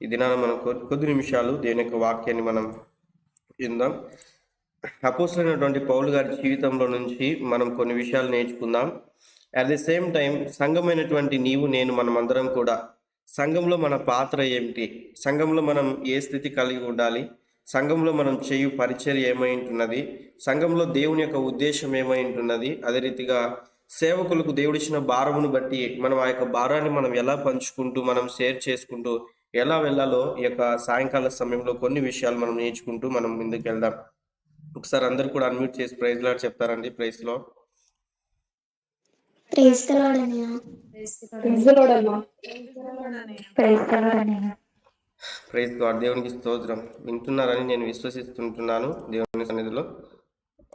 ఈ దినాన మనం కొద్ది నిమిషాలు దేని యొక్క వాక్యాన్ని మనం విందాం. అపోస్తలుడైనటువంటి పౌలు గారి జీవితంలో నుంచి మనం కొన్ని విషయాలు నేర్చుకుందాం. అట్ ది సేమ్ టైం సంఘమైనటువంటి నీవు నేను మనమందరం కూడా సంఘంలో మన పాత్ర ఏమిటి, సంఘంలో మనం ఏ స్థితి కలిగి ఉండాలి, సంఘంలో మనం చేయు పరిచర్య ఏమై ఉంటున్నది, సంఘంలో దేవుని యొక్క ఉద్దేశం ఏమై ఉంటున్నది, అదే రీతిగా సేవకులకు దేవుడిచ్చిన భారమును బట్టి మనం ఆ యొక్క భారాన్ని మనం ఎలా పంచుకుంటూ మనం షేర్ చేసుకుంటూ ఎలా వెళ్ళాలో ఈ యొక్క సాయంకాల సమయంలో కొన్ని విషయాలు మనం నేర్చుకుంటూ మనం ముందుకు వెళ్దాం. ఒకసారి అందరు కూడా అన్మ్యూట్ చేసి ప్రైజ్ లార్డ్ చెప్తారండి. ప్రైజ్ లో ప్రైజ్ గాడ్. దేవునికి స్తోత్రం. వింటున్నారని నేను విశ్వసిస్తుంటున్నాను. దేవుని సన్నిధిలో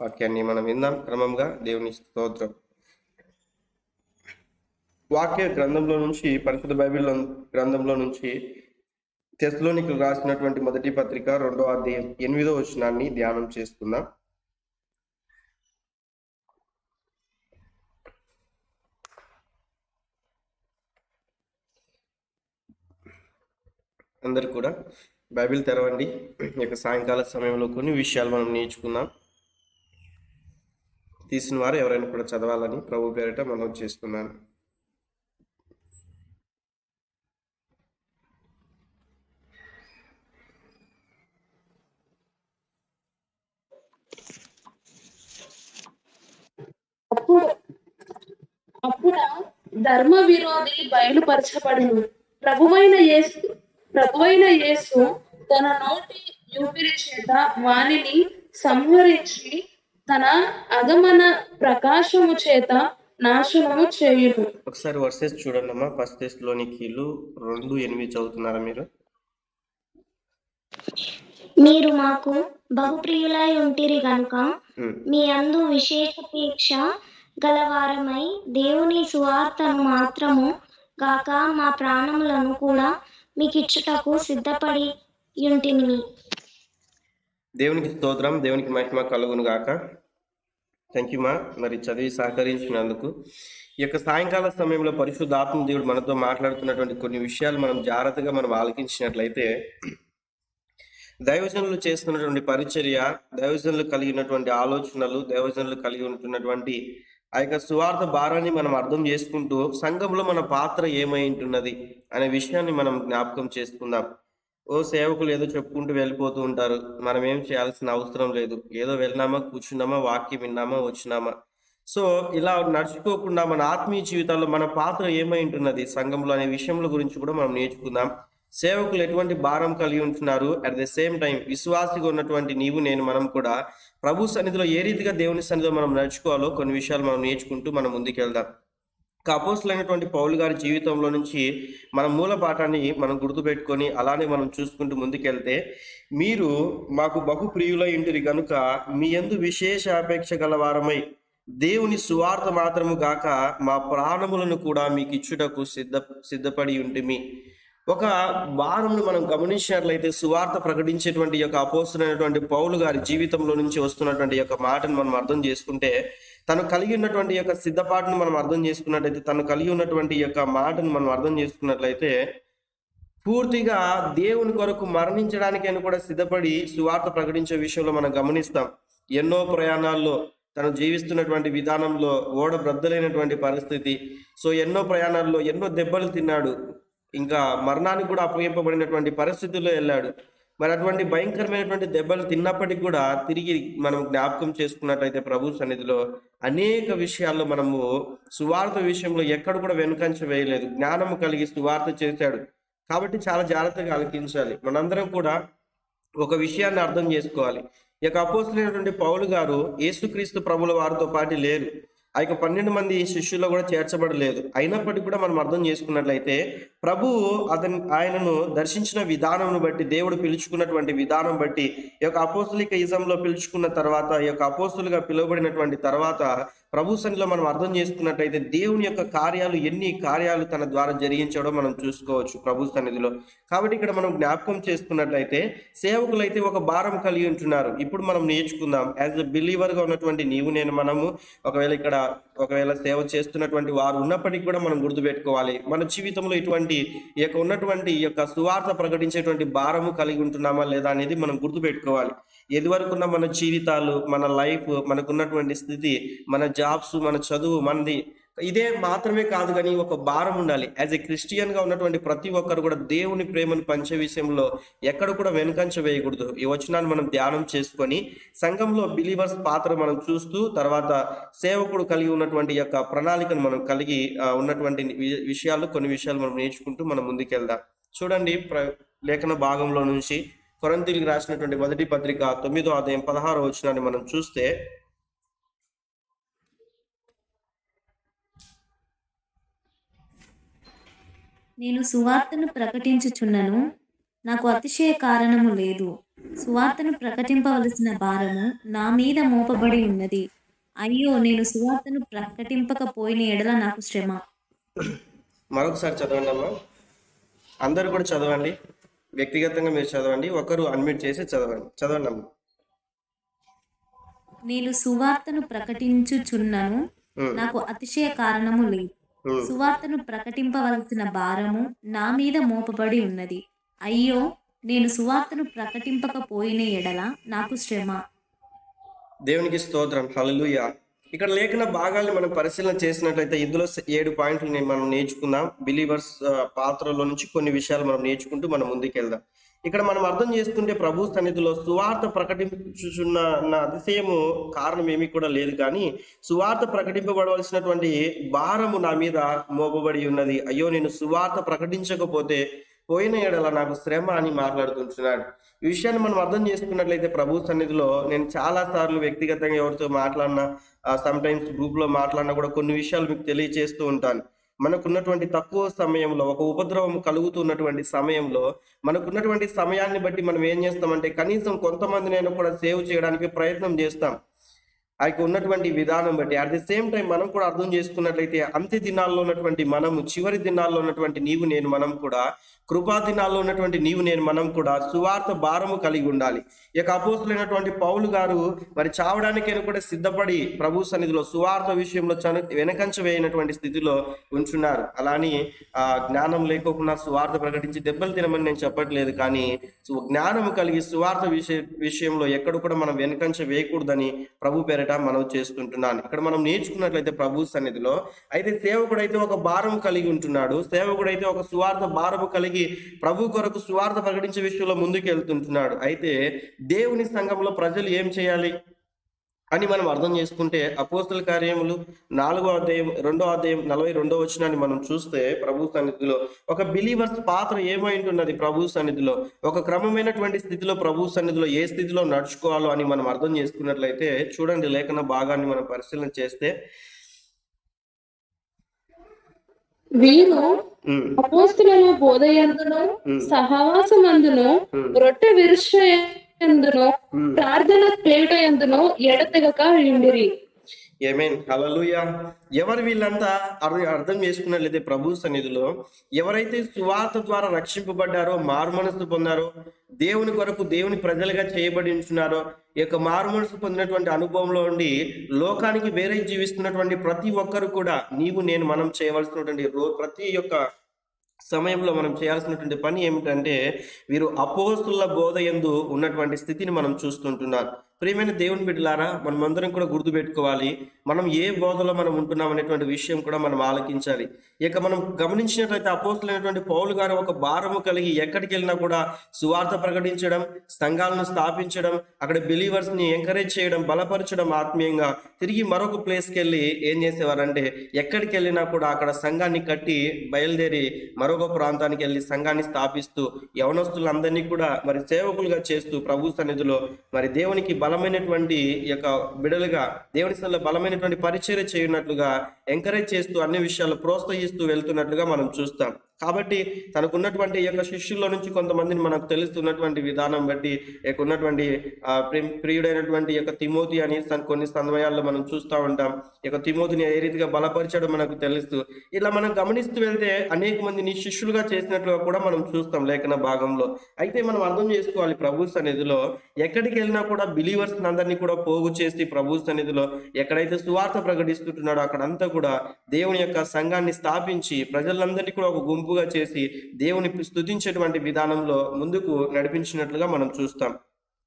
వాక్యాన్ని మనం విందాం క్రమంగా. దేవుని స్తోత్రం. వాక్య గ్రంథంలో నుంచి, పరిశుద్ధ బైబిల్ గ్రంథంలో నుంచి తెస్సలోనికీయులకు రాసినటువంటి మొదటి పత్రిక 2వ అధ్యాయం 8వ వచనాన్ని ధ్యానం చేసుకుందాం. అందరు కూడా బైబిల్ తెరవండి. ఈ యొక్క సాయంకాల సమయంలో కొన్ని విషయాలు మనం నేర్చుకుందాం. తీసిన వారు ఎవరైనా కూడా చదవాలని ప్రభు పేరిట మనం చేస్తున్నాను. అప్పుడు ధర్మ విరోధి బయలుపరచబడును. ప్రభువైన యేసు తన నోటి యూపిరి చేత వానిని సంహరించి తన అగమన ప్రకాశము చేత నాశనము చేయును. ఒకసారి వర్సెస్ చూడండి అమ్మా. ఫస్ట్ తెస్సలోనికీయులు 2:8 చదువుతున్నారా మీరు? మీరు మాకు బహుప్రియులై ఉంటిరి గనుక మీ అందు విశేషాపేక్ష గలవారమై దేవుని సువార్తను మాత్రము గాక మా ప్రాణములను కూడా మీకిచ్చుటకు సిద్ధపడి ఉంటిమి. దేవునికి స్తోత్రం. దేవునికి మహిమ కలుగును గాక. థ్యాంక్ యూ మా, మరి చదివి సహకరించినందుకు. ఈ యొక్క సాయంకాల సమయంలో పరిశుద్ధాత్మ దేవుడు మనతో మాట్లాడుతున్నటువంటి కొన్ని విషయాలు మనం జాగ్రత్తగా మనం ఆలకించినట్లయితే, దైవజనులు చేస్తున్నటువంటి పరిచర్య, దైవజనులు కలిగినటువంటి ఆలోచనలు, దైవజనులు కలిగి ఉంటున్నటువంటి ఆ యొక్క సువార్త భారాన్ని మనం అర్థం చేసుకుంటూ సంఘంలో మన పాత్ర ఏమై ఉంటున్నది అనే విషయాన్ని మనం జ్ఞాపకం చేసుకుందాం. సేవకులు ఏదో చెప్పుకుంటూ వెళ్ళిపోతూ ఉంటారు. మనం ఏం చేయాల్సిన అవసరం లేదు. ఏదో వెళ్ళినామా, కూర్చున్నామా, వాక్యం విన్నామా, వచ్చినామా. సో ఇలా నడుచుకోకుండా మన ఆత్మీయ జీవితాల్లో మన పాత్ర ఏమై ఉంటున్నది సంఘంలో అనే విషయంలో గురించి కూడా మనం నేర్చుకుందాం. సేవకులు ఎటువంటి భారం కలిగి ఉంటున్నారు, అట్ ద సేమ్ టైం విశ్వాసిగా ఉన్నటువంటి నీవు నేను మనం కూడా ప్రభు సన్నిధిలో ఏ రీతిగా దేవుని సన్నిధిలో మనం నడుచుకోవాలో కొన్ని విషయాలు మనం నేర్చుకుంటూ మనం ముందుకెళ్దాం. అపోస్తలుడైనటువంటి పౌలు గారి జీవితంలో నుంచి మన మూల పాఠాన్ని మనం గుర్తుపెట్టుకొని అలానే మనం చూసుకుంటూ ముందుకెళ్తే, మీరు మాకు బహు ప్రియులై ఉంటిరి కనుక మీ యందు విశేష అపేక్ష గలవారమై దేవుని సువార్త మాత్రము గాక మా ప్రాణములను కూడా మీకు ఇచ్చుటకు సిద్ధపడి ఉంటిమి. ఒక వారంను మనం గమనించినట్లయితే సువార్త ప్రకటించేటువంటి యొక్క అపోస్తలుడైనటువంటి పౌలు గారి జీవితంలో నుంచి వస్తున్నటువంటి యొక్క మాటను మనం అర్థం చేసుకుంటే, తను కలిగి ఉన్నటువంటి యొక్క సిద్ధపాటును మనం అర్థం చేసుకున్నట్లయితే, తను కలిగి ఉన్నటువంటి యొక్క మాటను మనం అర్థం చేసుకున్నట్లయితే, పూర్తిగా దేవుని కొరకు మరణించడానికైనా కూడా సిద్ధపడి సువార్త ప్రకటించే విషయంలో మనం గమనిస్తాం. ఎన్నో ప్రయాణాల్లో తను జీవిస్తున్నటువంటి విధానంలో ఓడ బ్రద్దలైనటువంటి పరిస్థితి. సో ఎన్నో ప్రయాణాల్లో ఎన్నో దెబ్బలు తిన్నాడు. ఇంకా మరణానికి కూడా అప్పగింపబడినటువంటి పరిస్థితుల్లో వెళ్ళాడు. మరి అటువంటి భయంకరమైనటువంటి దెబ్బలు తిన్నప్పటికీ కూడా తిరిగి మనం జ్ఞాపకం చేసుకున్నట్లయితే ప్రభు సన్నిధిలో అనేక విషయాల్లో మనము సువార్త విషయంలో ఎక్కడ కూడా వెనుకంచ వేయలేదు. జ్ఞానము కలిగి సువార్త చేశాడు. కాబట్టి చాలా జాగ్రత్తగా ఆలకించాలి. మనందరం కూడా ఒక విషయాన్ని అర్థం చేసుకోవాలి. ఈ యొక్క అపోస్తలుడైనటువంటి పౌలు గారు యేసుక్రీస్తు ప్రభుల వారితో పాటు లేరు. ఆ యొక్క 12 మంది శిష్యుల్లో కూడా చేర్చబడలేదు. అయినప్పటికీ కూడా మనం అర్థం చేసుకున్నట్లయితే ప్రభువు ఆయనను దర్శించిన విధానంను బట్టి, దేవుడు పిలుచుకున్నటువంటి విధానం బట్టి, ఈ యొక్క అపోస్తలిక ఇజంలో పిలుచుకున్న తర్వాత, ఈ యొక్క అపోస్తలుగా పిలువబడినటువంటి తర్వాత ప్రభు సన్నిధిలో మనం అర్థం చేసుకున్నట్టయితే దేవుని యొక్క కార్యాలు ఎన్ని కార్యాలు తన ద్వారా జరిగించడం మనం చూసుకోవచ్చు ప్రభు సన్నిధిలో. కాబట్టి ఇక్కడ మనం జ్ఞాపకం చేసుకున్నట్లయితే సేవకులైతే ఒక భారం కలిగి ఉంటున్నారు. ఇప్పుడు మనం నేర్చుకుందాం, యాజ్ ఎ బిలీవర్గా ఉన్నటువంటి నీవు నేను మనము ఒకవేళ సేవ చేస్తున్నటువంటి వారు ఉన్నప్పటికీ కూడా మనం గుర్తుపెట్టుకోవాలి, మన జీవితంలో ఇటువంటి ఉన్నటువంటి సువార్త ప్రకటించేటువంటి భారము కలిగి ఉంటున్నామా లేదా అనేది మనం గుర్తుపెట్టుకోవాలి. ఎదివరకున్న మన జీవితాలు, మన లైఫ్, మనకున్నటువంటి స్థితి, మన జాబ్స్, మన చదువు, మనది ఇదే మాత్రమే కాదు కానీ ఒక భారం ఉండాలి. యాజ్ ఎ క్రిస్టియన్గా ఉన్నటువంటి ప్రతి ఒక్కరు కూడా దేవుని ప్రేమను పంచే విషయంలో ఎక్కడ కూడా వెనుకంచ వేయకూడదు. ఈ వచనాన్ని మనం ధ్యానం చేసుకొని సంఘంలో బిలీవర్స్ పాత్ర మనం చూస్తూ, తర్వాత సేవకుడు కలిగి ఉన్నటువంటి ప్రణాళికను మనం కలిగి ఉన్నటువంటి కొన్ని విషయాలు మనం నేర్చుకుంటూ మనం ముందుకెళ్దాం. చూడండి, లేఖన భాగంలో నుంచి కొరింథీయులకు రాసినటువంటి మొదటి పత్రిక 9వ అధ్యాయం 16వ వచనాన్ని మనం చూస్తే, నేను సువార్తను ప్రకటించుచున్నను, నాకు అతిశయ కారణము లేదు. సువార్తను ప్రకటింపవలసిన భారము నా మీద మోపబడి ఉన్నది. అయ్యో, నేను సువార్తను ప్రకటింపకపోయిన ఎడల నాకు శ్రమ. మరొకసారి చదవండి అమ్మా, అందరూ కూడా చదవండి. వ్యక్తిగతంగా మీరు చదవండి, ఒకరు అన్మ్యూట్ చేసి చదవండి అమ్మా. నేను సువార్తను ప్రకటించుచున్నను, నాకు అతిశయ కారణము లేదు. సువార్తను ప్రకటింపవలసిన భారము నా మీద మోపబడి ఉన్నది. అయ్యో, నేను సువార్తను ప్రకటింపకపోయిన ఎడల నాకు శ్రమ. దేవునికి స్తోత్రం, హల్లెలూయా. ఇక్కడ లేఖన భాగాల్ని మనం పరిశీలన చేసినట్లయితే ఇందులో 7 పాయింట్లు మనం నేర్చుకుందాం. బిలీవర్స్ పాత్రలో నుంచి కొన్ని విషయాలు మనం నేర్చుకుంటూ మనం ముందుకెళ్దాం. ఇక్కడ మనం అర్థం చేసుకుంటే ప్రభు సన్నిధిలో సువార్త ప్రకటించుచున్న అతిశయము కారణం ఏమీ కూడా లేదు, కానీ సువార్త ప్రకటింపబడవలసినటువంటి భారము నా మీద మోపబడి ఉన్నది. అయ్యో, నేను సువార్త ప్రకటించకపోతే పోయిన ఏడల నాకు శ్రమ అని మాట్లాడుతుంటున్నాడు. ఈ విషయాన్ని మనం అర్థం చేసుకున్నట్లయితే ప్రభు సన్నిధిలో నేను చాలా సార్లు వ్యక్తిగతంగా ఎవరితో మాట్లాడినా, సమ్టైమ్స్ గ్రూప్లో మాట్లాడినా కూడా కొన్ని విషయాలు మీకు తెలియజేస్తూ ఉంటాను. మనకున్నటువంటి తక్కువ సమయంలో, ఒక ఉపద్రవం కలుగుతున్నటువంటి సమయంలో, మనకున్నటువంటి సమయాన్ని బట్టి మనం ఏం చేస్తామంటే కనీసం కొంతమందినైనా కూడా సేవ్ చేయడానికి ప్రయత్నం చేస్తాం. ఆయనకు ఉన్నటువంటి విధానం బట్టి. అట్ ది సేమ్ టైం మనం కూడా అర్థం చేసుకున్నట్లయితే అంత్య దినాల్లో ఉన్నటువంటి మనము, చివరి దినాల్లో ఉన్నటువంటి నీవు నేను మనం కూడా, కృపా దినాల్లో ఉన్నటువంటి నీవు నేను మనం కూడా సువార్త భారము కలిగి ఉండాలి. అపోస్తులైనటువంటి పౌలు గారు మరి చావడానికైనా కూడా సిద్ధపడి ప్రభు సన్నిధిలో సువార్త విషయంలో వెనకంచ వేయనటువంటి స్థితిలో ఉంచున్నారు. అలాని జ్ఞానం లేకోకుండా సువార్త ప్రకటించి దెబ్బలు తినమని నేను చెప్పట్లేదు, కానీ జ్ఞానము కలిగి సువార్త విషయంలో ఎక్కడ కూడా మనం వెనకంచ వేయకూడదని ప్రభు పేరట మనం చేస్తుంటున్నాను. ఇక్కడ మనం నేర్చుకున్నట్లయితే ప్రభు సన్నిధిలో అయితే సేవకుడైతే ఒక భారం కలిగి ఉంటున్నాడు. సేవకుడైతే ఒక సువార్త భారము కలిగి ప్రభు కొరకు సువార్త ప్రకటించే విషయంలో ముందుకు వెళ్తుంటున్నాడు. అయితే దేవుని సంఘంలో ప్రజలు ఏం చేయాలి అని మనం అర్థం చేసుకుంటే అపోస్తల కార్యములు 4వ అధ్యాయం 2వ అధ్యాయం 42వ వచనాన్ని మనం చూస్తే ప్రభు సన్నిధిలో ఒక బిలీవర్స్ పాత్ర ఏమై ఉంటున్నది. ప్రభు సన్నిధిలో ఒక క్రమమైనటువంటి స్థితిలో ప్రభు సన్నిధిలో ఏ స్థితిలో నడుచుకోవాలో అని మనం అర్థం చేసుకున్నట్లయితే చూడండి, లేఖన భాగాన్ని మనం పరిశీలన చేస్తే వీరు అపోస్తుల బోధయందును సహవాసమందును రొట్టె విరుషయందును ప్రార్థన చేయుటయందును ఎడతెగక ఉండిరి. ఆమేన్, హల్లెలూయా. ఎవరు వీళ్ళంతా అర్థం చేసుకున్నట్లయితే ప్రభు సన్నిధిలో ఎవరైతే సువార్త ద్వారా రక్షింపబడ్డారో, మారు మనసు పొందారో, దేవుని కొరకు దేవుని ప్రజలుగా చేయబడి ఉంటున్నారో, మారు మనసు పొందినటువంటి అనుభవంలో ఉండి లోకానికి వేరే జీవిస్తున్నటువంటి ప్రతి ఒక్కరు కూడా నీవు నేను మనం చేయవలసినటువంటి ప్రతి సమయంలో మనం చేయాల్సినటువంటి పని ఏమిటంటే వీరు అపోస్తుల బోధ యందు ఉన్నటువంటి స్థితిని మనం చూస్తుంటున్నారు. ప్రియమైన దేవుని బిడ్డలారా, మనమందరం కూడా గుర్తుపెట్టుకోవాలి, మనం ఏ బోధలో మనం ఉంటున్నాం అనేటువంటి విషయం కూడా మనం ఆలకించాలి. మనం గమనించినట్లయితే అపోస్తులైనటువంటి పౌలు గారు ఒక భారము కలిగి ఎక్కడికి వెళ్ళినా కూడా సువార్త ప్రకటించడం, సంఘాలను స్థాపించడం, అక్కడ బిలీవర్స్ ని ఎంకరేజ్ చేయడం, బలపరచడం, ఆత్మీయంగా తిరిగి మరొక ప్లేస్కి వెళ్ళి ఏం చేసేవారంటే ఎక్కడికి వెళ్ళినా కూడా అక్కడ సంఘాన్ని కట్టి బయలుదేరి మరొక ప్రాంతానికి వెళ్ళి సంఘాన్ని స్థాపిస్తూ యవనస్తులందరినీ కూడా మరి సేవకులుగా చేస్తూ ప్రభు సన్నిధిలో మరి దేవునికి బలమైనటువంటి బిడలుగా దేవుని సన్నిధిలో బలమైనటువంటి పరిచర్య చేయనట్లుగా ఎంకరేజ్ చేస్తూ అన్ని విషయాలు ప్రోత్సహిస్తూ వెళ్తున్నట్లుగా మనం చూస్తాం. కాబట్టి తనకున్నటువంటి ఈ యొక్క శిష్యుల్లో నుంచి కొంతమందిని మనకు తెలుస్తున్నటువంటి విధానం బట్టి ఉన్నటువంటి ప్రియుడైనటువంటి యొక్క తిమోతి అని కొన్ని సమయాల్లో మనం చూస్తూ ఉంటాం. ఈ యొక్క తిమోతిని ఏ రీతిగా బలపరిచడం మనకు తెలుస్తూ, ఇలా మనం గమనిస్తూ వెళ్తే అనేక మందిని శిష్యులుగా చేసినట్లుగా కూడా మనం చూస్తాం లేఖన భాగంలో. అయితే మనం అర్థం చేసుకోవాలి, ప్రభు సన్నిధిలో ఎక్కడికి వెళ్ళినా కూడా బిలీవర్స్ అందరినీ కూడా పోగు చేసి ప్రభు సన్నిధిలో ఎక్కడైతే సువార్త ప్రకటిస్తుంటున్నాడో అక్కడంతా కూడా దేవుని యొక్క సంఘాన్ని స్థాపించి ప్రజలందరినీ కూడా ఒక గుంపుగా చేసి దేవుని స్తుతించేటువంటి విధానంలో ముందుకు నడిపించినట్లుగా మనం చూస్తాం.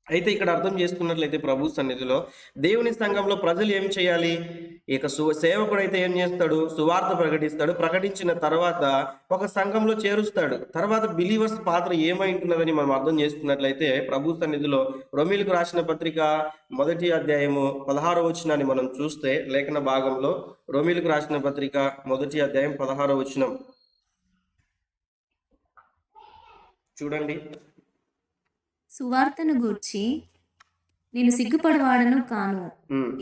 అయితే ఇక్కడ అర్థం చేసుకున్నట్లయితే ప్రభు సన్నిధిలో దేవుని సంఘంలో ప్రజలు ఏం చేయాలి? ఇక సేవకుడు అయితే ఏం చేస్తాడు? సువార్త ప్రకటిస్తాడు. ప్రకటించిన తర్వాత ఒక సంఘంలో చేరుస్తాడు. తర్వాత బిలీవర్స్ పాత్ర ఏమై ఉంటున్నదని మనం అర్థం చేసుకున్నట్లయితే ప్రభు సన్నిధిలో రోమీయులకు రాసిన పత్రిక 1వ అధ్యాయము 16వ వచనాన్ని మనం చూస్తే లేఖన భాగంలో రోమీయులకు రాసిన పత్రిక 1వ అధ్యాయం 16వ వచనం చూడండి. సువార్తను గూర్చి నేను సిగ్గుపడవాడను కాను,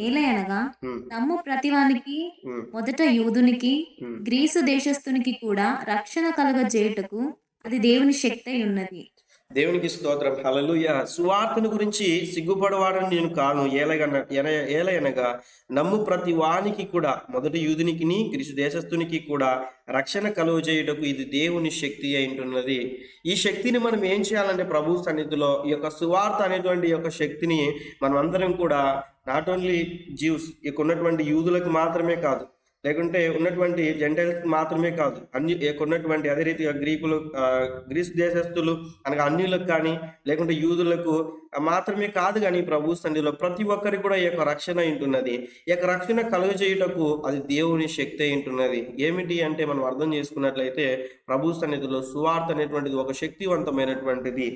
ఏలయనగా నమ్ము ప్రతివానికి మొదట యూదునికి గ్రీసు దేశస్థునికి కూడా రక్షణ కలుగజేయుటకు అది దేవుని శక్తి అయి ఉన్నది. దేవునికి స్తోత్రం, హల్లెలూయా. సువార్తను గురించి సిగ్గుపడవాడని నేను కాను, ఏలయనగా నమ్ము ప్రతి వానికి కూడా మొదటి యూదునికి గ్రీసు దేశస్థునికి కూడా రక్షణ కలుగు చేయుటకు ఇది దేవుని శక్తి అయింటున్నది. ఈ శక్తిని మనం ఏం చేయాలంటే ప్రభు సన్నిధిలో ఈ యొక్క సువార్త అనేటువంటి యొక్క శక్తిని మనం అందరం కూడా నాట్ ఓన్లీ జ్యూస్, ఇక ఉన్నటువంటి యూదులకు మాత్రమే కాదు, లేకుంటే ఉన్నటువంటి జెంటైల్స్ మాత్రమే కాదు, ఉన్నటువంటి అదే రీతిగా గ్రీస్ దేశస్తులు అనగా అన్యులకు కానీ లేకుంటే యూదులకు మాత్రమే కాదు కానీ ప్రభు సన్నిధిలో ప్రతి ఒక్కరికి కూడా ఈ యొక్క రక్షణ ఉంటున్నది. ఈ యొక్క రక్షణ కలుగజేయుటకు అది దేవుని శక్తి ఉంటున్నది. ఏమిటి అంటే మనం అర్థం చేసుకున్నట్లయితే ప్రభు సన్నిధిలో సువార్త అనేటువంటిది ఒక శక్తివంతమైనటువంటిది.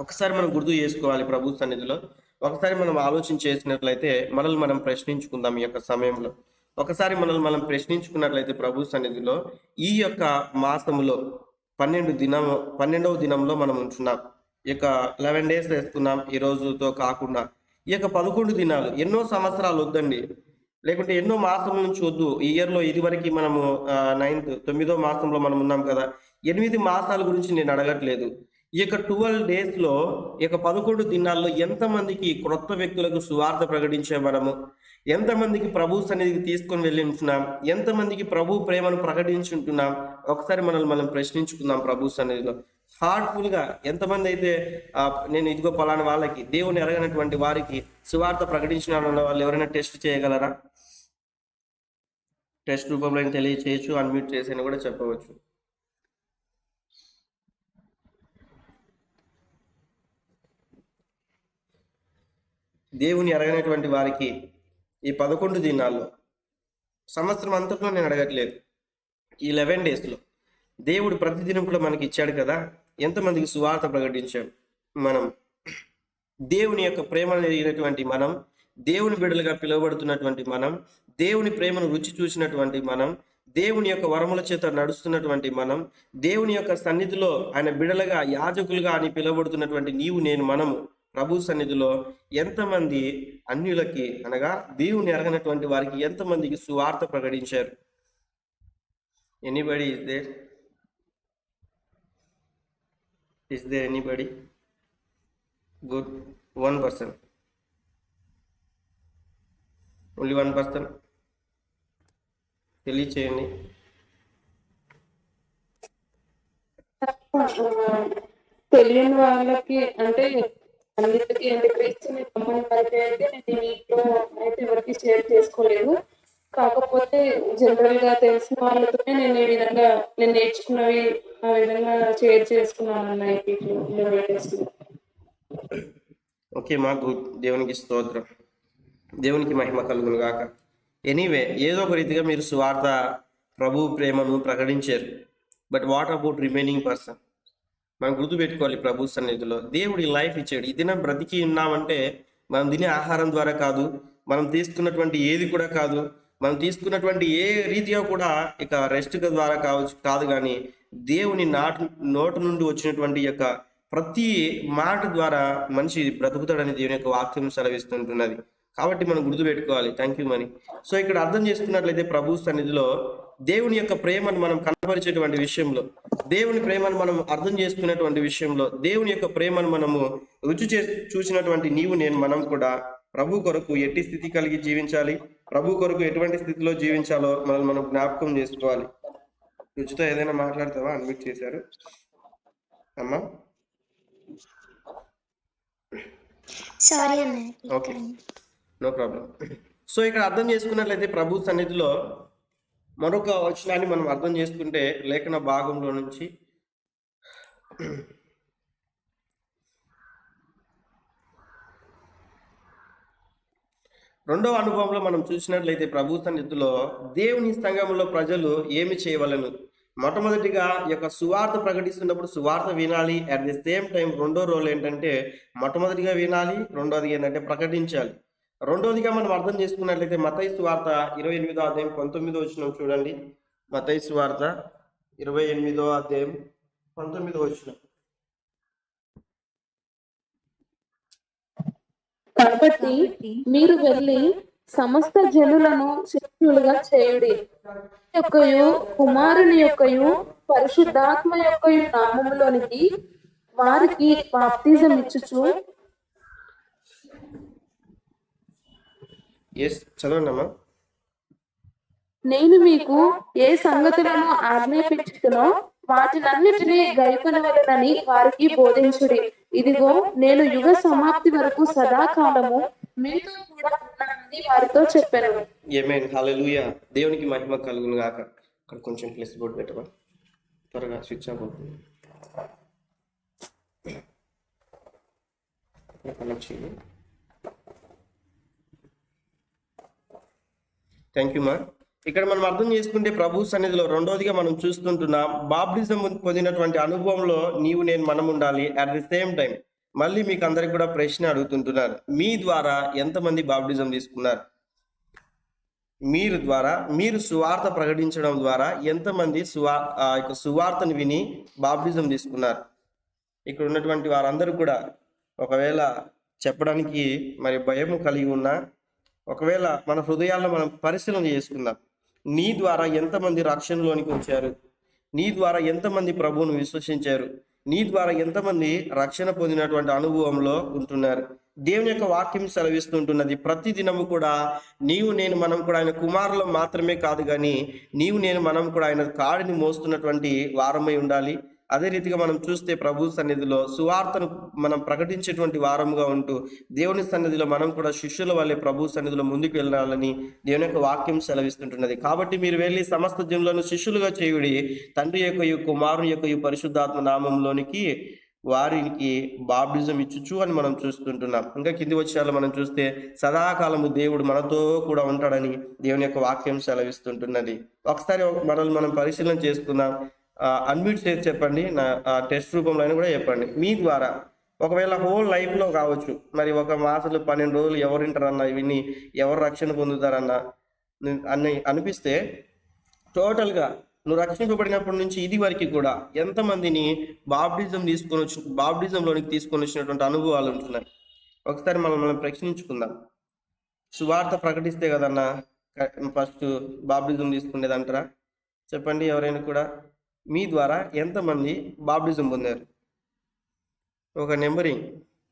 ఒకసారి మనం గుర్తు చేసుకోవాలి ప్రభు సన్నిధిలో. ఒకసారి మనం ఆలోచన చేసినట్లయితే మనల్ని మనం ప్రశ్నించుకుందాం. ఈ యొక్క సమయంలో ఒకసారి మనల్ని మనం ప్రశ్నించుకున్నట్లయితే ప్రభు సన్నిధిలో ఈ యొక్క మాసములో 12వ దినంలో మనం ఉంటున్నాం. ఈ యొక్క 11 days వేసుకున్నాం ఈ రోజుతో కాకుండా. ఈ యొక్క 11 దినాలు ఎన్నో సంవత్సరాలు వద్దండి, లేకుంటే ఎన్నో మాసముల నుంచి వద్దు. ఈ ఇయర్లో ఇది వరకు మనము 9వ మాసంలో మనం ఉన్నాం కదా. 8 మాసాల గురించి నేను అడగట్లేదు. ఈ యొక్క 12 days లో ఈ యొక్క 11 దినాల్లో ఎంతమందికి క్రొత్త వ్యక్తులకు సువార్త ప్రకటించే మనము, ఎంతమందికి ప్రభు సన్నిధికి తీసుకొని వెళ్ళి ఉంటున్నాం, ఎంతమందికి ప్రభు ప్రేమను ప్రకటించుంటున్నాం. ఒకసారి మనల్ని మనం ప్రశ్నించుకుందాం ప్రభు సన్నిధిలో. హార్ట్ఫుల్ గా ఎంతమంది అయితే నేను ఇదిగో పలానా వాళ్ళకి, దేవుని ఎరగనటువంటి వారికి సువార్త ప్రకటించిన వాళ్ళు ఎవరైనా టెస్ట్ చేయగలరా? టెస్ట్ రూపంలో తెలియచేయచ్చు, అన్మ్యూట్ చేసి కూడా చెప్పవచ్చు. దేవుని ఎరగనటువంటి వారికి ఈ 11 దినాల్లో, సంవత్సరం అంతట్లో నేను అడగట్లేదు, ఈ 11 daysలో దేవుడు ప్రతిదినం కూడా మనకి ఇచ్చాడు కదా. ఎంతమందికి సువార్త ప్రకటించాం మనం? దేవుని యొక్క ప్రేమను ఎరిగినటువంటి మనం, దేవుని బిడ్డలుగా పిలువబడుతున్నటువంటి మనం, దేవుని ప్రేమను రుచి చూసినటువంటి మనం, దేవుని యొక్క వరముల చేత నడుస్తున్నటువంటి మనం, దేవుని యొక్క సన్నిధిలో ఆయన బిడ్డలుగా యాజకులుగా అని పిలువబడుతున్నటువంటి నీవు నేను మనము ప్రభు సన్నిధిలో ఎంతమంది అన్యులకి అనగా దేవుని ఎరగనటువంటి వారికి ఎంతమందికి సువార్త ప్రకటించారు? Anybody is there anybody? Good, 1%, only 1%. తెలియచేయండి. తెలియని వాళ్ళకి అంటే అన్నిటికీ క్రీస్తుని నమ్మని వరకు అయితే నేను ఇంట్లో అయితే ఎవరికి షేర్ చేసుకోలేదు. కాకపోతే జనరల్ గా తెలిసిన వాళ్ళతోనే నేను ఈ విధంగా నేను నేర్చుకున్నవి ఆ విధంగా షేర్ చేసుకున్నాను అన్నయ్య. ఓకే మా గుడ్, దేవునికి స్తోత్రం, దేవునికి మహిమ కలుగును గాక. ఎనీవే, ఏదో ఒక రీతిగా మీరు సువార్త ప్రభు ప్రేమను ప్రకటించారు. But what about remaining person? మనం గుర్తుపెట్టుకోవాలి ప్రభు సన్నిధిలో దేవుడి లైఫ్ ఇచ్చాడు. ఈ దినం బ్రతికి ఉన్నామంటే మనం తినే ఆహారం ద్వారా కాదు, మనం తీసుకున్నటువంటి ఏది కూడా కాదు, మనం తీసుకున్నటువంటి ఏ రీతిగా కూడా ఇక రెస్ట్ ద్వారా కాదు కానీ దేవుని నోటి నుండి వచ్చినటువంటి యొక్క ప్రతి మాట ద్వారా మనిషి బ్రతుకుతాడని దేవుని యొక్క వాక్యం సెలవిస్తుంటున్నది. కాబట్టి మనం గుర్తుపెట్టుకోవాలి. Thank you money. సో ఇక్కడ అర్థం చేసుకున్నట్లయితే ప్రభు సన్నిధిలో దేవుని యొక్క ప్రేమను మనం కనపరిచేటువంటి విషయంలో దేవుని ప్రేమను మనం అర్థం చేసుకునేటువంటి విషయంలో దేవుని యొక్క ప్రేమను మనము రుచి చూసినటువంటి నీవు నేను మనం కూడా ప్రభు కొరకు ఎట్టి స్థితి కలిగి జీవించాలి, ప్రభు కొరకు ఎటువంటి స్థితిలో జీవించాలో మనం జ్ఞాపకం చేసుకోవాలి. రుచితో ఏదైనా మాట్లాడతావా? అన్మిట్ చేశారు అమ్మా. సారీ అన్నయ్య. Okay, no problem. సో ఇక్కడ అర్థం చేసుకున్నట్లయితే ప్రభు సన్నిధిలో మరొక వచనాన్ని మనం అర్థం చేసుకుంటే లేఖన భాగంలో నుంచి రెండవ అనుభవంలో మనం చూసినట్లయితే ప్రభు సన్నిధిలో దేవుని సంఘములో ప్రజలు ఏమి చేయవలను. మొట్టమొదటిగా ఈ యొక్క సువార్త ప్రకటిస్తున్నప్పుడు సువార్త వినాలి. అట్ ది సేమ్ టైం రెండో రోల్ ఏంటంటే మొట్టమొదటిగా వినాలి, రెండోది ఏంటంటే ప్రకటించాలి. రెండోదిగా మనం అర్థం చేసుకున్నట్లయితే మత్తయి సువార్త 28వ అధ్యాయం 19వ వచనం చూడండి. మత్తయి సువార్త 28వ అధ్యాయం 19వ వచనం. కాబట్టి మీరు వెళ్ళి సమస్త జనులను శిష్యులుగా చేయుడి, యొక్కయు కుమారుని యొక్కయు పరిశుద్ధాత్మ యొక్కయు నామములోనికి వారికి బాప్తిజం ఇచ్చుచు. చదవండి అమ్మా. నేను మీకు ఏ సంగతులను ఆజ్ఞాపించుతునో వాటినన్నిటినీ గైకొనవలెనని వారికి బోధించుడి. ఇదిగో నేను యుగ సమాప్తి వరకు సదాకాలము మీతో కూడా ఉన్నానని వారితో చెప్పాను. ఆమేన్, హల్లెలూయా. దేవునికి మహిమ కలుగును గాక. అక్కడ కొంచెం ప్లస్ బోర్డు పెట్టవా, త్వరగా స్విచ్ ఆఫ్ అవుతుంది. థ్యాంక్ యూ మా. ఇక్కడ మనం అర్థం చేసుకుంటే ప్రభు సన్నిధిలో రెండోదిగా మనం చూస్తుంటున్నాం బాప్టిజం పొందినటువంటి అనుభవంలో నీవు నేను మనం ఉండాలి. అట్ ది సేమ్ టైం మళ్ళీ మీకు అందరికి కూడా ప్రశ్న అడుగుతుంటున్నారు, మీ ద్వారా ఎంతమంది బాప్టిజం తీసుకున్నారు? మీరు సువార్త ప్రకటించడం ద్వారా ఎంతమంది సువార్తను విని బాప్టిజం తీసుకున్నారు? ఇక్కడ ఉన్నటువంటి వారందరూ కూడా ఒకవేళ చెప్పడానికి మరి భయం కలిగి ఉన్నా, ఒకవేళ మన హృదయాల్లో మనం పరిశీలన చేసుకుందాం. నీ ద్వారా ఎంతమంది రక్షణలోనికి వచ్చారు? నీ ద్వారా ఎంతమంది ప్రభువును విశ్వసించారు? నీ ద్వారా ఎంతమంది రక్షణ పొందినటువంటి అనుభవంలో ఉంటున్నారు? దేవుని యొక్క వాక్యం సెలవిస్తుంటున్నది ప్రతి దినము కూడా నీవు నేను మనం కూడా ఆయన కుమారులు మాత్రమే కాదు, కానీ నీవు నేను మనం కూడా ఆయన కాడిని మోస్తున్నటువంటి వారమై ఉండాలి. అదే రీతిగా మనం చూస్తే ప్రభు సన్నిధిలో సువార్తను మనం ప్రకటించేటువంటి వారముగా ఉంటూ దేవుని సన్నిధిలో మనం కూడా శిష్యుల వల్లే ప్రభు సన్నిధిలో ముందుకు వెళ్ళాలని దేవుని యొక్క వాక్యం సెలవిస్తుంటున్నది. కాబట్టి మీరు వెళ్ళి సమస్త జనులను శిష్యులుగా చేయుడి, తండ్రి యొక్క కుమారుని యొక్క పరిశుద్ధాత్మ నామంలోనికి వారికి బాప్టిజం ఇచ్చుచు అని మనం చూస్తుంటున్నాం. ఇంకా కింది వచ్చేలా మనం చూస్తే సదాకాలము దేవుడు మనతో కూడా ఉంటాడని దేవుని యొక్క వాక్యం సెలవిస్తుంటున్నది. ఒకసారి మనం పరిశీలన చేసుకుందాం. అన్మ్యూట్ చేసి చెప్పండి, నా టెస్ట్ రూపంలో అయినా కూడా చెప్పండి. మీ ద్వారా ఒకవేళ హోల్ లైఫ్లో కావచ్చు, మరి ఒక మాసాలు 12 రోజులు ఎవరు వింటారన్నా, ఇవన్నీ ఎవరు రక్షణ పొందుతారన్నా అని అనిపిస్తే టోటల్గా నువ్వు రక్షింపబడినప్పటి నుంచి ఇది వరకు కూడా ఎంతమందిని బాప్టిజంలోనికి తీసుకొని వచ్చినటువంటి అనుభవాలు ఉంటున్నాయి? ఒకసారి మనం ప్రశ్నించుకుందాం. సువార్త ప్రకటిస్తే కదన్నా ఫస్ట్ బాప్టిజం తీసుకునేదంటారా? చెప్పండి ఎవరైనా కూడా. మీ ద్వారా ఎంతమంది బాప్టిజం పొందారు? ఒక నెంబరింగ్.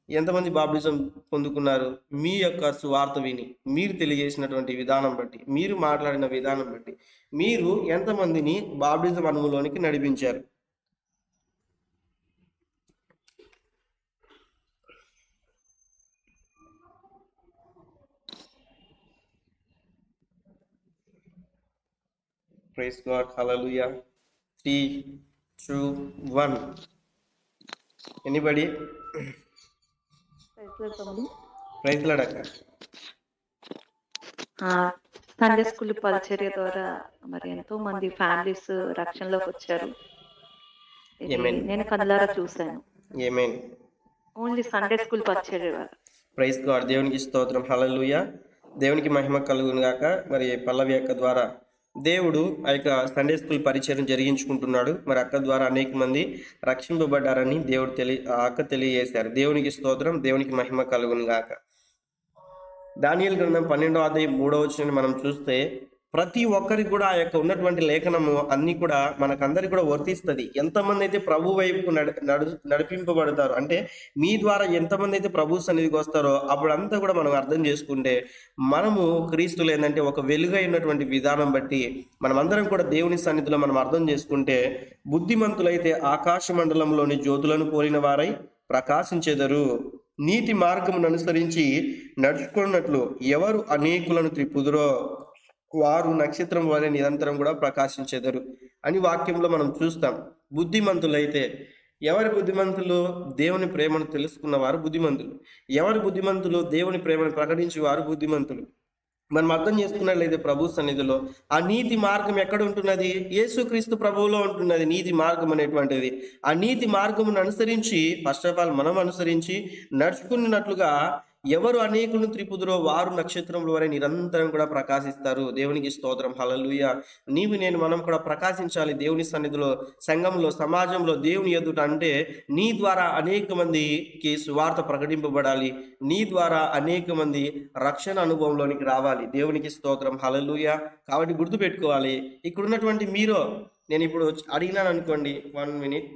ఎంతమంది బాప్టిజం పొందుకున్నారు? మీ యొక్క సువార్త విని, మీరు తెలియజేసినటువంటి విధానం బట్టి, మీరు మాట్లాడిన విధానం బట్టి మీరు ఎంతమందిని బాప్టిజం అనుభవంలోనికి నడిపించారు? ప్రైజ్ గాడ్, హల్లెలూయా. 3, 2, 1. ఎనీబడి? ప్రైజ్ లార్డ్ అక్క. సండే స్కూల్ పరిచర్య ద్వారా మరి ఎంతో మంది ఫ్యామిలీస్ రక్షణలోకి వచ్చారు. నేను కళ్ళారా చూశాను. ఆమేన్. ఓన్లీ సండే స్కూల్ పరిచర్య. ప్రైజ్ గాడ్, దేవునికి స్తోత్రం, హల్లెలూయా. దేవునికి మహిమ కలుగును గాక. మరి పల్లవి అక్క ద్వారా దేవుడు ఆ యొక్క సండే స్కూల్ పరిచయం జరిగించుకుంటున్నాడు. మరి అక్క ద్వారా అనేక మంది రక్షింపబడ్డారని దేవుడు అక్క తెలియజేశారు. దేవునికి స్తోత్రం, దేవునికి మహిమ కలుగును గాక. దానియేలు గ్రంథం 12వ అధ్యాయం 3వ వచనాన్ని మనం చూస్తే ప్రతి ఒక్కరికి కూడా ఆ యొక్క ఉన్నటువంటి లేఖనము అన్ని కూడా మనకందరికి కూడా వర్తిస్తుంది. ఎంతమంది అయితే ప్రభు వైపుకు నడిపింపబడతారు అంటే మీ ద్వారా ఎంతమంది అయితే ప్రభు సన్నిధికి వస్తారో అప్పుడంతా కూడా మనం అర్థం చేసుకుంటే మనము క్రీస్తులు ఏంటంటే ఒక వెలుగై ఉన్నటువంటి విధానం బట్టి మనమందరం కూడా దేవుని సన్నిధిలో మనం అర్థం చేసుకుంటే బుద్ధిమంతులైతే ఆకాశ మండలంలోని జ్యోతులను పోలిన వారై ప్రకాశించెదరు. నీతి మార్గమును అనుసరించి నడుచుకున్నట్లు ఎవరు అనేకులను త్రిప్పుదురో వారు నక్షత్రం వలె నిరంతరం కూడా ప్రకాశించెదరు అని వాక్యంలో మనం చూస్తాం. బుద్ధిమంతులైతే ఎవరి బుద్ధిమంతులు? దేవుని ప్రేమను తెలుసుకున్న వారు బుద్ధిమంతులు. ఎవరి బుద్ధిమంతులు? దేవుని ప్రేమను ప్రకటించే వారు బుద్ధిమంతులు. మనం అర్థం చేసుకున్నట్లయితే ప్రభు సన్నిధిలో ఆ నీతి మార్గం ఎక్కడ ఉంటున్నది? యేసుక్రీస్తు ప్రభువులో ఉంటున్నది నీతి మార్గం అనేటువంటిది. ఆ నీతి మార్గమును అనుసరించి ఫస్ట్ ఆఫ్ ఆల్ మనం అనుసరించి నడుచుకున్నట్లుగా ఎవరు అనేకులను త్రిపుదురో వారు నక్షత్రముల వలె నిరంతరం కూడా ప్రకాశిస్తారు. దేవునికి స్తోత్రం, హల్లెలూయా. మనం కూడా ప్రకాశించాలి దేవుని సన్నిధిలో, సంఘంలో, సమాజంలో, దేవుని ఎదుట. అంటే నీ ద్వారా అనేక మందికి సువార్త ప్రకటింపబడాలి. నీ ద్వారా అనేక మంది రక్షణ అనుభవంలోనికి రావాలి. దేవునికి స్తోత్రం, హల్లెలూయా. కాబట్టి గుర్తుపెట్టుకోవాలి, ఇక్కడ ఉన్నటువంటి మీరు, నేను ఇప్పుడు అడిగినాను అనుకోండి, 1 minute,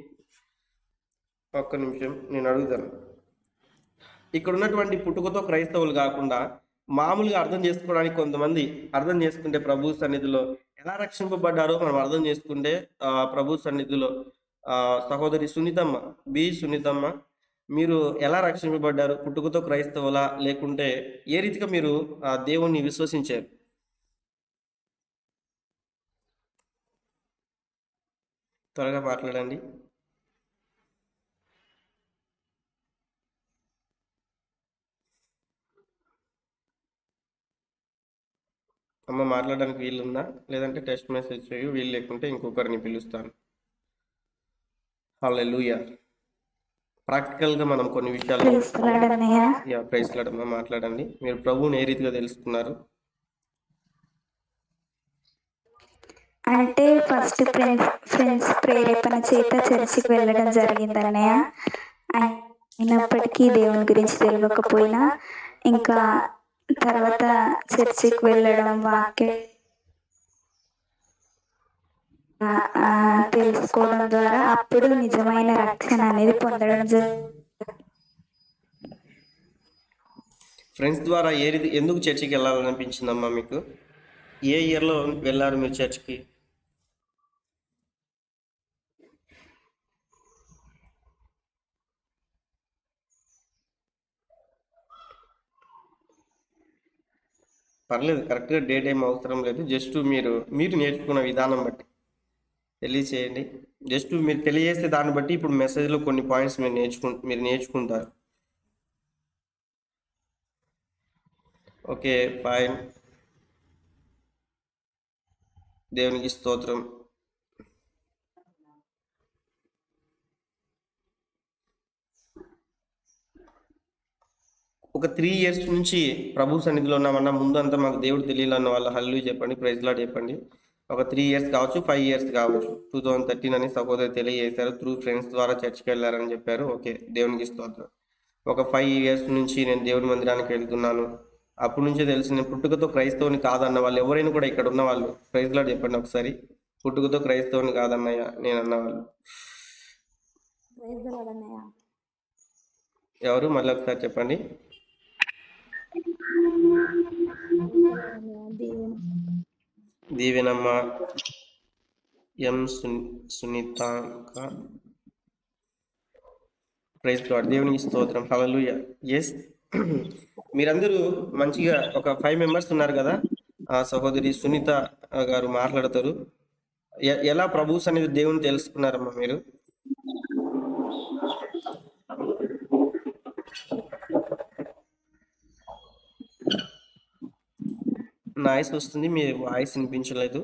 ఒక్క నిమిషం నేను అడుగుతాను. ఇక్కడ ఉన్నటువంటి పుట్టుకతో క్రైస్తవులు కాకుండా మామూలుగా అర్థం చేసుకోవడానికి కొంతమంది అర్థం చేసుకుంటే ప్రభు సన్నిధిలో ఎలా రక్షింపబడ్డారో మనం అర్థం చేసుకుంటే ప్రభు సన్నిధిలో సహోదరి సునీతమ్మ మీరు ఎలా రక్షింపబడ్డారు? పుట్టుకతో క్రైస్తవులా లేకుంటే ఏ రీతిగా మీరు దేవుణ్ణి విశ్వసించారు? త్వరగా మాట్లాడండి. అమ్మ మాట్లాడడానికి వీలుందా? లేదంటే టెక్స్ట్ మెసేజ్ చేయు, వీలు లేకుంటే ఇంకొకరిని పిలుస్తాను. హల్లెలూయా. ప్రాక్టికల్గా మనం కొన్ని విషయాలు ప్రైజ్ లార్డ్ అమ్మ మాట్లాడండి. మీరు ప్రభువుని ఏ రీతిగా తెలుసుకున్నారు? అంటే ఫస్ట్ ఫ్రెండ్స్ ప్రేరేపణ చేత చర్చికి వెళ్ళడం జరిగింది అన్నయ్య. అయినప్పటికీ దేవుని గురించి తెలియకపోయినా ఇంకా తర్వాత చర్చికి వెళ్ళడం, వాక్యం తెలుసుకోవడం ద్వారా అప్పుడు నిజమైన రక్షణ అనేది పొందడం జరిగింది. ఫ్రెండ్స్ ద్వారా ఎందుకు చర్చికి వెళ్ళాలనిపించిందమ్మా మీకు? ఏ ఇయర్లో వెళ్ళారు మీరు చర్చికి? పర్లేదు, కరెక్ట్గా డేట్ ఏం అవసరం లేదు. జస్ట్ మీరు నేర్చుకున్న విధానం బట్టి తెలియచేయండి. జస్ట్ మీరు తెలియజేసే దాన్ని బట్టి ఇప్పుడు మెసేజ్లో కొన్ని పాయింట్స్ మీరు నేర్చుకుంటారు. Okay, fine. దేవునికి స్తోత్రం. ఒక 3 years నుంచి ప్రభు సన్నిధిలో ఉన్నామన్నా, ముందు అంతా మాకు దేవుడు తెలియాలన్న వాళ్ళు హల్లెలూయా చెప్పండి, ప్రైజ్ లార్డ్ చెప్పండి. ఒక 3 years కావచ్చు, 5 years కావచ్చు. 2013 అని సహోదరు తెలియజేశారు. త్రూ ఫ్రెండ్స్ ద్వారా చర్చికి వెళ్ళారని చెప్పారు. ఓకే, దేవునికి స్తోత్రం. ఒక 5 years నుంచి నేను దేవుని మందిరానికి వెళ్తున్నాను. అప్పటి నుంచే తెలిసి నేను పుట్టుకతో క్రైస్తవుని కాదన్న వాళ్ళు ఎవరైనా కూడా ఇక్కడ ఉన్న వాళ్ళు ప్రైజ్ లార్డ్ చెప్పండి ఒకసారి. పుట్టుకతో క్రైస్తవుని కాదన్నయ్య నేను అన్నవాళ్ళు ఎవరు? మళ్ళీ ఒకసారి చెప్పండి. దీవెనమ్మ, ఎం సునీత, ప్రైజ్ లార్డ్. దేవునికి స్తోత్రం, హల్లెలూయా. ఎస్, మీరందరూ మంచిగా ఒక 5 members ఉన్నారు కదా. సహోదరి సునీత గారు మాట్లాడతారు. ఎలా ప్రభు సన్నిధి దేవుని తెలుసుకున్నారమ్మా మీరు? నాయిస్ వస్తుంది, మీ వాయిస్ వినిపించలేదు.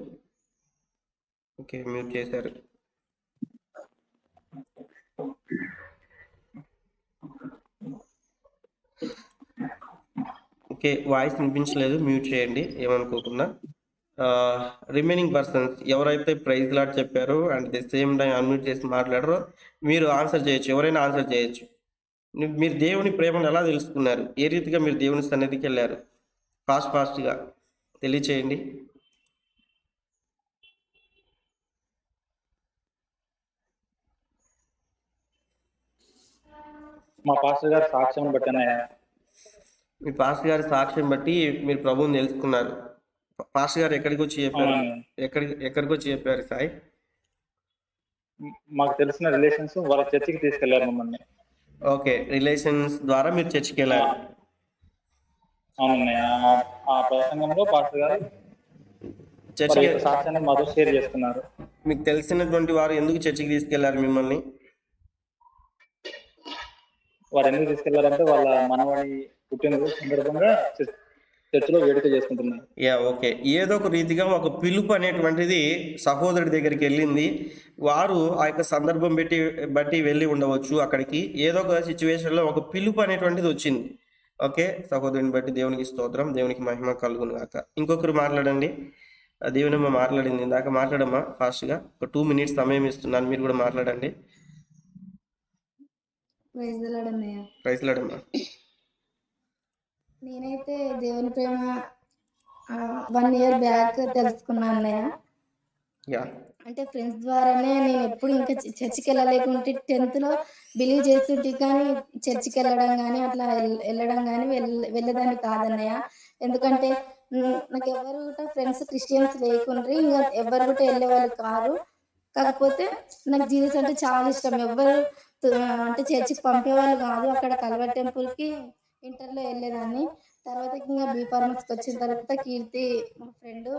ఓకే, మ్యూట్ చేశారు. ఓకే, వాయిస్ వినిపించలేదు, మ్యూట్ చేయండి ఏమనుకోకుండా. రిమైనింగ్ పర్సన్స్ ఎవరైతే ప్రైజ్ లార్డ్ చెప్పారో and the same time unmute చేసి మాట్లాడారో మీరు ఆన్సర్ చేయొచ్చు, ఎవరైనా ఆన్సర్ చేయొచ్చు. మీరు దేవుని ప్రేమను ఎలా తెలుసుకున్నారు? ఏ రీతిగా మీరు దేవుని సన్నిధికి వెళ్ళారు? ఫాస్ట్గా తెలియచేయండి. మా పాస్టర్ గారి సాక్ష్యం బట్టి అన్నయ్య. మీ పాస్టర్ గారి సాక్ష్యం బట్టి మీరు ప్రభువుని తెలుసుకున్నారు. పాస్టర్ గారు ఎక్కడికి వచ్చి చెప్పారు? అవునన్నయ్య. ఎక్కడికి వచ్చి చెప్పారు సాయి? మాకు తెలిసిన రిలేషన్స్ వాళ్ళ చర్చికి తీసుకెళ్లారు మమ్మల్ని. ఓకే, రిలేషన్స్ ద్వారా మీరు చర్చికి వెళ్ళారు. అవునన్నయ్య. ఆ ప్రసంగంలో పాస్టర్ గారు వారి చర్చికి యొక్క సాక్ష్యాన్ని మాతో షేర్ చేస్తున్నారు. మీకు తెలిసినటువంటి వారు ఎందుకు చర్చికి తీసుకెళ్లారు మిమ్మల్ని? వారు ఎందుకు తీసుకెళ్లారంటే వాళ్ళ మనవాడి పుట్టినరోజు సందర్భంగా చర్చిలో వేడుక చేసుకుంటున్నారు. ఓకే. ఏదో ఒక రీతిగా ఒక పిలుపు అనేటువంటిది సహోదరుడి దగ్గరికి వెళ్ళింది. వారు ఆ యొక్క సందర్భం బట్టి వెళ్ళి ఉండవచ్చు అక్కడికి. ఏదో ఒక సిచ్యువేషన్లో ఒక పిలుపు అనేటువంటిది వచ్చింది. ఓకే, సహోదరుని బట్టి దేవునికి స్తోత్రం, దేవునికి మహిమ కలుగును గాక. ఇంకొకరు మాట్లాడండి. దేవునమ్మ మాట్లాడింది ఇందాక. మాట్లాడమ్మా ఫాస్ట్గా. ఒక 2 minutes సమయం ఇస్తున్నాను, మీరు కూడా మాట్లాడండి. ప్రైజ్ లాడమ్మా. నేనైతే దేవుని ప్రేమ 1 year బ్యాక్ తెలుసుకున్నాను అన్నయ్య. యా అంటే ఫ్రెండ్స్ ద్వారానే. నేను ఎప్పుడు ఇంకా చర్చికి వెళ్ళలేకుంటే 10th లో బిలీవ్ చేస్తుంటే, కానీ చర్చికి వెళ్ళడం కానీ అట్లా వెళ్ళడం కానీ వెళ్ళేదాన్ని కాదన్నయ్య. ఎందుకంటే నాకు ఎవరు కూడా ఫ్రెండ్స్ క్రిస్టియన్స్ లేకుండ్రి, ఇంకా ఎవరు కూడా వెళ్ళేవాళ్ళు కాదు. కాకపోతే నాకు జీసస్ అంటే చాలా ఇష్టం. ఎవరు అంటే చర్చికి పంపేవాళ్ళు కాదు. అక్కడ కల్వర్ టెంపుల్కి ఇంటర్లో వెళ్ళేదాన్ని. తర్వాత ఇంకా బీ ఫార్మసీకి వచ్చిన తర్వాత కీర్తి మా ఫ్రెండ్,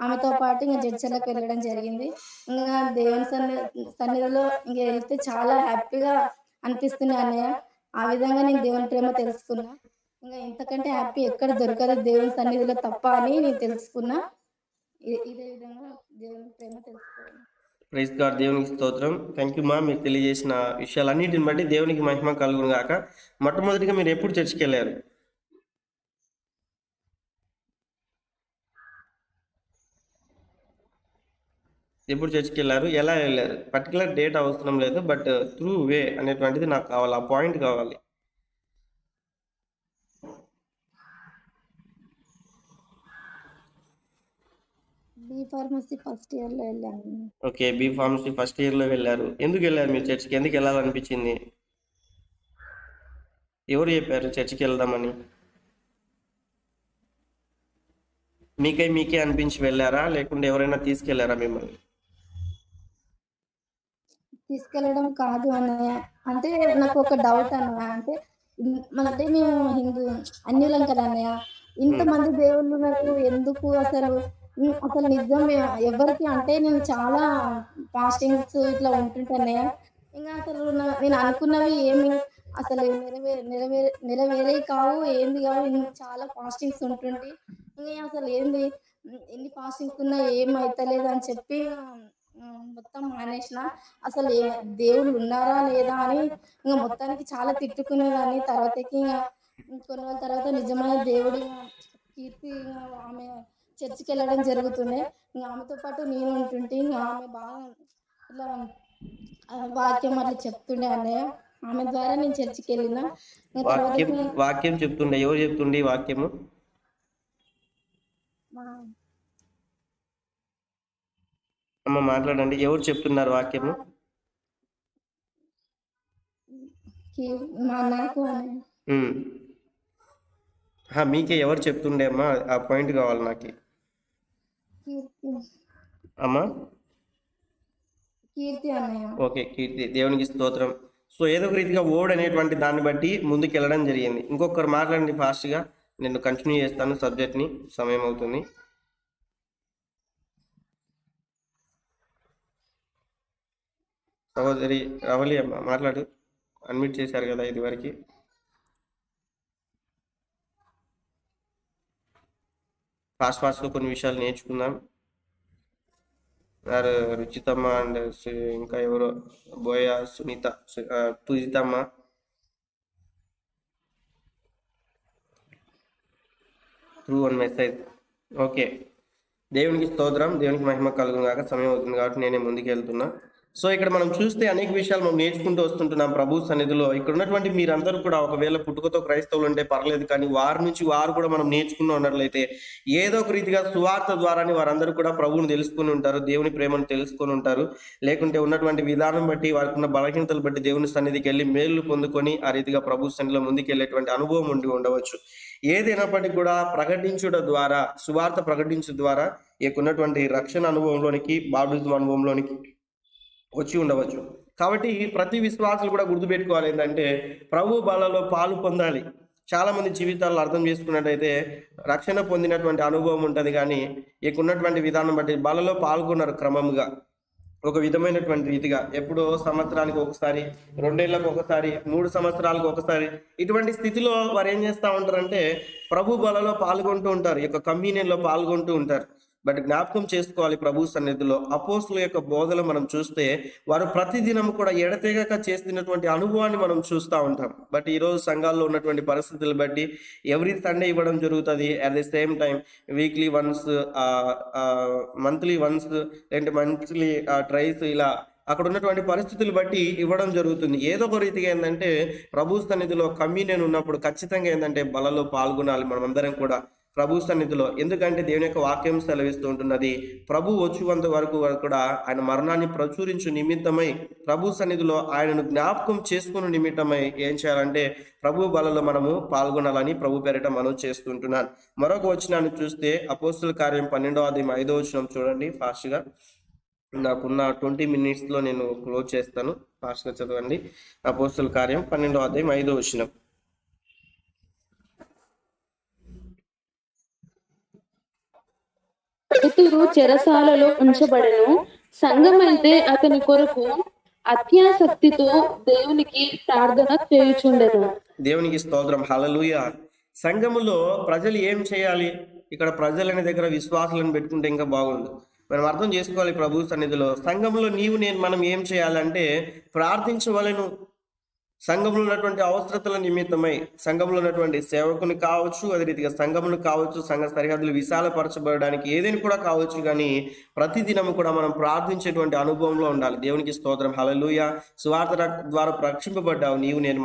ఆమెతో పాటు ఇంకా జడ్చర్లకు వెళ్ళడం జరిగింది. ఇంకా దేవుని సన్నిధిలో ఇంకా వెళ్తే చాలా హ్యాపీగా అనిపిస్తుంది అన్నయ్య. ఆ విధంగా నేను దేవుని ప్రేమ తెలుసుకున్నా. ఇంకా ఇంతకంటే హ్యాపీ ఎక్కడ దొరకదు దేవుని సన్నిధిలో తప్ప అని నేను తెలుసుకున్నా. ఇదే విధంగా దేవుని ప్రేమ తెలుసుకోవాలి. ప్రైజ్ గాడ్, దేవునికి స్తోత్రం. థ్యాంక్ యూ మా, మీరు తెలియజేసిన విషయాలన్నిటిని బట్టి దేవునికి మహిమ కలుగును గాక. మొట్టమొదటిగా మీరు ఎప్పుడు చర్చికి వెళ్ళారు? ఎప్పుడు చర్చికి వెళ్ళారు? ఎలా వెళ్ళారు? పర్టికులర్ డేట్ అవసరం లేదు, బట్ త్రూ వే అనేటువంటిది నాకు కావాలి, ఆ పాయింట్ కావాలి. బీ ఫార్మసీ ఫస్ట్ ఇయర్లో వెళ్ళాను. ఓకే, బీ ఫార్మసీ ఫస్ట్ ఇయర్లో వెళ్ళారు. ఎందుకు వెళ్ళారు మీరు చర్చికి? ఎందుకు వెళ్ళాలనిపించింది? ఎవరు చెప్పారు చర్చికి వెళ్దామని? మీకే అనిపించి వెళ్ళారా, లేకుంటే ఎవరైనా తీసుకెళ్లారా మిమ్మల్ని? తీసుకెళ్ళడం కాదు అన్నయ్య. అంటే నాకు ఒక డౌట్ అన్నయ్య. అంటే అంటే మేము హిందూ అన్యులం కదా అన్నయ్య. ఇంతమంది దేవుళ్ళు నాకు ఎందుకు అసలు అసలు నిజం ఎవరికి? అంటే నేను చాలా ఫాస్టింగ్స్ ఇట్లా ఉంటుంటానయ్య. ఇంకా అసలు నేను అనుకున్నవి ఏమి అసలు నెరవేరే కావు, ఏంది కావు. చాలా ఫాస్టింగ్స్ ఉంటుంటే ఇంకా అసలు ఏంది ఎన్ని ఫాస్టింగ్స్ ఉన్నా ఏం అవుతలేదు అని చెప్పి మొత్తం మానేసిన. అసలు దేవుళ్ళు ఉన్నారా లేదా అని ఇంకా మొత్తానికి చాలా తిట్టుకునేదాన్ని. తర్వాతకి ఇంకా కొన్ని రోజుల తర్వాత నిజమైన దేవుడు కీర్తి ఆమె చర్చికి వెళ్ళడం జరుగుతుండే. ఇంకా ఆమెతో పాటు నేను ఉంటుంటే ఇంకా ఆమె బాగా ఇట్లా వాక్యం అట్లా చెప్తుండే అన్నయ్య. ఆమె ద్వారా నేను చర్చికి వెళ్ళిన. వాక్యం చెప్తుండే. ఎవరు చెప్తుండే వాక్యము? అమ్మ మాట్లాడండి. ఎవరు చెప్తున్నారు వాక్యము? మీకే ఎవరు చెప్తుండే అమ్మా? ఆ పాయింట్ కావాలి నాకు. అమ్మా కీర్తి అన్నయ్య. ఓకే, కీర్తి. దేవునికి స్తోత్రం. సో ఏదో ఒక రీతిగా ఓడ్ అనేటువంటి దాన్ని బట్టి ముందుకు వెళ్ళడం జరిగింది. ఇంకొకరు మాట్లాడండి ఫాస్ట్గా, నేను కంటిన్యూ చేస్తాను సబ్జెక్ట్ని, సమయం అవుతుంది. సహోదరి రవలి అమ్మ మాట్లాడు. అన్మిట్ చేశారు కదా ఇది వరకు. ఫాస్ట్గా కొన్ని విషయాలు నేర్చుకుందాం. రుచితమ్మ అండ్ ఇంకా ఎవరో బోయ, సునీత, పూజితమ్మ, త్రూ వన్ మెసేజ్. ఓకే, దేవునికి స్తోత్రం, దేవునికి మహిమ కలుగును కాక. సమయం అవుతుంది కాబట్టి నేనే ముందుకు వెళ్తున్నా. సో ఇక్కడ మనం చూస్తే అనేక విషయాలు మనం నేర్చుకుంటూ వస్తుంటున్నాం ప్రభు సన్నిధిలో. ఇక్కడ ఉన్నటువంటి మీరందరూ కూడా ఒకవేళ పుట్టుకతో క్రైస్తవులు అంటే పర్లేదు, కానీ వారి నుంచి వారు కూడా మనం నేర్చుకుని ఉన్నట్లయితే ఏదో ఒక రీతిగా సువార్త ద్వారానే వారందరూ కూడా ప్రభువుని తెలుసుకుని ఉంటారు, దేవుని ప్రేమను తెలుసుకొని ఉంటారు. లేకుంటే ఉన్నటువంటి విధానం బట్టి, వారికి ఉన్న బలహీనతలు బట్టి దేవుని సన్నిధికి వెళ్ళి మేలు పొందుకొని ఆ రీతిగా ప్రభు సన్నిధిలో ముందుకెళ్ళేటువంటి అనుభవం ఉండి ఉండవచ్చు. ఏదైనప్పటికీ కూడా ప్రకటించుట ద్వారా, సువార్త ప్రకటించడం ద్వారా ఉన్నటువంటి రక్షణ అనుభవంలోనికి, బాప్టిజం అనుభవంలోనికి వచ్చి ఉండవచ్చు. కాబట్టి ప్రతి విశ్వాసులు కూడా గుర్తుపెట్టుకోవాలి ఏంటంటే ప్రభు బలలో పాలు పొందాలి. చాలా మంది జీవితాల్లో అర్థం చేసుకున్నట్టయితే రక్షణ పొందినటువంటి అనుభవం ఉంటుంది, కానీ ఉన్నటువంటి విధానం బట్టి బలలో పాల్గొన్నారు క్రమంగా ఒక విధమైనటువంటి రీతిగా, ఎప్పుడో సంవత్సరానికి ఒకసారి, 2 ఏళ్లకు ఒకసారి, 3 సంవత్సరాలకు ఒకసారి, ఇటువంటి స్థితిలో వారు ఏం చేస్తూ ఉంటారంటే ప్రభు బలలో పాల్గొంటూ ఉంటారు, కమ్యూనియన్లో పాల్గొంటూ ఉంటారు. బట్ జ్ఞాపకం చేసుకోవాలి ప్రభు సన్నిధిలో అపోస్తుల యొక్క బోధలు మనం చూస్తే వారు ప్రతిదినం కూడా ఎడతెగక చేస్తున్నటువంటి అనుభవాన్ని మనం చూస్తూ ఉంటాం. బట్ ఈరోజు సంఘాల్లో ఉన్నటువంటి పరిస్థితులు బట్టి ఎవ్రీ సండే ఇవ్వడం జరుగుతుంది. At the same time weekly once, monthly once, లేదంటే మంత్లీ ట్రైస్, ఇలా అక్కడ ఉన్నటువంటి పరిస్థితులు బట్టి ఇవ్వడం జరుగుతుంది. ఏదో ఒక రీతిగా ఏంటంటే ప్రభు సన్నిధిలో కమ్యూనియన్ ఉన్నప్పుడు ఖచ్చితంగా ఏంటంటే బలలో పాల్గొనాలి మనమందరం కూడా ప్రభు సన్నిధిలో. ఎందుకంటే దేవుని యొక్క వాక్యం సెలవిస్తూ ఉంటున్నది, ప్రభు వచ్చువంత వరకు కూడా ఆయన మరణాన్ని ప్రచురించు నిమిత్తమై ప్రభు సన్నిధిలో ఆయనను జ్ఞాపకం చేసుకుని నిమిత్తమై ఏం చేయాలంటే ప్రభు బలలో మనము పాల్గొనాలని ప్రభు పేరిట మనం చేస్తుంటున్నాను. మరొక వచనాన్ని చూస్తే అపోస్తుల కార్యం 12వ అధ్యాయం 5వ వచనం చూడండి. ఫాస్ట్గా, నాకున్న 20 minutesలో నేను క్లోజ్ చేస్తాను. ఫాస్ట్గా చదవండి. అపోస్తుల కార్యం 12వ అధ్యాయం 5వ వచనం. పేతురు చెరసాలలో ఉంచబడెను. సంఘమైతే అతని కొరకు అత్యాసక్తితో దేవునికి ప్రార్థన చేయుచుండెను. దేవునికి స్తోత్రం, హల్లెలూయా. సంఘములో ప్రజలు ఏం చేయాలి? ఇక్కడ ప్రజలనే దగ్గర విశ్వాసాలను పెట్టుకుంటే ఇంకా బాగుంది. మనం అర్థం చేసుకోవాలి ప్రభు సన్నిధిలో. సంఘంలో మనం ఏం చేయాలంటే ప్రార్థించవలెను. సంఘంలో ఉన్నటువంటి అవసరతల నిమిత్తమై, సంఘంలో ఉన్నటువంటి సేవకుని కావచ్చు, అదే రీతిగా సంఘమును కావచ్చు, సంఘ సరిహద్దులు విశాలపరచబడడానికి ఏదైనా కూడా కావచ్చు, కానీ ప్రతిదినం కూడా మనం ప్రార్థించేటువంటి అనుభవంలో ఉండాలి. దేవునికి స్తోత్రం, హల్లెలూయా. సువార్త ద్వారా రక్షింపబడ్డావు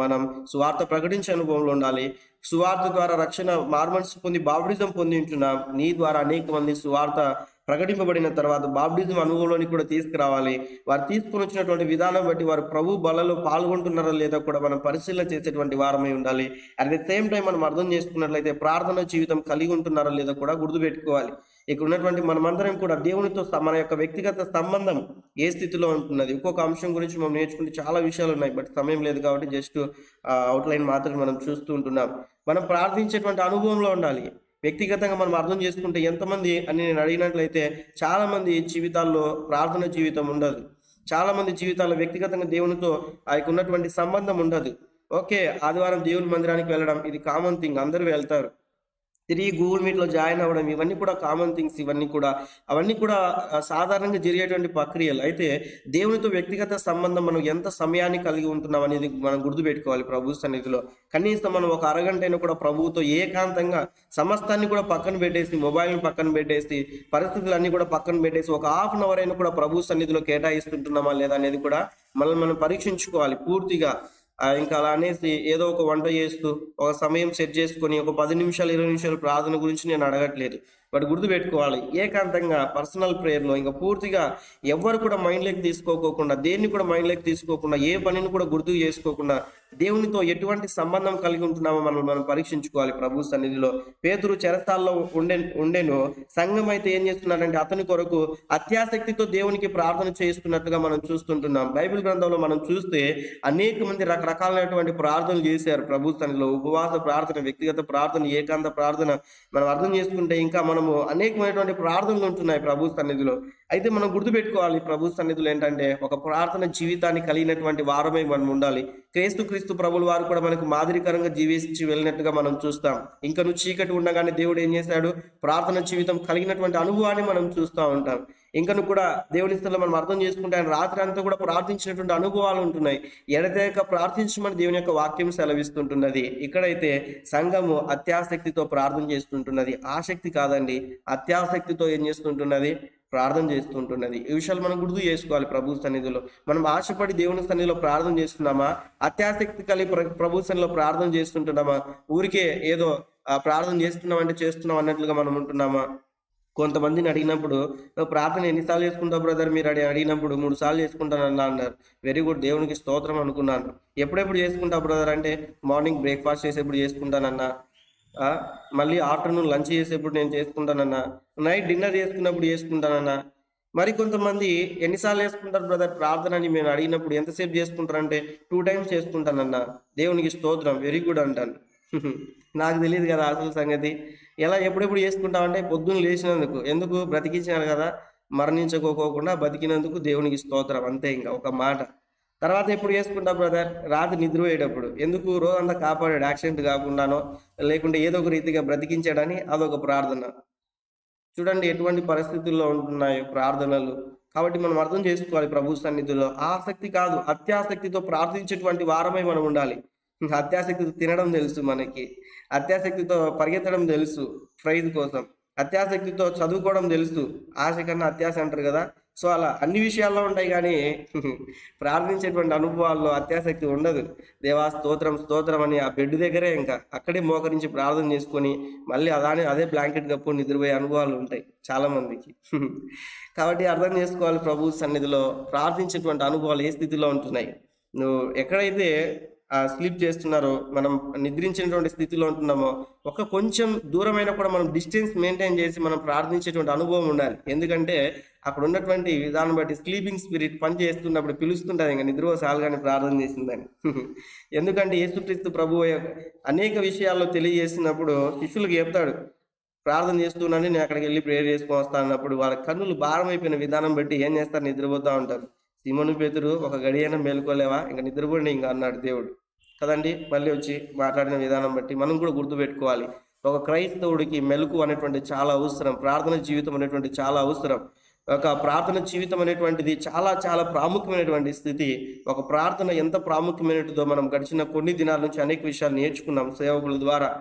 మనం సువార్త ప్రకటించే అనుభవంలో ఉండాలి. సువార్త ద్వారా రక్షణ, మార్మన్స్ పొంది బాప్టిజం పొంది ఉంటున్నాం. నీ ద్వారా అనేక మంది సువార్త ప్రకటింపబడిన తర్వాత బాప్టిజం అనుభవంలోని కూడా తీసుకురావాలి. వారు తీసుకుని వచ్చినటువంటి విధానం బట్టి వారు ప్రభు బలలో పాల్గొంటున్నారా లేదా కూడా మనం పరిశీలన చేసేటువంటి వారమై ఉండాలి. అట్ ది సేమ్ టైం మనం అర్థం చేసుకున్నట్లయితే ప్రార్థన జీవితం కలిగి ఉంటున్నారా లేదా కూడా గుర్తుపెట్టుకోవాలి. ఇక్కడ ఉన్నటువంటి మనమందరం కూడా దేవునితో మన యొక్క వ్యక్తిగత సంబంధం ఏ స్థితిలో ఉంటున్నది. ఒక్కొక్క అంశం గురించి మనం నేర్చుకుంటే చాలా విషయాలు ఉన్నాయి, బట్ సమయం లేదు కాబట్టి జస్ట్ అవుట్లైన్ మాత్రం మనం చూస్తూ ఉంటున్నాం. మనం ప్రార్థించేటువంటి అనుభవంలో ఉండాలి. వ్యక్తిగతంగా మనం అర్థం చేసుకుంటే ఎంతమంది అని నేను అడిగినట్లయితే చాలా మంది జీవితాల్లో ప్రార్థన జీవితం ఉండదు. చాలా మంది జీవితాల్లో వ్యక్తిగతంగా దేవునితో ఉన్నటువంటి సంబంధం ఉండదు. ఓకే, ఆదివారం దేవుని మందిరానికి వెళ్ళడం ఇది కామన్ థింగ్, అందరూ వెళ్తారు. తిరిగి గూగుల్ మీట్లో జాయిన్ అవ్వడం ఇవన్నీ కూడా కామన్ థింగ్స్. అవన్నీ కూడా సాధారణంగా జరిగేటువంటి ప్రక్రియలు. అయితే దేవునితో వ్యక్తిగత సంబంధం మనం ఎంత సమయాన్ని కలిగి ఉంటున్నాం అనేది మనం గుర్తుపెట్టుకోవాలి. ప్రభు సన్నిధిలో కనీసం మనం ఒక అరగంటైనా కూడా ప్రభువుతో ఏకాంతంగా సమస్తాన్ని కూడా పక్కన పెట్టేసి, మొబైల్ని పక్కన పెట్టేసి, పరిస్థితులన్నీ కూడా పక్కన పెట్టేసి ఒక హాఫ్ అన్ అవర్ అయినా కూడా ప్రభు సన్నిధిలో కేటాయిస్తుంటున్నామా లేదా అనేది కూడా మనం పరీక్షించుకోవాలి పూర్తిగా. ఇంకా అలా అనేసి ఏదో ఒక వంట చేస్తూ ఒక సమయం సెట్ చేసుకొని ఒక 10 నిమిషాలు 20 నిమిషాలు ప్రార్థన గురించి నేను అడగట్లేదు. బట్ గుర్తుపెట్టుకోవాలి, ఏకాంతంగా పర్సనల్ ప్రేయర్లో ఇంకా పూర్తిగా ఎవరు కూడా మైండ్లోకి తీసుకోకుండా, దేన్ని కూడా మైండ్లోకి తీసుకోకుండా, ఏ పనిని కూడా గుర్తు చేసుకోకుండా దేవునితో ఎటువంటి సంబంధం కలిగి ఉంటున్నామో మనం పరీక్షించుకోవాలి ప్రభు సన్నిధిలో. పేతురు చెరసాల్లో ఉండెను. సంఘం అయితే ఏం చేస్తున్నాడంటే అతని కొరకు అత్యాసక్తితో దేవునికి ప్రార్థన చేస్తున్నట్టుగా మనం చూస్తుంటున్నాం. బైబిల్ గ్రంథంలో మనం చూస్తే అనేక మంది రకరకాలైనటువంటి ప్రార్థనలు చేశారు ప్రభు సన్నిధిలో. ఉపవాస ప్రార్థన, వ్యక్తిగత ప్రార్థన, ఏకాంత ప్రార్థన మనం అర్థం చేసుకుంటే ఇంకా మనము అనేకమైనటువంటి ప్రార్థనలు ఉంటున్నాయి ప్రభు సన్నిధిలో. అయితే మనం గుర్తుపెట్టుకోవాలి ప్రభు సన్నిధిలో ఏంటంటే ఒక ప్రార్థన జీవితాన్ని కలిగినటువంటి వారమై మనం ఉండాలి. క్రీస్తు ప్రభుల వారు కూడా మనకు మాదిరికరంగా జీవించి వెళ్ళినట్టుగా మనం చూస్తాం. ఇంకా చీకటి ఉండగానే దేవుడు ఏం చేశాడు? ప్రార్థన జీవితం కలిగినటువంటి అనుభవాన్ని మనం చూస్తూ ఉంటాం. ఇంకను కూడా దేవుని స్థలంలో మనం అర్థం చేసుకుంటే ఆయన రాత్రి అంతా కూడా ప్రార్థించినటువంటి అనుభవాలు ఉంటున్నాయి. ఎడతెగక ప్రార్థించమని దేవుని యొక్క వాక్యం సెలవిస్తుంటున్నది. ఇక్కడైతే సంఘము అత్యాసక్తితో ప్రార్థన చేస్తుంటున్నది. ఆసక్తి కాదండి, అత్యాసక్తితో ఏం చేస్తుంటున్నది? ప్రార్థన చేస్తుంటున్నది. ఈ విషయాలు మనం గుర్తు చేసుకోవాలి. ప్రభు సన్నిధిలో మనం ఆశపడి దేవుని సన్నిధిలో ప్రార్థన చేస్తున్నామా? అత్యాసక్తి కలిగి ప్రభు సన్నిధిలో ప్రార్థన చేస్తుంటున్నామా? ఊరికే ఏదో ప్రార్థన చేస్తున్నామంటే చేస్తున్నాం అన్నట్లుగా మనం ఉంటున్నామా? కొంతమందిని అడిగినప్పుడు, నువ్వు ప్రార్థన ఎన్నిసార్లు చేసుకుంటావు బ్రదర్? మీరు అడిగినప్పుడు 3 సార్లు చేసుకుంటానన్నా అన్నారు. వెరీ గుడ్, దేవునికి స్తోత్రం అనుకున్నాను. ఎప్పుడెప్పుడు చేసుకుంటావు బ్రదర్ అంటే, మార్నింగ్ బ్రేక్ఫాస్ట్ చేసేప్పుడు చేసుకుంటానన్నా, మళ్ళీ ఆఫ్టర్నూన్ లంచ్ చేసేప్పుడు నేను చేసుకుంటానన్నా, నైట్ డిన్నర్ చేసుకున్నప్పుడు చేసుకుంటానన్నా. మరి కొంతమంది ఎన్నిసార్లు చేసుకుంటారు బ్రదర్ ప్రార్థన అని మేము అడిగినప్పుడు, ఎంతసేపు చేసుకుంటారంటే 2 times చేసుకుంటానన్నా. దేవునికి స్తోత్రం, వెరీ గుడ్ అంటాను. నాకు తెలియదు కదా అసలు సంగతి. ఎలా ఎప్పుడెప్పుడు చేసుకుంటామంటే పొద్దున్న లేచినందుకు, ఎందుకు? బ్రతికించాను కదా, మరణించుకోకుండా బతికినందుకు దేవునికి స్తోత్రం, అంతే. ఇంకా ఒక మాట. తర్వాత ఎప్పుడు చేసుకుంటా బ్రదర్? రాత్రి నిద్రపోయేటప్పుడు. ఎందుకు? రోజంతా కాపాడాడు, యాక్సిడెంట్ కాకుండానో లేకుంటే ఏదో ఒక రీతిగా బ్రతికించాడని అదొక ప్రార్థన. చూడండి ఎటువంటి పరిస్థితుల్లో ఉంటున్నాయో ప్రార్థనలు. కాబట్టి మనం అర్థం చేసుకోవాలి, ప్రభు సన్నిధిలో ఆసక్తి కాదు అత్యాసక్తితో ప్రార్థించేటువంటి వారమై మనం ఉండాలి. అత్యాసక్తితో తినడం తెలుసు మనకి, అత్యాసక్తితో పరిగెత్తడం తెలుసు ప్రైజ్ కోసం, అత్యాసక్తితో చదువుకోవడం తెలుసు. ఆశ కన్నా అత్యాశ అంటారు కదా. సో అలా అన్ని విషయాల్లో ఉంటాయి, కానీ ప్రార్థించేటువంటి అనుభవాల్లో అత్యాసక్తి ఉండదు. దేవా స్తోత్రం స్తోత్రం అని ఆ బెడ్ దగ్గరే ఇంకా అక్కడే మోకరించి ప్రార్థన చేసుకొని మళ్ళీ అదే బ్లాంకెట్ కప్పుకొని నిద్రపోయే అనుభవాలు ఉంటాయి చాలా మందికి. కాబట్టి అర్థం చేసుకోవాలి, ప్రభు సన్నిధిలో ప్రార్థించేటువంటి అనుభవాలు ఏ స్థితిలో ఉంటున్నాయి. నువ్వు ఎక్కడైతే స్లీప్ చేస్తున్నారో, మనం నిద్రించినటువంటి స్థితిలో ఉంటున్నామో, కొంచెం దూరమైనా కూడా మనం డిస్టెన్స్ మెయింటైన్ చేసి మనం ప్రార్థించేటువంటి అనుభవం ఉండాలి. ఎందుకంటే అక్కడ ఉన్నటువంటి విధానం బట్టి స్లీపింగ్ స్పిరిట్ పని చేస్తున్నప్పుడు పిలుస్తుంటుంది, ఇంకా నిద్రసాలుగానే ప్రార్థన చేసిందని. ఎందుకంటే యేసుక్రీస్తు ప్రభువు అనేక విషయాల్లో తెలియజేసినప్పుడు శిష్యులకు చెప్తాడు, ప్రార్థన చేస్తున్నాను, నేను అక్కడికి వెళ్ళి ప్రేయర్ చేసుకొని వస్తాను అన్నప్పుడు వాళ్ళ కన్నులు భారం అయిపోయిన విధానం బట్టి ఏం చేస్తారు? నిద్రపోతూ ఉంటారు. సీమోను పేతురు, ఒక గడియైనా మేలుకోలేవా? ఇంకా నిద్రపోండి ఇంకా అన్నాడు దేవుడు కదండి. మళ్ళీ వచ్చి మాట్లాడిన విధానం బట్టి మనం కూడా గుర్తుపెట్టుకోవాలి, ఒక క్రైస్తవుడికి మెలకు అనేటువంటి చాలా అవసరం, ప్రార్థన జీవితం అనేటువంటి చాలా అవసరం. ఒక ప్రార్థన జీవితం అనేటువంటిది చాలా చాలా ప్రాముఖ్యమైనటువంటి స్థితి. ఒక ప్రార్థన ఎంత ప్రాముఖ్యమైనదో మనం గడిచిన కొన్ని దినాల నుంచి అనేక విషయాలు నేర్చుకున్నాం సేవకుల ద్వారా.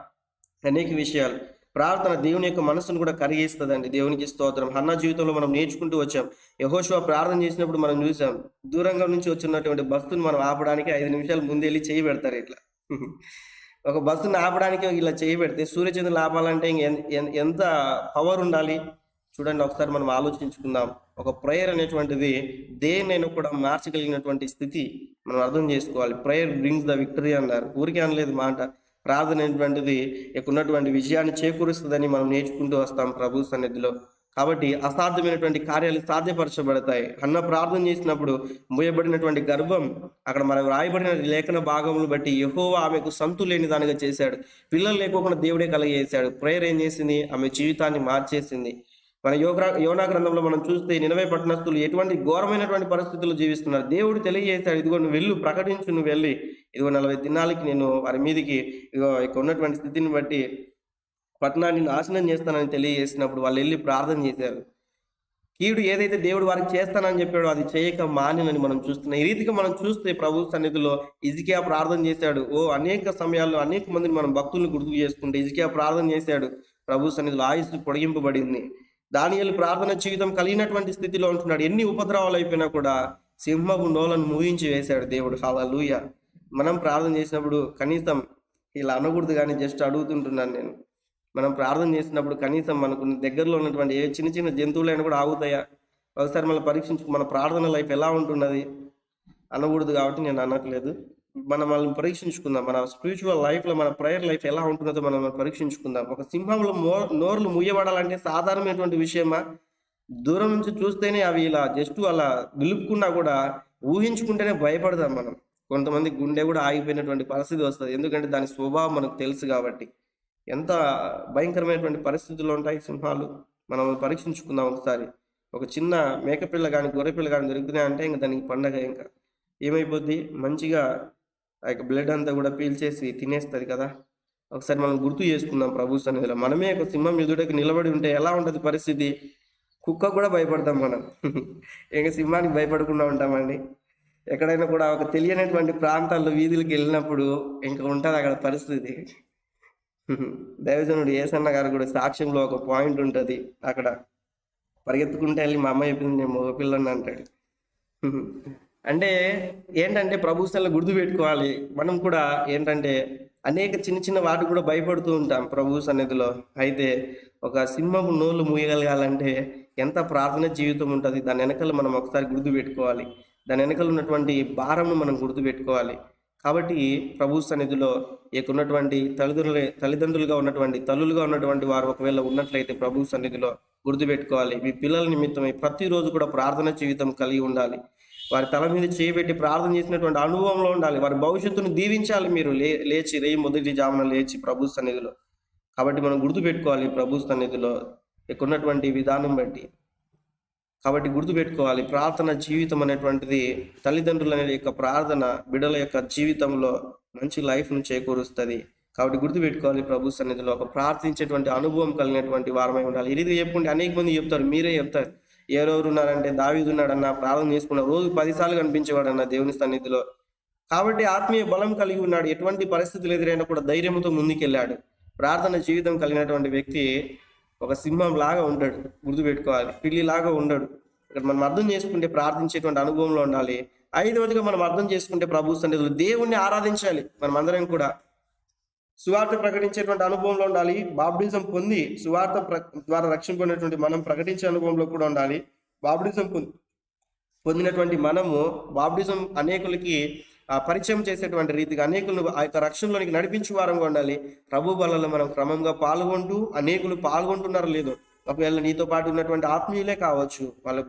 అనేక విషయాలు ప్రార్థన దేవుని యొక్క మనసును కూడా కరిగిస్తుందండి. దేవునికి స్తోత్రం. హన్నా జీవితంలో మనం నేర్చుకుంటూ వచ్చాం. యెహోషువ ప్రార్థన చేసినప్పుడు మనం చూసాం, దూరంగా నుంచి వచ్చినటువంటి బస్సును మనం ఆపడానికి 5 నిమిషాలు ముందు వెళ్ళి చేయి పెడతారు ఇట్లా. ఒక బస్సును ఆపడానికి ఇలా చేయి పెడితే సూర్యచంద్రులు ఆపాలంటే ఎంత పవర్ ఉండాలి చూడండి. ఒకసారి మనం ఆలోచించుకుందాం. ఒక ప్రేయర్ అనేటువంటిది దేన్నైనా కూడా మార్చగలిగినటువంటి స్థితి మనం అర్థం చేసుకోవాలి. ప్రేయర్ బ్రింగ్స్ ద విక్టరీ అన్నారు, ఊరికే అనలేదు మాట. ప్రార్థన అనేటువంటిది ఉన్నటువంటి విజయాన్ని చేకూరుస్తుందని మనం నేర్చుకుంటూ వస్తాం ప్రభు సన్నిధిలో. కాబట్టి అసాధ్యమైనటువంటి కార్యాలు సాధ్యపరచబడతాయి. హన్న ప్రార్థన చేసినప్పుడు మూయబడినటువంటి గర్భం, అక్కడ మనకు రాయబడిన లేఖన భాగములు బట్టి యెహోవా ఆమెకు సంతు లేని దానిగా చేశాడు. పిల్లలు లేకోకుండా దేవుడే కలగజేశాడు. ప్రేయర్ ఏం చేసింది? ఆమె జీవితాన్ని మార్చేసింది. మన యోనా గ్రంథంలో మనం చూస్తే నినవే పట్టణస్థులు ఎటువంటి ఘోరమైనటువంటి పరిస్థితుల్లో జీవిస్తున్నారు. దేవుడు తెలియజేశాడు, ఇదిగో నువ్వు వెళ్ళు, ప్రకటించు, నువ్వు వెళ్ళి, ఇదిగో 40 దినాలకి నేను వారి మీదకి ఇదిగో ఇక్కడ ఉన్నటువంటి స్థితిని బట్టి పట్టణాన్ని నాశనం చేస్తానని తెలియజేసినప్పుడు వాళ్ళు వెళ్ళి ప్రార్థన చేశారు. కీడు ఏదైతే దేవుడు వారికి చేస్తానని చెప్పాడో అది చేయక మానినని మనం చూస్తున్నాం. ఈ రీతిగా మనం చూస్తే ప్రభు సన్నిధిలో హిజ్కియా ప్రార్థన చేశాడు. అనేక సమయాల్లో అనేక మందిని మనం భక్తులను గుర్తు చేసుకుంటే హిజ్కియా ప్రార్థన చేశాడు, ప్రభు సన్నిధిలో ఆయుస్సు పొడిగింపబడింది. దానియేలు ప్రార్థన జీవితం కలిగినటువంటి స్థితిలో ఉంటున్నాడు. ఎన్ని ఉపద్రవాలు అయిపోయినా కూడా సింహపు నోలను మూయించి వేశాడు దేవుడు. హల్లెలూయా. మనం ప్రార్థన చేసినప్పుడు కనీసం ఇలా అనకూడదు, కానీ జస్ట్ అడుగుతుంటున్నాను నేను, మనం ప్రార్థన చేసినప్పుడు కనీసం మనకు దగ్గరలో ఉన్నటువంటి ఏ చిన్న చిన్న జంతువులైనా కూడా ఆగుతాయా? ఒకసారి మనం పరీక్షించుకు, మన ప్రార్థన లైఫ్ ఎలా ఉంటున్నది అనకూడదు కాబట్టి నేను అనట్లేదు. మనల్ని పరీక్షించుకుందాం. మన స్పిరిచువల్ లైఫ్లో మన ప్రేయర్ లైఫ్ ఎలా ఉంటున్నదో మనం పరీక్షించుకుందాం. ఒక సింహంలో నోర్లు ముయ్యబడాలంటే సాధారణమైనటువంటి విషయమా? దూరం నుంచి చూస్తేనే అవి ఇలా జస్ట్ అలా విలుపుకున్నా కూడా ఊహించుకుంటేనే భయపడతాం మనం. కొంతమంది గుండె కూడా ఆగిపోయినటువంటి పరిస్థితి వస్తుంది, ఎందుకంటే దాని స్వభావం మనకు తెలుసు కాబట్టి. ఎంత భయంకరమైనటువంటి పరిస్థితుల్లో ఉంటాయి సింహాలు. మనం పరీక్షించుకుందాం ఒకసారి. ఒక చిన్న మేకపిల్ల కానీ గొర్రెపిల్ల కానీ దొరుకుతున్నాయి అంటే ఇంకా దానికి పండగ. ఇంకా ఏమైపోద్ది? మంచిగా ఆ యొక్క బ్లడ్ అంతా కూడా పీల్చేసి తినేస్తుంది కదా. ఒకసారి మనం గుర్తు చేసుకుందాం ప్రభు సన్నిధిలో. మనమే ఒక సింహం ఎదుటకు నిలబడి ఉంటే ఎలా ఉంటుంది పరిస్థితి? కుక్క కూడా భయపడతాం మనం. ఇంకా సింహానికి భయపడకుండా ఉంటామండి. ఎక్కడైనా కూడా ఒక తెలియనటువంటి ప్రాంతాల్లో వీధులకి వెళ్ళినప్పుడు ఇంకా ఉంటుంది అక్కడ పరిస్థితి. దైవజనుడు యేసన్న గారు కూడా సాక్ష్యంలో ఒక పాయింట్ ఉంటుంది. అక్కడ పరిగెత్తుకుంటే వెళ్ళి మా అమ్మ చెప్పింది నేను మగపిల్లని అంటాడు. అంటే ఏంటంటే ప్రభు సన్నిధిలో గుర్తు పెట్టుకోవాలి. మనం కూడా ఏంటంటే అనేక చిన్న చిన్న వాటికి కూడా భయపడుతూ ఉంటాం ప్రభు సన్నిధిలో. అయితే ఒక సింహపు నోళ్ళు మూయగలగాలంటే ఎంత ప్రార్థన జీవితం ఉంటుంది. దాని వెనకాల మనం ఒకసారి గుర్తు పెట్టుకోవాలి. దాని వెనకాల ఉన్నటువంటి భారంను మనం గుర్తు పెట్టుకోవాలి. కాబట్టి ప్రభు సన్నిధిలో ఉన్నటువంటి తల్లిదండ్రులుగా ఉన్నటువంటి తల్లులుగా ఉన్నటువంటి వారు ఒకవేళ ఉన్నట్లయితే ప్రభు సన్నిధిలో గుర్తుపెట్టుకోవాలి. మీ పిల్లల నిమిత్తమై ప్రతిరోజు కూడా ప్రార్థన జీవితం కలిగి ఉండాలి. వారి తల మీద చేయబెట్టి ప్రార్థన చేసినటువంటి అనుభవంలో ఉండాలి. వారి భవిష్యత్తును దీవించాలి. మీరు లేచి రేయి మొదటి జామున లేచి ప్రభు సన్నిధిలో. కాబట్టి మనం గుర్తుపెట్టుకోవాలి ప్రభు సన్నిధిలో ఉన్నటువంటి విధానం బట్టి. కాబట్టి గుర్తుపెట్టుకోవాలి ప్రార్థన జీవితం అనేటువంటిది తల్లిదండ్రుల యొక్క ప్రార్థన బిడ్డల యొక్క జీవితంలో మంచి లైఫ్ను చేకూరుస్తుంది. కాబట్టి గుర్తుపెట్టుకోవాలి ప్రభు సన్నిధిలో ఒక ప్రార్థించేటువంటి అనుభవం కలిగినటువంటి వారమై ఉండాలి. ఇది చెప్పుకుంటే అనేక మంది చెప్తారు, మీరే చెప్తారు. ఎవరెవరు ఉన్నారంటే దావీదు ఉన్నాడన్న, ప్రార్థన చేసుకున్న రోజు 10 సార్లు కనిపించేవాడన్న దేవుని సన్నిధిలో. కాబట్టి ఆత్మీయ బలం కలిగి ఉన్నాడు. ఎటువంటి పరిస్థితులు ఎదురైనా కూడా ధైర్యంతో ముందుకెళ్ళాడు. ప్రార్థన జీవితం కలిగినటువంటి వ్యక్తి ఒక సింహం లాగా ఉంటాడు. గుర్తుపెట్టుకోవాలి, పిల్లిలాగా ఉండడు. ఇక్కడ మనం అర్థం చేసుకుంటే ప్రార్థించేటువంటి అనుభవంలో ఉండాలి. 5వదిగా మనం అర్థం చేసుకుంటే ప్రభు సన్నిధిలో దేవుణ్ణి ఆరాధించాలి. మనం అందరం కూడా సువార్త ప్రకటించేటువంటి అనుభవంలో ఉండాలి. బాప్టిజం పొంది సువార్త ద్వారా రక్షింపబడినటువంటి మనం ప్రకటించే అనుభవంలో కూడా ఉండాలి. బాప్టిజం పొందినటువంటి మనము బాప్టిజం అనేకులకి పరిచయం చేసేటువంటి రీతిగా అనేకులను ఆ యొక్క రక్షణలోనికి నడిపించే వారంగా ఉండాలి. ప్రభు బలలో మనం క్రమంగా పాల్గొంటూ అనేకులు పాల్గొంటున్నారో లేదో, ఒకవేళ నీతో పాటు ఉన్నటువంటి ఆత్మీయులే కావచ్చు, వాళ్ళు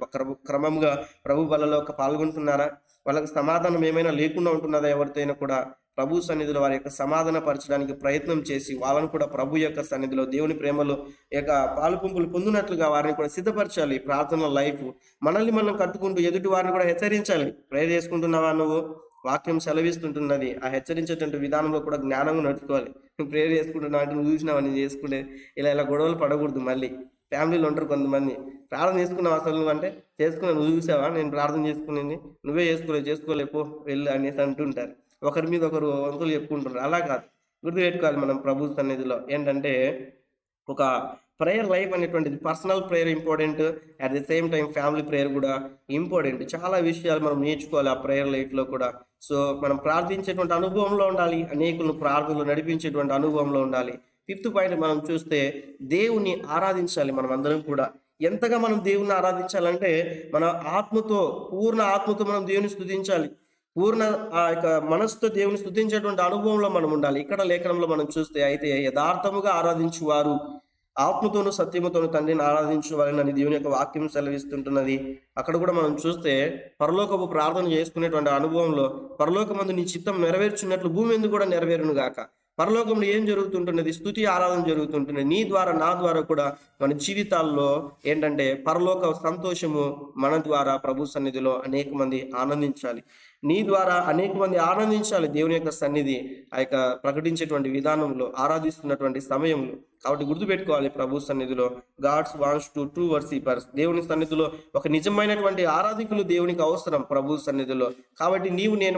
క్రమంగా ప్రభు బలలో పాల్గొంటున్నారా? వాళ్ళకి సమాధానం ఏమైనా లేకుండా ఉంటున్నదా? ఎవరితోనైనా కూడా ప్రభు సన్నిధిలో వారి యొక్క సమాధాన పరచడానికి ప్రయత్నం చేసి వాళ్ళను కూడా ప్రభు యొక్క సన్నిధిలో దేవుని ప్రేమలో యొక్క పాలు పంపులు పొందినట్లుగా వారిని కూడా సిద్ధపరచాలి. ప్రార్థన లైఫ్ మనల్ని మనం కట్టుకుంటూ ఎదుటి వారిని కూడా హెచ్చరించాలి. ప్రేయర్ చేసుకుంటున్నావా? నువ్వు వాక్యం సెలవిస్తుంటున్నది. ఆ హెచ్చరించేటువంటి విధానంలో కూడా జ్ఞానంగా నడుచుకోవాలి. నువ్వు ప్రేయర్ చేసుకుంటున్నావు అంటే నువ్వు చూసినావు అని చేసుకుంటే ఇలా గొడవలు పడకూడదు. మళ్ళీ ఫ్యామిలీలో ఉంటారు కొంతమంది, ప్రార్థన చేసుకున్నావు అసలు నువ్వు అంటే చేసుకున్నావు, నువ్వు చూసావా నేను ప్రార్థన చేసుకునేది, నువ్వే చేసుకోలేపో వెళ్ళు అనేసి అంటుంటారు. ఒకరి మీద ఒకరు వంతులు చెప్పుకుంటారు. అలా కాదు, గుర్తుపెట్టుకోవాలి మనం ప్రభు సన్నిధిలో ఏంటంటే ఒక ప్రేయర్ లైఫ్ అనేటువంటిది personal prayer important, at the same time family prayer కూడా ఇంపార్టెంట్. చాలా విషయాలు మనం నేర్చుకోవాలి ఆ ప్రేయర్ లైఫ్లో కూడా. సో మనం ప్రార్థించేటువంటి అనుభవంలో ఉండాలి, అనేకులను ప్రార్థనలు నడిపించేటువంటి అనుభవంలో ఉండాలి. 5th పాయింట్ మనం చూస్తే దేవుని ఆరాధించాలి. మనం అందరం కూడా ఎంతగా మనం దేవుని ఆరాధించాలంటే మన ఆత్మతో, పూర్ణ ఆత్మతో మనం దేవుని స్తుతించాలి. పూర్ణ ఆ యొక్క మనసుతో దేవుని స్తుతించేటువంటి అనుభవంలో మనం ఉండాలి. ఇక్కడ లేఖనంలో మనం చూస్తే అయితే యథార్థముగా ఆరాధించువారు ఆత్మతోను సత్యముతోను తండ్రిని ఆరాధించవాలని దేవుని యొక్క వాక్యం సెలవిస్తుంటున్నది. అక్కడ కూడా మనం చూస్తే పరలోకపు ప్రార్థన చేసుకునేటువంటి అనుభవంలో పరలోకమందు నీ చిత్తం నెరవేర్చున్నట్లు భూమి ఎందుకు కూడా నెరవేరును గాక. పరలోకంలో ఏం జరుగుతుంటున్నది? స్తుతి ఆరాధన జరుగుతుంటున్నది. నీ ద్వారా నా ద్వారా కూడా మన జీవితాల్లో ఏంటంటే పరలోక సంతోషము మన ద్వారా ప్రభు సన్నిధిలో అనేక మంది ఆనందించాలి. నీ ద్వారా అనేక మంది ఆనందించాలి దేవుని యొక్క సన్నిధి ఆ యొక్క ప్రకటించేటువంటి విధానంలో, ఆరాధిస్తున్నటువంటి సమయంలో. కాబట్టి గుర్తుపెట్టుకోవాలి ప్రభు సన్నిధిలో God's wants to true worshippers. దేవుని సన్నిధిలో ఒక నిజమైనటువంటి ఆరాధికులు దేవునికి అవసరం ప్రభు సన్నిధిలో. కాబట్టి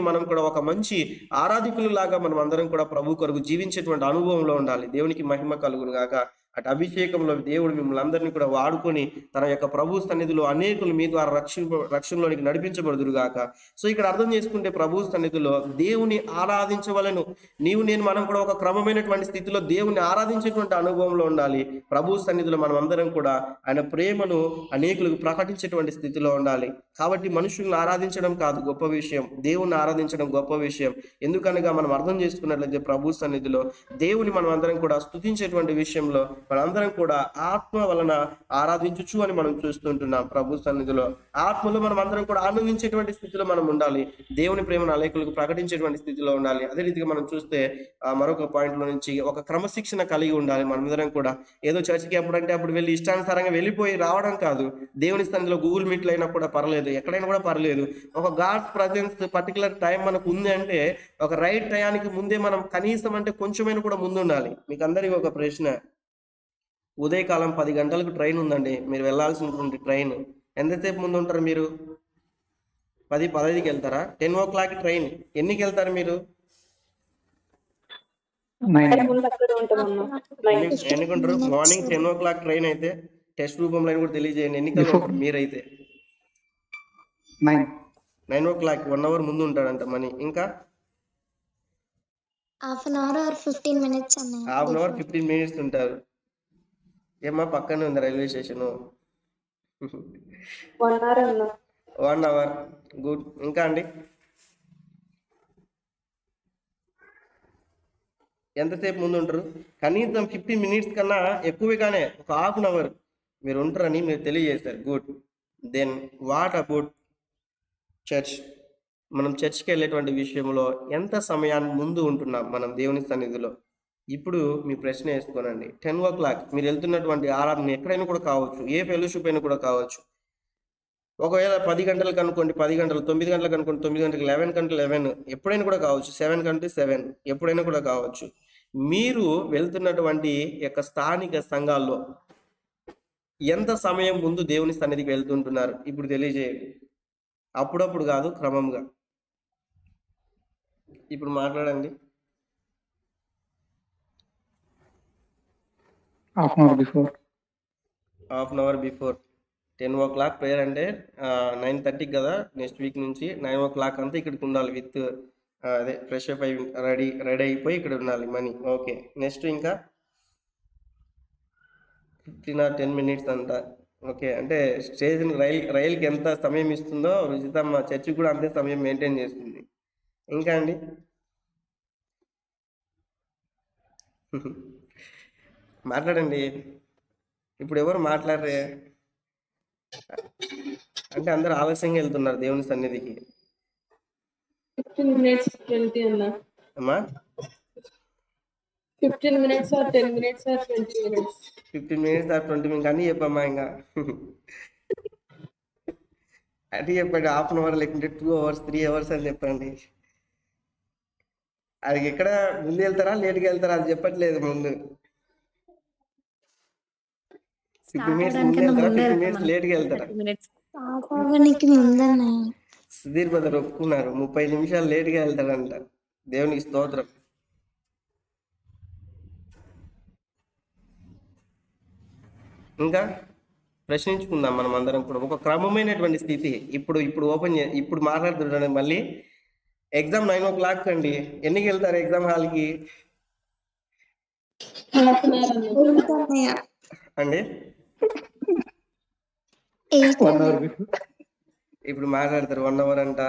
మనం కూడా ఒక మంచి ఆరాధికులు లాగా మనం అందరం కూడా ప్రభు కొరకు జీవించేటువంటి అనుభవంలో ఉండాలి. దేవునికి మహిమ కలుగును గాక. అటు అభిషేకంలో దేవుడు మిమ్మల్ని అందరినీ కూడా వాడుకొని తన యొక్క ప్రభు సన్నిధిలో అనేకులు మీ ద్వారా రక్షణలోనికి నడిపించబడుదురు గాక. సో ఇక్కడ అర్థం చేసుకుంటే ప్రభు సన్నిధిలో దేవుని ఆరాధించవలను. మనం కూడా ఒక క్రమమైనటువంటి స్థితిలో దేవుని ఆరాధించేటువంటి అనుభవంలో ఉండాలి. ప్రభు సన్నిధిలో మనం అందరం కూడా ఆయన ప్రేమను అనేకులకు ప్రకటించేటువంటి స్థితిలో ఉండాలి. కాబట్టి మనుషులను ఆరాధించడం కాదు గొప్ప విషయం, దేవుని ఆరాధించడం గొప్ప విషయం. ఎందుకనగా మనం అర్థం చేసుకున్నట్లయితే ప్రభు సన్నిధిలో దేవుని మనం అందరం కూడా స్తుతించేటువంటి విషయంలో మనందరం కూడా ఆత్మ వలన ఆరాధించు అని మనం చూస్తుంటున్నాం. ప్రభు సన్నిధిలో ఆత్మలో మనం అందరం కూడా ఆనందించేటువంటి స్థితిలో మనం ఉండాలి. దేవుని ప్రేమను అనేకులకు ప్రకటించేటువంటి స్థితిలో ఉండాలి. అదే రీతిగా మనం చూస్తే మరొక పాయింట్ లో నుంచి ఒక క్రమశిక్షణ కలిగి ఉండాలి. మనమందరం కూడా ఏదో చర్చికి ఎప్పుడంటే అప్పుడు వెళ్ళి ఇష్టానుసారంగా వెళ్ళిపోయి రావడం కాదు. దేవుని సన్నిధిలో గూగుల్ మీట్లు అయినా కూడా పర్లేదు, ఎక్కడైనా కూడా పర్లేదు. ఒక గాడ్స్ ప్రజెన్స్ పర్టికులర్ టైం మనకు ఉంది అంటే ఒక రైట్ టయానికి ముందే మనం కనీసం అంటే కొంచెమైనా కూడా ముందు ఉండాలి. మీకు అందరికీ ఒక ప్రశ్న, ఉదయకాలం 10 గంటలకు ట్రైన్ ఉందండి, మీరు వెళ్ళాల్సినటువంటి ట్రైన్. ఎంతసేపు ముందు ఉంటారు మీరు? 10:15కి వెళ్తారా? 10 o'clock ట్రైన్. ఎన్నికి వెళ్తారు మీరు? 9 ముందు అక్కడ ఉంటామన్నా. ఎన్నుకుంటారు? మార్నింగ్ 10 o'clock ట్రైన్ అయితే టెస్ట్ రూపంలో కూడా తెలియజేయండి. ఎన్నికలు మీరైతే 9 o'clock 1 hour ముందు ఉంటాడంట మనీ. ఇంకా half an hour or 15 minutes అన్నయ్య. హాఫ్ అన్ అవర్ 15 minutes ఉంటారు. ఏమ్మా పక్కనే ఉంది రైల్వే స్టేషన్. 1 hour అన్నా. 1 hour గుడ్. ఇంకా అండి ఎంతసేపు ముందు ఉంటారు? కనీసం 15 minutes కన్నా ఎక్కువగానే ఒక హాఫ్ అన్ అవర్ మీరు ఉంటారని మీరు తెలియజేశారు. Good. Then what about church? మనం చర్చ్కి వెళ్ళేటువంటి విషయంలో ఎంత సమయాన్ని ముందు ఉంటున్నాం మనం దేవుని సన్నిధిలో? ఇప్పుడు మీ ప్రశ్న వేసుకోనండి. 10 o'clock మీరు వెళ్తున్నటువంటి ఆరాధన ఎక్కడైనా కూడా కావచ్చు, ఏ ఫెలోషిప్ అయినా కూడా కావచ్చు. ఒకవేళ 10 గంటలకు అనుకోండి 10 గంటలు, 9 గంటలకు అనుకోండి 9 గంటలకు, 11 గంటలు 11, ఎప్పుడైనా కూడా కావచ్చు. 7 గంటలు 7, ఎప్పుడైనా కూడా కావచ్చు. మీరు వెళ్తున్నటువంటి యొక్క స్థానిక సంఘాల్లో ఎంత సమయం ముందు దేవుని సన్నిధికి వెళ్తుంటున్నారు ఇప్పుడు తెలియజేయండి. అప్పుడప్పుడు కాదు, క్రమంగా. ఇప్పుడు మాట్లాడండి. Half an hour before. Half an hour before. 10 o'clock prayer అంటే 9:30కి కదా నెక్స్ట్ వీక్ నుంచి. 9 o'clock అంతా ఇక్కడికి ఉండాలి విత్ అదే ఫ్రెష్ అప్ అయి రెడీ అయిపోయి ఇక్కడ ఉండాలి మనీ. ఓకే, నెక్స్ట్ ఇంకా 15 or 10 minutes అంట. ఓకే, అంటే స్టేజ్ రైలుకి ఎంత సమయం ఇస్తుందో రుచితమ్మ చర్చికి కూడా అంతే సమయం మెయింటైన్ చేస్తుంది. ఇంకా అండి మాట్లాడండి. ఇప్పుడు ఎవరు మాట్లాడరే? అంటే అందరు ఆలస్యంగా వెళ్తున్నారు దేవుని సన్నిధికి. 15 minutes 20 అన్నా. అమ్మా 15 minutes or 10 minutes or 20 minutes. 15 minutes or 20 minutes అన్నీ చెప్పమ్మా. ఇంకా అది చెప్పండి. హాఫ్ అన్ అవర్ లేకుంటే 2 hours 3 hours అని చెప్పండి. అది ఎక్కడ ముందు వెళ్తారా లేట్గా వెళ్తారా అది చెప్పట్లేదు. ముందు 15 minutes ముందు వెళ్తారా 15 minutes లేట్గా వెళ్తారా? పాపనికి ముందన్నయ్య. సుధీర్ బ్రదర్ ఒప్పుకున్నారు 30 నిమిషాలు లేట్గా వెళ్తాడంట. దేవునికి స్తోత్రం. ఇంకా ప్రశ్నించుకుందాం మనం అందరం కూడా. ఒక క్రమమైనటువంటి స్థితి ఇప్పుడు ఇప్పుడు మాట్లాడుతుంటాను. మళ్ళీ ఎగ్జామ్ 9 o'clock అండి. ఎన్నికి వెళ్తారు ఎగ్జామ్ హాల్కి Half an hour అన్నా. అన్నయ్య. అండి? 8 1 hour బిఫోర్. ఇప్పుడు మాట్లాడతారు 1 hour అంట.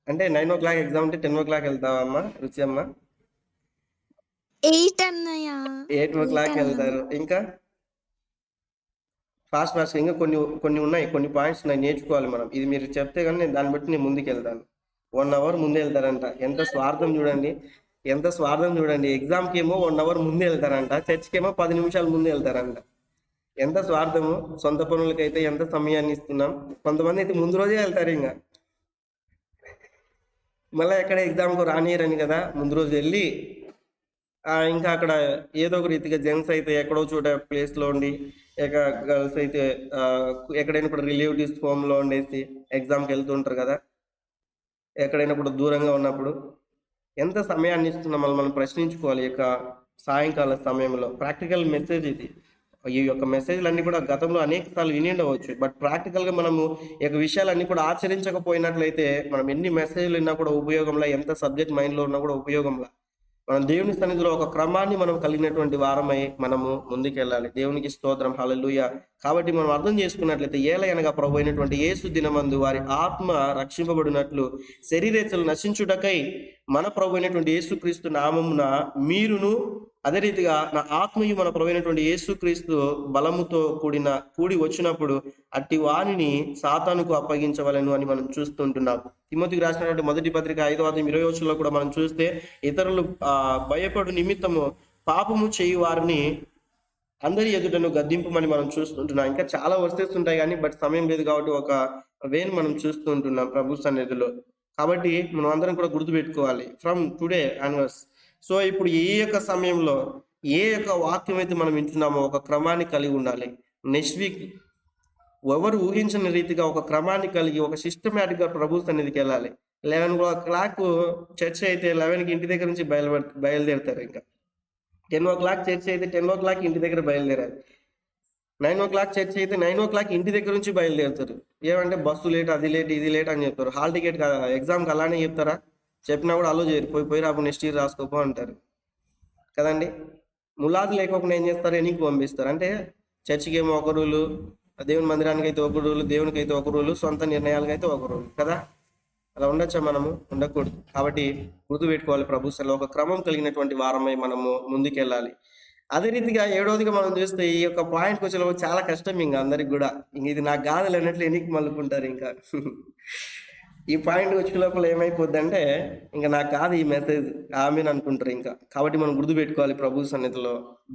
అంటే 9 o'clock ఎగ్జామ్ ఉంటే 10 o'clock వెళ్తావా అమ్మా రుచి అమ్మ? 8 అన్నయ్య. 8 o'clock వెళ్తారు. ఇంకా ఫాస్ట్ ఇంకా కొన్ని ఉన్నాయి, కొన్ని పాయింట్స్ ఉన్నాయి నేర్చుకోవాలి మనం. ఇది మీరు చెప్తే కానీ దాన్ని బట్టి నేను ముందుకు వెళ్తాను. 1 hour ముందు వెళ్తారంట. ఎంత స్వార్థం చూడండి, ఎంత స్వార్థం చూడండి. ఎగ్జామ్కి ఏమో 1 hour ముందు వెళ్తారంట, చర్చ్కి ఏమో 10 నిమిషాలు ముందు వెళ్తారంట. ఎంత స్వార్థము. సొంత పనులకైతే ఎంత సమయాన్ని ఇస్తున్నాం. కొంతమంది అయితే ముందు రోజే వెళ్తారు. ఇంకా మళ్ళీ ఎక్కడ ఎగ్జామ్కు రానియరని కదా ముందు రోజు వెళ్ళి ఇంకా అక్కడ ఏదో ఒక రీతిగా జెంట్స్ అయితే ఎక్కడో చోట ప్లేస్లో ఉండి, గర్ల్స్ అయితే ఎక్కడైనా కూడా రిలేటివ్స్ హోమ్లో ఉండేసి ఎగ్జామ్కి వెళ్తూ ఉంటారు కదా. ఎక్కడైనా కూడా దూరంగా ఉన్నప్పుడు ఎంత సమయాన్ని ఇస్తున్నాం మనం ప్రశ్నించుకోవాలి. ఈ యొక్క సాయంకాల సమయంలో ప్రాక్టికల్ మెసేజ్ ఇది. ఈ యొక్క మెసేజ్లన్నీ కూడా గతంలో అనేక సార్లు విని ఉండవచ్చు. బట్ ప్రాక్టికల్గా మనము ఈ యొక్క విషయాలన్నీ కూడా ఆచరించకపోయినట్లయితే మనం ఎన్ని మెసేజ్లు విన్నా కూడా ఉపయోగంలా, ఎంత సబ్జెక్ట్ మైండ్లో ఉన్నా కూడా ఉపయోగంలా. మనం దేవుని సన్నిధిలో ఒక క్రమాన్ని మనం కలిగినటువంటి వారమై మనము ముందుకెళ్ళాలి. దేవునికి స్తోత్రం, హల్లెలూయా. కాబట్టి మనం అర్థం చేసుకున్నట్లయితే ఏలయనగా ప్రభు అయినటువంటి యేసు దినమందు వారి ఆత్మ రక్షింపబడినట్లు శరీరేచ్ఛలు నశించుటకై మన ప్రభు అయినటువంటి యేసుక్రీస్తు నామమున మీరును అదే రీతిగా నా ఆత్మయు మన ప్రభు అయినటువంటి యేసుక్రీస్తు బలముతో కూడి వచ్చినప్పుడు అట్టి వాణిని సాతానుకు అప్పగించవలను అని మనం చూస్తుంటున్నాం. తిమోతికి రాసినటువంటి మొదటి పత్రిక 5వ అధ్యాయం 20వ వచనంలో కూడా మనం చూస్తే ఇతరులు భయపడు నిమిత్తము పాపము చేయు వారిని అందరి ఎదుటను గద్దింపమని మనం చూస్తుంటున్నాం. ఇంకా చాలా వర్సెస్ ఉంటాయి కానీ బట్ సమయం లేదు కాబట్టి ఒక వేని మనం చూస్తూ ఉంటున్నాం ప్రభు సన్నిధిలో. కాబట్టి మనం అందరం కూడా గుర్తుపెట్టుకోవాలి ఫ్రమ్ టుడే ఆన్వర్డ్స్. సో ఇప్పుడు ఈ యొక్క సమయంలో ఏ యొక్క వాక్యం అయితే మనం వింటున్నామో ఒక క్రమాన్ని కలిగి ఉండాలి. నెక్స్ట్ వీక్ ఎవరు ఊహించిన రీతిగా ఒక క్రమాన్ని కలిగి ఒక సిస్టమేటిక్గా ప్రభు సన్నిధికి వెళ్ళాలి. 11 చర్చ్ అయితే 11కి ఇంటి దగ్గర నుంచి బయలుదేరుతారు. ఇంకా 10 చర్చ్ అయితే 10 ఇంటి దగ్గర బయలుదేరాలి. 9 చర్చ్ అయితే 9 ఇంటి దగ్గర నుంచి బయలుదేరుతారు. ఏమంటే బస్సు లేట్, అది లేట్, ఇది లేట్ అని చెప్తారు. హాల్ టికెట్ ఎగ్జామ్కి అలానే చెప్తారా? చెప్పినా కూడా అలో చేయరు. పోయి రాపు నెక్స్ట్ ఇయర్ రాసుకోపో అంటారు కదండి. ములాదు లేకపోకుండా ఏం చేస్తారు? ఎన్నికి పంపిస్తారు. అంటే చర్చికి ఏమో ఒక రూలు, దేవుని మందిరానికి అయితే ఒక రూలు, దేవునికి అయితే ఒక రూలు, సొంత నిర్ణయాలకు అయితే ఒక రూలు కదా. అలా ఉండొచ్చా? మనము ఉండకూడదు. కాబట్టి గుర్తుపెట్టుకోవాలి, ప్రభు సన్నిధిలో ఒక క్రమం కలిగినటువంటి వారమై మనము ముందుకెళ్ళాలి. అదే రీతిగా 7వదిగా మనం చూస్తే ఈ యొక్క పాయింట్కి వచ్చేలోపు చాలా కష్టం ఇంకా అందరికి కూడా. ఇంక ఇది నాకు కాదు అన్నట్లు ఎన్నికి మలుకుంటారు. ఇంకా ఈ పాయింట్ వచ్చే లోపల ఏమైపోద్ది అంటే ఇంకా నాకు కాదు ఈ మెసేజ్ ఆమెను అనుకుంటారు ఇంకా. కాబట్టి మనం గుర్తుపెట్టుకోవాలి, ప్రభు సన్నిధిలో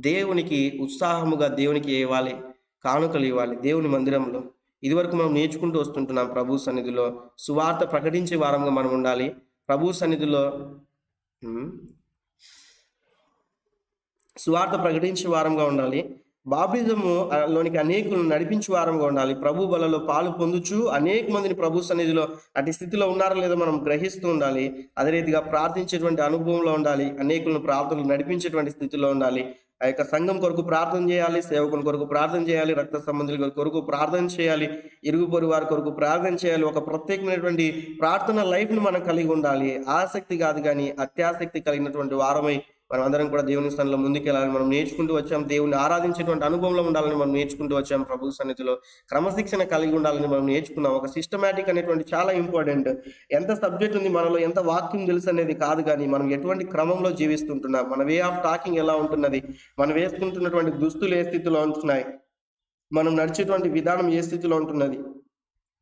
దేవునికి ఉత్సాహముగా దేవునికి ఇవ్వాలి, కానుకలు ఇవ్వాలి దేవుని మందిరంలో. ఇదివరకు మనం నేర్చుకుంటూ వస్తుంటున్నాం. ప్రభు సన్నిధిలో సువార్త ప్రకటించే వారంగా మనం ఉండాలి. ప్రభు సన్నిధిలో సువార్త ప్రకటించే వారంగా ఉండాలి. బాప్టిజము లోనికి అనేకులను నడిపించే వారంగా ఉండాలి. ప్రభు బలలో పాలు పొందుచు అనేక మందిని ప్రభు సన్నిధిలో అటు స్థితిలో ఉన్నారో లేదో మనం గ్రహిస్తూ ఉండాలి. అదే రీతిగా ప్రార్థించేటువంటి అనుభవంలో ఉండాలి. అనేకులను ప్రార్థనలు నడిపించేటువంటి స్థితిలో ఉండాలి. ఆ యొక్క సంఘం కొరకు ప్రార్థన చేయాలి, సేవకుని కొరకు ప్రార్థన చేయాలి, రక్త సంబంధుల కొరకు ప్రార్థన చేయాలి, ఇరుగు పొరుగు వారి కొరకు ప్రార్థన చేయాలి. ఒక ప్రత్యేకమైనటువంటి ప్రార్థన లైఫ్ను మనం కలిగి ఉండాలి. ఆసక్తి కాదు కానీ అత్యాసక్తి కలిగినటువంటి వారమై మనం అందరం కూడా దేవుని స్థానంలో ముందుకెళ్ళాలని మనం నేర్చుకుంటూ వచ్చాం. దేవుని ఆరాధించేటువంటి అనుభవంలో ఉండాలని మనం నేర్చుకుంటూ వచ్చాం. ప్రభు సన్నిధిలో క్రమశిక్షణ కలిగి ఉండాలని మనం నేర్చుకున్నాం. ఒక సిస్టమేటిక్ అనేటువంటి చాలా ఇంపార్టెంట్. ఎంత సబ్జెక్ట్ ఉంది మనలో, ఎంత వాక్యం తెలుసు అనేది కాదు కానీ మనం ఎటువంటి క్రమంలో జీవిస్తుంటున్నాం, మన వే ఆఫ్ టాకింగ్ ఎలా ఉంటున్నది, మనం వేసుకుంటున్నటువంటి దుస్తులు ఏ స్థితిలో ఉంటున్నాయి, మనం నడిచేటువంటి విధానం ఏ స్థితిలో ఉంటున్నది,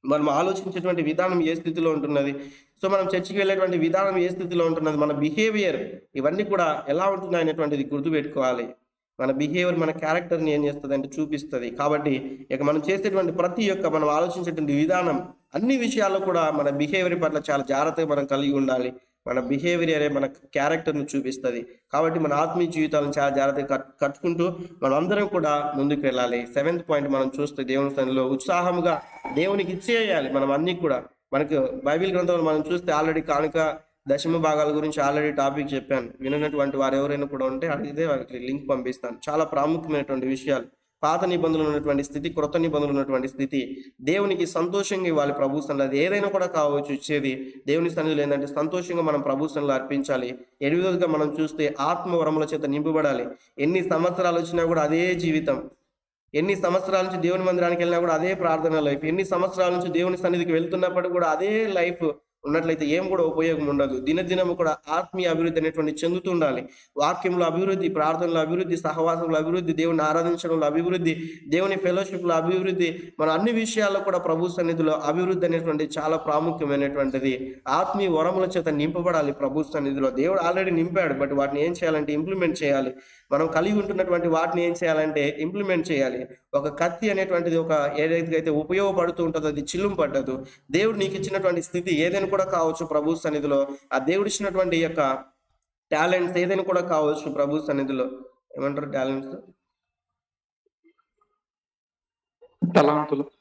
మనం ఆలోచించేటువంటి విధానం ఏ స్థితిలో ఉంటున్నది, సో మనం చర్చికి వెళ్ళేటువంటి విధానం ఏ స్థితిలో ఉంటున్నది, మన బిహేవియర్ ఇవన్నీ కూడా ఎలా ఉంటున్నాయి అనేటువంటిది గుర్తుపెట్టుకోవాలి. మన బిహేవియర్ మన క్యారెక్టర్ని ఏం చేస్తుంది అంటే చూపిస్తుంది. కాబట్టి ఇక మనం చేసేటువంటి ప్రతి ఒక్క మనం ఆలోచించేటువంటి విధానం అన్ని విషయాల్లో కూడా మన బిహేవియర్ పట్ల చాలా జాగ్రత్తగా మనం కలిగి ఉండాలి. మన బిహేవియరే మన క్యారెక్టర్ను చూపిస్తుంది. కాబట్టి మన ఆత్మీయ జీవితాలను చాలా జాగ్రత్తగా కట్టుకుంటూ మనం అందరం కూడా ముందుకు వెళ్ళాలి. 7th పాయింట్ మనం చూస్తే దేవుని సన్నిధిలో ఉత్సాహముగా దేవునికి ఇచ్చేయాలి. మనం అన్ని కూడా మనకు బైబిల్ గ్రంథంలో మనం చూస్తే ఆల్రెడీ కానుక దశమ భాగాల గురించి ఆల్రెడీ టాపిక్ చెప్పాను. వినటువంటి వారు ఎవరైనా కూడా ఉంటే అడిగితే వారికి లింక్ పంపిస్తాను. చాలా ప్రాముఖ్యమైనటువంటి విషయాలు. పాత నిబంధనలు ఉన్నటువంటి స్థితి, క్రొత్త నిబంధనలు ఉన్నటువంటి స్థితి, దేవునికి సంతోషంగా ఇవ్వాలి. ప్రభు సన్నిధిలో అది ఏదైనా కూడా కావచ్చు ఇచ్చేది. దేవుని సన్నిధిలో ఏంటంటే సంతోషంగా మనం ప్రభు సన్నిధిలో అర్పించాలి. 8వదిగా మనం చూస్తే ఆత్మవరముల చేత నింపబడాలి. ఎన్ని సంవత్సరాలు వచ్చినా కూడా అదే జీవితం, ఎన్ని సంవత్సరాల నుంచి దేవుని మందిరానికి వెళ్ళినా కూడా అదే ప్రార్థన లైఫ్, ఎన్ని సంవత్సరాల నుంచి దేవుని సన్నిధికి వెళ్తున్నప్పుడు కూడా అదే లైఫ్ ఉన్నట్లయితే ఏం కూడా ఉపయోగం ఉండదు. దినదినము కూడా ఆత్మీయ అభివృద్ధి అనేటువంటి చెందుతుండాలి. వాక్యంలో అభివృద్ధి, ప్రార్థనలో అభివృద్ధి, సహవాసంలో అభివృద్ధి, దేవుని ఆరాధించడంలో అభివృద్ధి, దేవుని ఫెలోషిప్లో అభివృద్ధి, మన అన్ని విషయాల్లో కూడా ప్రభు సన్నిధిలో అభివృద్ధి అనేటువంటి చాలా ప్రాముఖ్యమైనటువంటిది. ఆత్మీయ వరముల చేత నింపబడాలి. ప్రభు సన్నిధిలో దేవుడు ఆల్రెడీ నింపాడు, బట్ వాటిని ఏం చేయాలంటే ఇంప్లిమెంట్ చేయాలి. మనం కలిగి ఉంటున్నటువంటి వాటిని ఏం చేయాలంటే ఇంప్లిమెంట్ చేయాలి. ఒక కత్తి అనేటువంటిది ఒక ఏదైతే ఉపయోగపడుతూ ఉంటుందో అది చిల్లుం పట్టదు. దేవుడు నీకు ఇచ్చినటువంటి స్థితి ఏదైనా కూడా కావచ్చు ప్రభు సన్నిధిలో, ఆ దేవుడు ఇచ్చినటువంటి యొక్క టాలెంట్స్ ఏదైనా కూడా కావచ్చు ప్రభు సన్నిధిలో. ఏమంటారు టాలెంట్స్?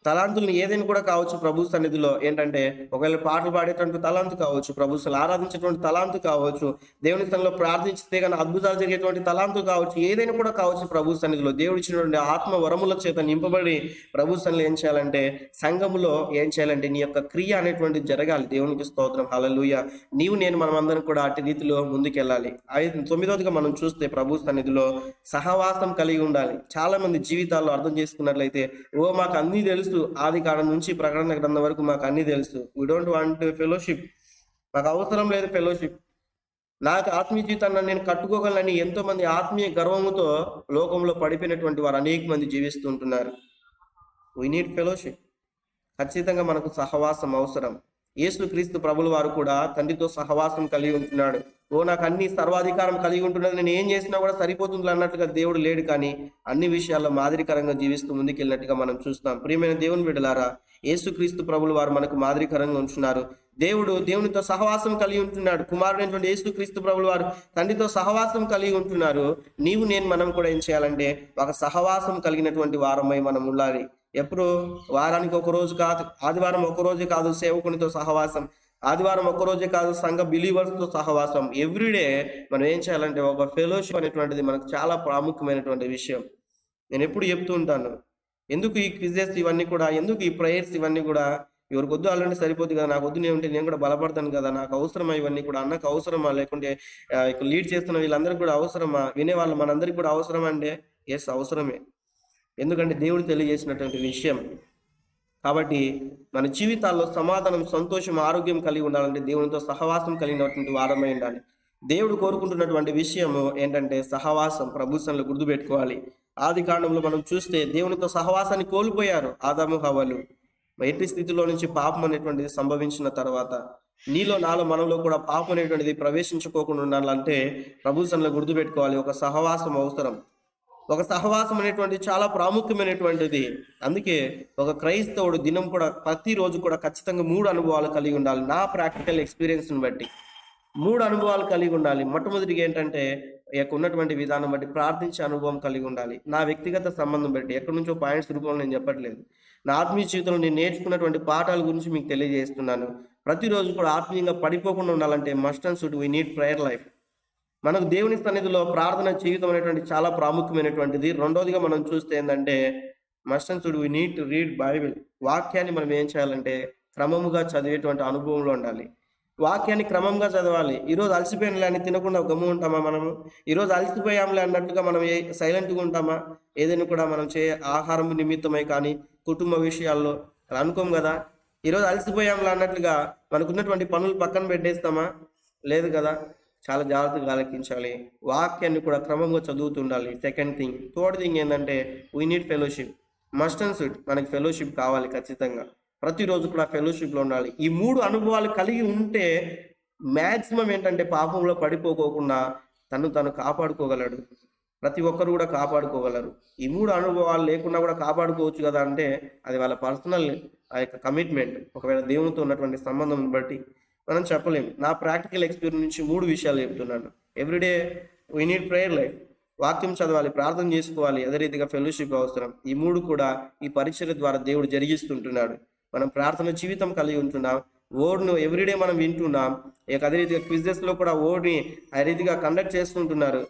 తలాంతులు ఏదైనా కూడా కావచ్చు ప్రభు సన్నిధిలో. ఏంటంటే ఒకవేళ పాటలు పాడేటువంటి తలాంతు కావచ్చు, ప్రభు సన్నిధిలో ఆరాధించేటువంటి తలాంతు కావచ్చు, దేవుని సన్నిధిలో ప్రార్థించితే కానీ అద్భుతాలు జరిగేటువంటి తలాంతు కావచ్చు, ఏదైనా కూడా కావచ్చు ప్రభు సన్నిధిలో. దేవుడు ఇచ్చినటువంటి ఆత్మ వరముల చేత నింపబడి ప్రభు సన్నిధిలో ఏం చేయాలంటే సంఘములో ఏం చేయాలంటే నీ యొక్క క్రియ అనేటువంటిది జరగాలి. దేవునికి స్తోత్రం, హల్లెలూయా. నీవు నేను మనం అందరం కూడా అటు రీతిలో ముందుకెళ్ళాలి. 9వదిగా మనం చూస్తే ప్రభు సన్నిధిలో సహవాసం కలిగి ఉండాలి. చాలా మంది జీవితాల్లో అర్థం చేసుకున్నట్లయితే మాకు అన్నీ తెలుసు, ఆది కాలం నుంచి ప్రకటన గ్రంథం వరకు మాకు అన్నీ తెలుసు, వీ డోంట్ వాంట్ ఫెలోషిప్, మాకు అవసరం లేదు ఫెలోషిప్, నాకు ఆత్మీయ జీవితాన్ని నేను కట్టుకోగలనని ఎంతో మంది ఆత్మీయ గర్వముతో లోకంలో పడిపోయినటువంటి వారు అనేక మంది జీవిస్తుంటున్నారు. We need fellowship. ఖచ్చితంగా మనకు సహవాసం అవసరం. యేసుక్రీస్తు ప్రభుల వారు కూడా తండ్రితో సహవాసం కలిగి ఉంటున్నాడు. నాకు అన్ని సర్వాధికారం కలిగి ఉంటున్నది, నేను ఏం చేసినా కూడా సరిపోతుంది అన్నట్టుగా దేవుడు లేడు, కానీ అన్ని విషయాల్లో మాదిరికరంగా జీవిస్తూ ముందుకెళ్ళినట్టుగా మనం చూస్తాం. ప్రియమైన దేవుని బిడ్డలారా, యేసుక్రీస్తు ప్రభుల వారు మనకు మాదిరికరంగా ఉంటున్నారు. దేవునితో సహవాసం కలిగి ఉంటున్నాడు. కుమారుడైనటువంటి యేసుక్రీస్తు ప్రభులు వారు తండ్రితో సహవాసం కలిగి ఉంటున్నారు. మనం కూడా ఏం చేయాలంటే ఒక సహవాసం కలిగినటువంటి వారమై మనం ఉండాలి. ఎప్పుడు? వారానికి ఒక రోజు కాదు, ఆదివారం ఒక రోజే కాదు సేవకునితో సహవాసం, ఆదివారం ఒక్క రోజే కాదు సంఘ బిలీవర్స్తో సహవాసం. ఎవ్రీడే మనం ఏం చేయాలంటే ఒక ఫెలోషిప్ అనేటువంటిది మనకు చాలా ప్రాముఖ్యమైనటువంటి విషయం. నేను ఎప్పుడు చెప్తూ ఉంటాను, ఎందుకు ఈ క్విజెస్ ఇవన్నీ కూడా, ఎందుకు ఈ ప్రేయర్స్ ఇవన్నీ కూడా, ఎవరికి వద్దు అలాంటి సరిపోతుంది కదా, నాకు వద్దు నేను ఉంటే నేను కూడా బలపడతాను కదా, నాకు అవసరమా ఇవన్నీ కూడా, అన్నకు అవసరమా, లేకుంటే లీడ్ చేస్తున్న వీళ్ళందరికీ కూడా అవసరమా, వినేవాళ్ళు మనందరికీ కూడా అవసరమా అంటే ఎస్ అవసరమే. ఎందుకంటే దేవుడు తెలియజేసినటువంటి విషయం. కాబట్టి మన జీవితాల్లో సమాధానం, సంతోషం, ఆరోగ్యం కలిగి ఉండాలంటే దేవునితో సహవాసం కలిగినటువంటి వారమై ఉండాలి. దేవుడు కోరుకుంటున్నటువంటి విషయం ఏంటంటే సహవాసం. ప్రభుత్వంలో గుర్తుపెట్టుకోవాలి. ఆది కాండంలో మనం చూస్తే దేవునితో సహవాసాన్ని కోల్పోయారు ఆదాము హవ్వలు. ఎట్టి స్థితిలో నుంచి పాపం అనేటువంటిది సంభవించిన తర్వాత నీలో నాలో మనలో కూడా పాపం అనేటువంటిది ప్రవేశించుకోకుండా ఉండాలంటే ప్రభుత్వంలో గుర్తుపెట్టుకోవాలి, ఒక సహవాసం అవసరం. ఒక సహవాసం అనేటువంటి చాలా ప్రాముఖ్యమైనటువంటిది. అందుకే ఒక క్రైస్తవుడు దినం కూడా ప్రతిరోజు కూడా ఖచ్చితంగా 3 అనుభవాలు కలిగి ఉండాలి. నా ప్రాక్టికల్ ఎక్స్పీరియన్స్ని బట్టి 3 అనుభవాలు కలిగి ఉండాలి. మొట్టమొదటిగా ఏంటంటే ఉన్నటువంటి విధానం బట్టి ప్రార్థించే అనుభవం కలిగి ఉండాలి. నా వ్యక్తిగత సంబంధం బట్టి, ఎక్కడి నుంచో పాయింట్స్ రూపంలో నేను చెప్పట్లేదు, నా ఆత్మీయ జీవితంలో నేను నేర్చుకున్నటువంటి పాఠాల గురించి మీకు తెలియజేస్తున్నాను. ప్రతిరోజు కూడా ఆత్మీయంగా పడిపోకుండా ఉండాలంటే must and should we need prayer life. మనకు దేవుని సన్నిధిలో ప్రార్థన జీవితం అనేటువంటి చాలా ప్రాముఖ్యమైనటువంటిది. రెండోదిగా మనం చూస్తే ఏంటంటే must and should we need to read Bible. వాక్యాన్ని మనం ఏం చేయాలంటే క్రమముగా చదివేటువంటి అనుభవంలో ఉండాలి. వాక్యాన్ని క్రమంగా చదవాలి. ఈరోజు అలసిపోయినలే అని తినకుండా గమ్ము ఉంటామా? మనము ఈరోజు అలసిపోయాంలే అన్నట్టుగా మనం సైలెంట్గా ఉంటామా? ఏదైనా కూడా మనం ఆహారం నిమిత్తమై కానీ కుటుంబ విషయాల్లో అలా అనుకోం కదా. ఈరోజు అలసిపోయాంలే అన్నట్లుగా మనకున్నటువంటి పనులు పక్కన పెట్టేస్తామా? లేదు కదా. చాలా జాగ్రత్తగా ఆలకించాలి. వాక్యాన్ని కూడా క్రమంగా చదువుతుండాలి. Second thing. థర్డ్ థింగ్ ఏంటంటే we need fellowship. Must and should మనకి ఫెలోషిప్ కావాలి ఖచ్చితంగా. ప్రతిరోజు కూడా ఫెలోషిప్లో ఉండాలి. ఈ 3 అనుభవాలు కలిగి ఉంటే మ్యాక్సిమం ఏంటంటే పాపంలో పడిపోకోకుండా తను కాపాడుకోగలడు. ప్రతి ఒక్కరు కూడా కాపాడుకోగలరు. ఈ 3 అనుభవాలు లేకుండా కూడా కాపాడుకోవచ్చు కదా అంటే అది వాళ్ళ పర్సనల్ కమిట్మెంట్. ఒకవేళ దేవునితో ఉన్నటువంటి సంబంధం బట్టి మనం చెప్పలేము. నా ప్రాక్టికల్ ఎక్స్పీరియన్స్ నుంచి 3 విషయాలు చెప్తున్నాను. Everyday we need prayer life. వాక్యం చదవాలి, ప్రార్థన చేసుకోవాలి, అదే రీతిగా ఫెలోషిప్ అవసరం. ఈ 3 కూడా ఈ పరిచర్య ద్వారా దేవుడు జరిగిస్తుంటున్నాడు. మనం ప్రార్థన జీవితం కలిగి ఉంటున్నాం. వర్డ్ను ఎవ్రీడే మనం వింటున్నాం. అదే రీతిగా క్విజెస్లో కూడా వర్డ్ని ఆ రీతిగా కండక్ట్ చేస్తుంటున్నారు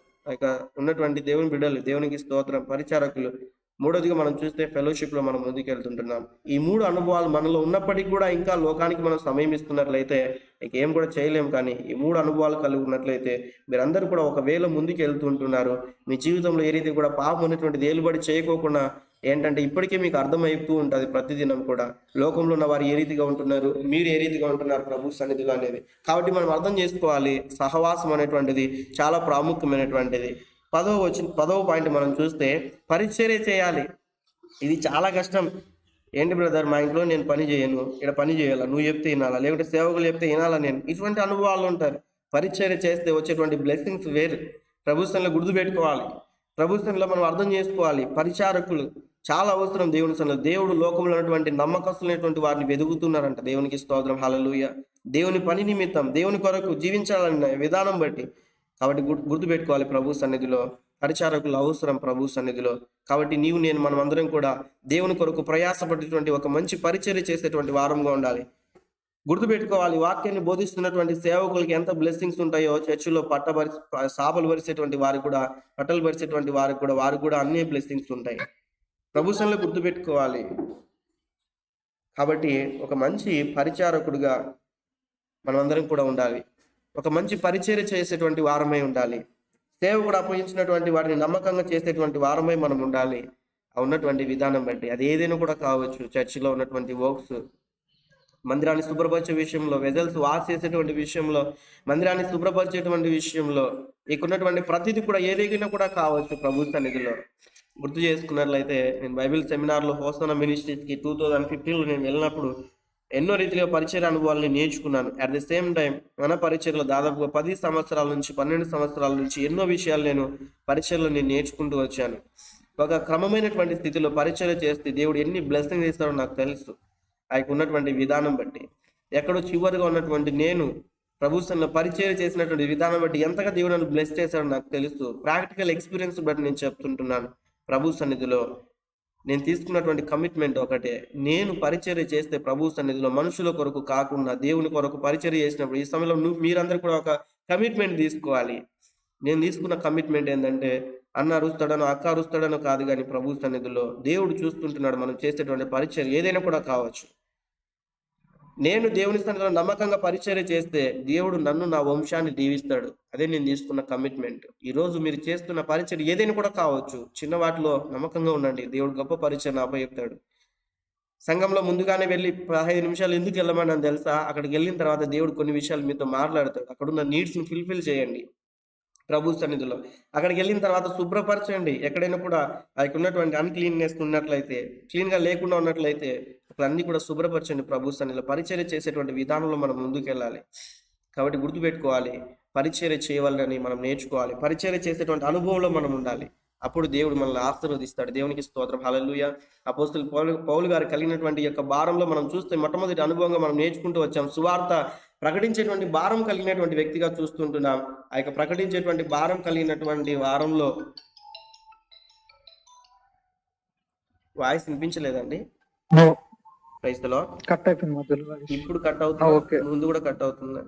ఉన్నటువంటి దేవుని బిడ్డలు. దేవునికి స్తోత్రం. పరిచారకులు. మూడోదిగా మనం చూస్తే ఫెలోషిప్లో మనం ముందుకెళ్తుంటున్నాం. ఈ 3 అనుభవాలు మనలో ఉన్నప్పటికీ కూడా ఇంకా లోకానికి మనం సమయం ఇస్తున్నట్లయితే ఇంకేం కూడా చేయలేము. కానీ ఈ 3 అనుభవాలు కలిగి ఉన్నట్లయితే మీరందరూ కూడా ఒకవేళ ముందుకు వెళ్తుంటున్నారు. మీ జీవితంలో ఏ రీతి కూడా పాపం అనేటువంటిది ఏలుబడి చేయకోకుండా ఏంటంటే ఇప్పటికే మీకు అర్థమైతూ ఉంటుంది ప్రతిదినం కూడా లోకంలో ఉన్న వారు ఏ రీతిగా ఉంటున్నారు, మీరు ఏ రీతిగా ఉంటున్నారు ప్రభు సన్నిధిలో అనేది. కాబట్టి మనం అర్థం చేసుకోవాలి, సహవాసం అనేటువంటిది చాలా ప్రాముఖ్యమైనటువంటిది. 10వ పాయింట్ మనం చూస్తే పరిచర్య చేయాలి. ఇది చాలా కష్టం. ఏంటి బ్రదర్, మా ఇంట్లో నేను పని చేయను, ఇక్కడ పని చేయాలా, నువ్వు చెప్తే వినాలా, లేకుంటే సేవకులు చెప్తే వినాలా నేను, ఇటువంటి అనుభవాలు ఉంటారు. పరిచర్య చేస్తే వచ్చేటువంటి బ్లెస్సింగ్స్ వేరు. ప్రభుత్వంలో గుర్తుపెట్టుకోవాలి. ప్రభుత్వంలో మనం అర్థం చేసుకోవాలి, పరిచారకులు చాలా అవసరం దేవుని సన్నిధిలో. దేవుడు లోకంలో ఉన్నటువంటి నమ్మకస్తులైనటువంటి వారిని వెతుకుతున్నారంట. దేవునికి స్తోత్రం, హల్లెలూయా. దేవుని పని నిమిత్తం, దేవుని కొరకు జీవించాలన్న విధానం బట్టి. కాబట్టి గుర్తుపెట్టుకోవాలి, ప్రభు సన్నిధిలో పరిచారకులు అవసరం ప్రభు సన్నిధిలో. కాబట్టి నేను మనం అందరం కూడా దేవుని కొరకు ప్రయాసపడేటువంటి ఒక మంచి పరిచర్య చేసేటువంటి వారంగా ఉండాలి. గుర్తుపెట్టుకోవాలి, వాక్యాన్ని బోధిస్తున్నటువంటి సేవకులకి ఎంత బ్లెస్సింగ్స్ ఉంటాయో చర్చిలో సాపలు పరిచేటువంటి వారికి కూడా, పట్టలు పరిచేటువంటి వారికి కూడా అన్ని బ్లెస్సింగ్స్ ఉంటాయి. ప్రభుత్వంలో గుర్తుపెట్టుకోవాలి. కాబట్టి ఒక మంచి పరిచారకుడుగా మనమందరం కూడా ఉండాలి. ఒక మంచి పరిచర్య చేసేటువంటి వారమై ఉండాలి. సేవకుడు అప్పగించినటువంటి వారిని నమ్మకంగా చేసేటువంటి వారమై మనం ఉండాలి. ఉన్నటువంటి విధానం బట్టి అది ఏదైనా కూడా కావచ్చు. చర్చిలో ఉన్నటువంటి వర్క్స్, మందిరాన్ని శుభ్రపరిచే విషయంలో, వెజల్స్ వాష్ చేసేటువంటి విషయంలో, మందిరాన్ని శుభ్రపరిచేటువంటి విషయంలో, ఇక్కడున్నటువంటి ప్రతిదీ కూడా ఏదైనా కూడా కావచ్చు ప్రభు సన్నిధిలో. గుర్తు చేసుకున్నట్లయితే నేను బైబిల్ సెమినార్లో హోసనా మినిస్ట్రీస్కి 2015లో నేను వెళ్ళినప్పుడు ఎన్నో రీతిగా పరిచర్య అనుభవాలని నేర్చుకున్నాను. అట్ ది సేమ్ టైం మన పరిచర్యలో దాదాపుగా 10 సంవత్సరాల నుంచి 12 సంవత్సరాల నుంచి ఎన్నో విషయాలు నేను పరిచర్యలో నేర్చుకుంటూ వచ్చాను. ఒక క్రమమైనటువంటి స్థితిలో పరిచర్య చేస్తే దేవుడు ఎన్ని బ్లెస్సింగ్స్ ఇస్తాడో నాకు తెలుసు, ఆయనకు ఉన్నటువంటి విధానం బట్టి. ఎక్కడో చివరిగా ఉన్నటువంటి నేను ప్రభు సన్నిధిలో పరిచయం చేసినటువంటి విధానం బట్టి ఎంతగా దేవుడు నన్ను బ్లెస్ చేశాడో నాకు తెలుసు. ప్రాక్టికల్ ఎక్స్పీరియన్స్ బట్టి నేను చెప్తుంటున్నాను. ప్రభు సన్నిధిలో నేను తీసుకున్నటువంటి కమిట్మెంట్ ఒకటే, నేను పరిచర్య చేస్తే ప్రభు సన్నిధిలో మనుషుల కొరకు కాకుండా దేవుని కొరకు పరిచర్య చేసినప్పుడు ఈ సమయంలో మీరందరూ కూడా ఒక కమిట్మెంట్ తీసుకోవాలి. నేను తీసుకున్న కమిట్మెంట్ ఏంటంటే, అన్న అరుస్తాడనో అక్క అరుస్తాడనో కాదు, కానీ ప్రభు సన్నిధిలో దేవుడు చూస్తుంటున్నాడు మనం చేసేటువంటి పరిచర్య ఏదైనా కూడా కావచ్చు. నేను దేవుని సన్నిధిలో నమ్మకంగా పరిచర్య చేస్తే దేవుడు నన్ను, నా వంశాన్ని దీవిస్తాడు. అదే నేను తీసుకున్న కమిట్మెంట్. ఈరోజు మీరు చేస్తున్న పరిచర్య ఏదైనా కూడా కావచ్చు, చిన్న వాటిలో నమ్మకంగా ఉండండి, దేవుడు గొప్ప పరిచర్య అప్పచెప్తాడు. సంఘంలో ముందుగానే వెళ్ళి 15 నిమిషాలు ఎందుకు వెళ్ళమని తెలుసా? అక్కడికి వెళ్ళిన తర్వాత దేవుడు కొన్ని విషయాలు మీతో మాట్లాడతాడు. అక్కడున్న నీడ్స్ని ఫుల్ఫిల్ చేయండి ప్రభు సన్నిధిలో. అక్కడికి వెళ్ళిన తర్వాత శుభ్రపరచండి. ఎక్కడైనా కూడా ఆయనకు ఉన్నటువంటి అన్క్లీన్నెస్ ఉన్నట్లయితే, క్లీన్గా లేకుండా ఉన్నట్లయితే అక్కడ అన్ని కూడా శుభ్రపరచండి ప్రభు సన్నిధిలో. పరిచర్య చేసేటువంటి విధానంలో మనం ముందుకు వెళ్ళాలి. కాబట్టి గుర్తుపెట్టుకోవాలి, పరిచర్య చేయవాలని మనం నేర్చుకోవాలి. పరిచర్య చేసేటువంటి అనుభవంలో మనం ఉండాలి. అప్పుడు దేవుడు మనల్ని ఆశీర్వదిస్తాడు. దేవునికి స్తోత్రం. హల్లెలూయా. అపోస్తలుడు పౌలు గారు కలిగినటువంటి యొక్క భారంలో మనం చూస్తే మొట్టమొదటి అనుభవంగా మనం నేర్చుకుంటూ వచ్చాం. సువార్త ప్రకటించేటువంటి భారం కలిగినటువంటి వ్యక్తిగా చూస్తుంటున్నాం. ఆ యొక్క ప్రకటించేటువంటి భారం కలిగినటువంటి వారంలో వాయిస్ వినిపించలేదండి. ప్రైజ్లో కట్ అయిపోయింది మధ్యలో. ఇప్పుడు కట్ అవుతుంది, ఓకే. ముందు కూడా కట్ అవుతుంది.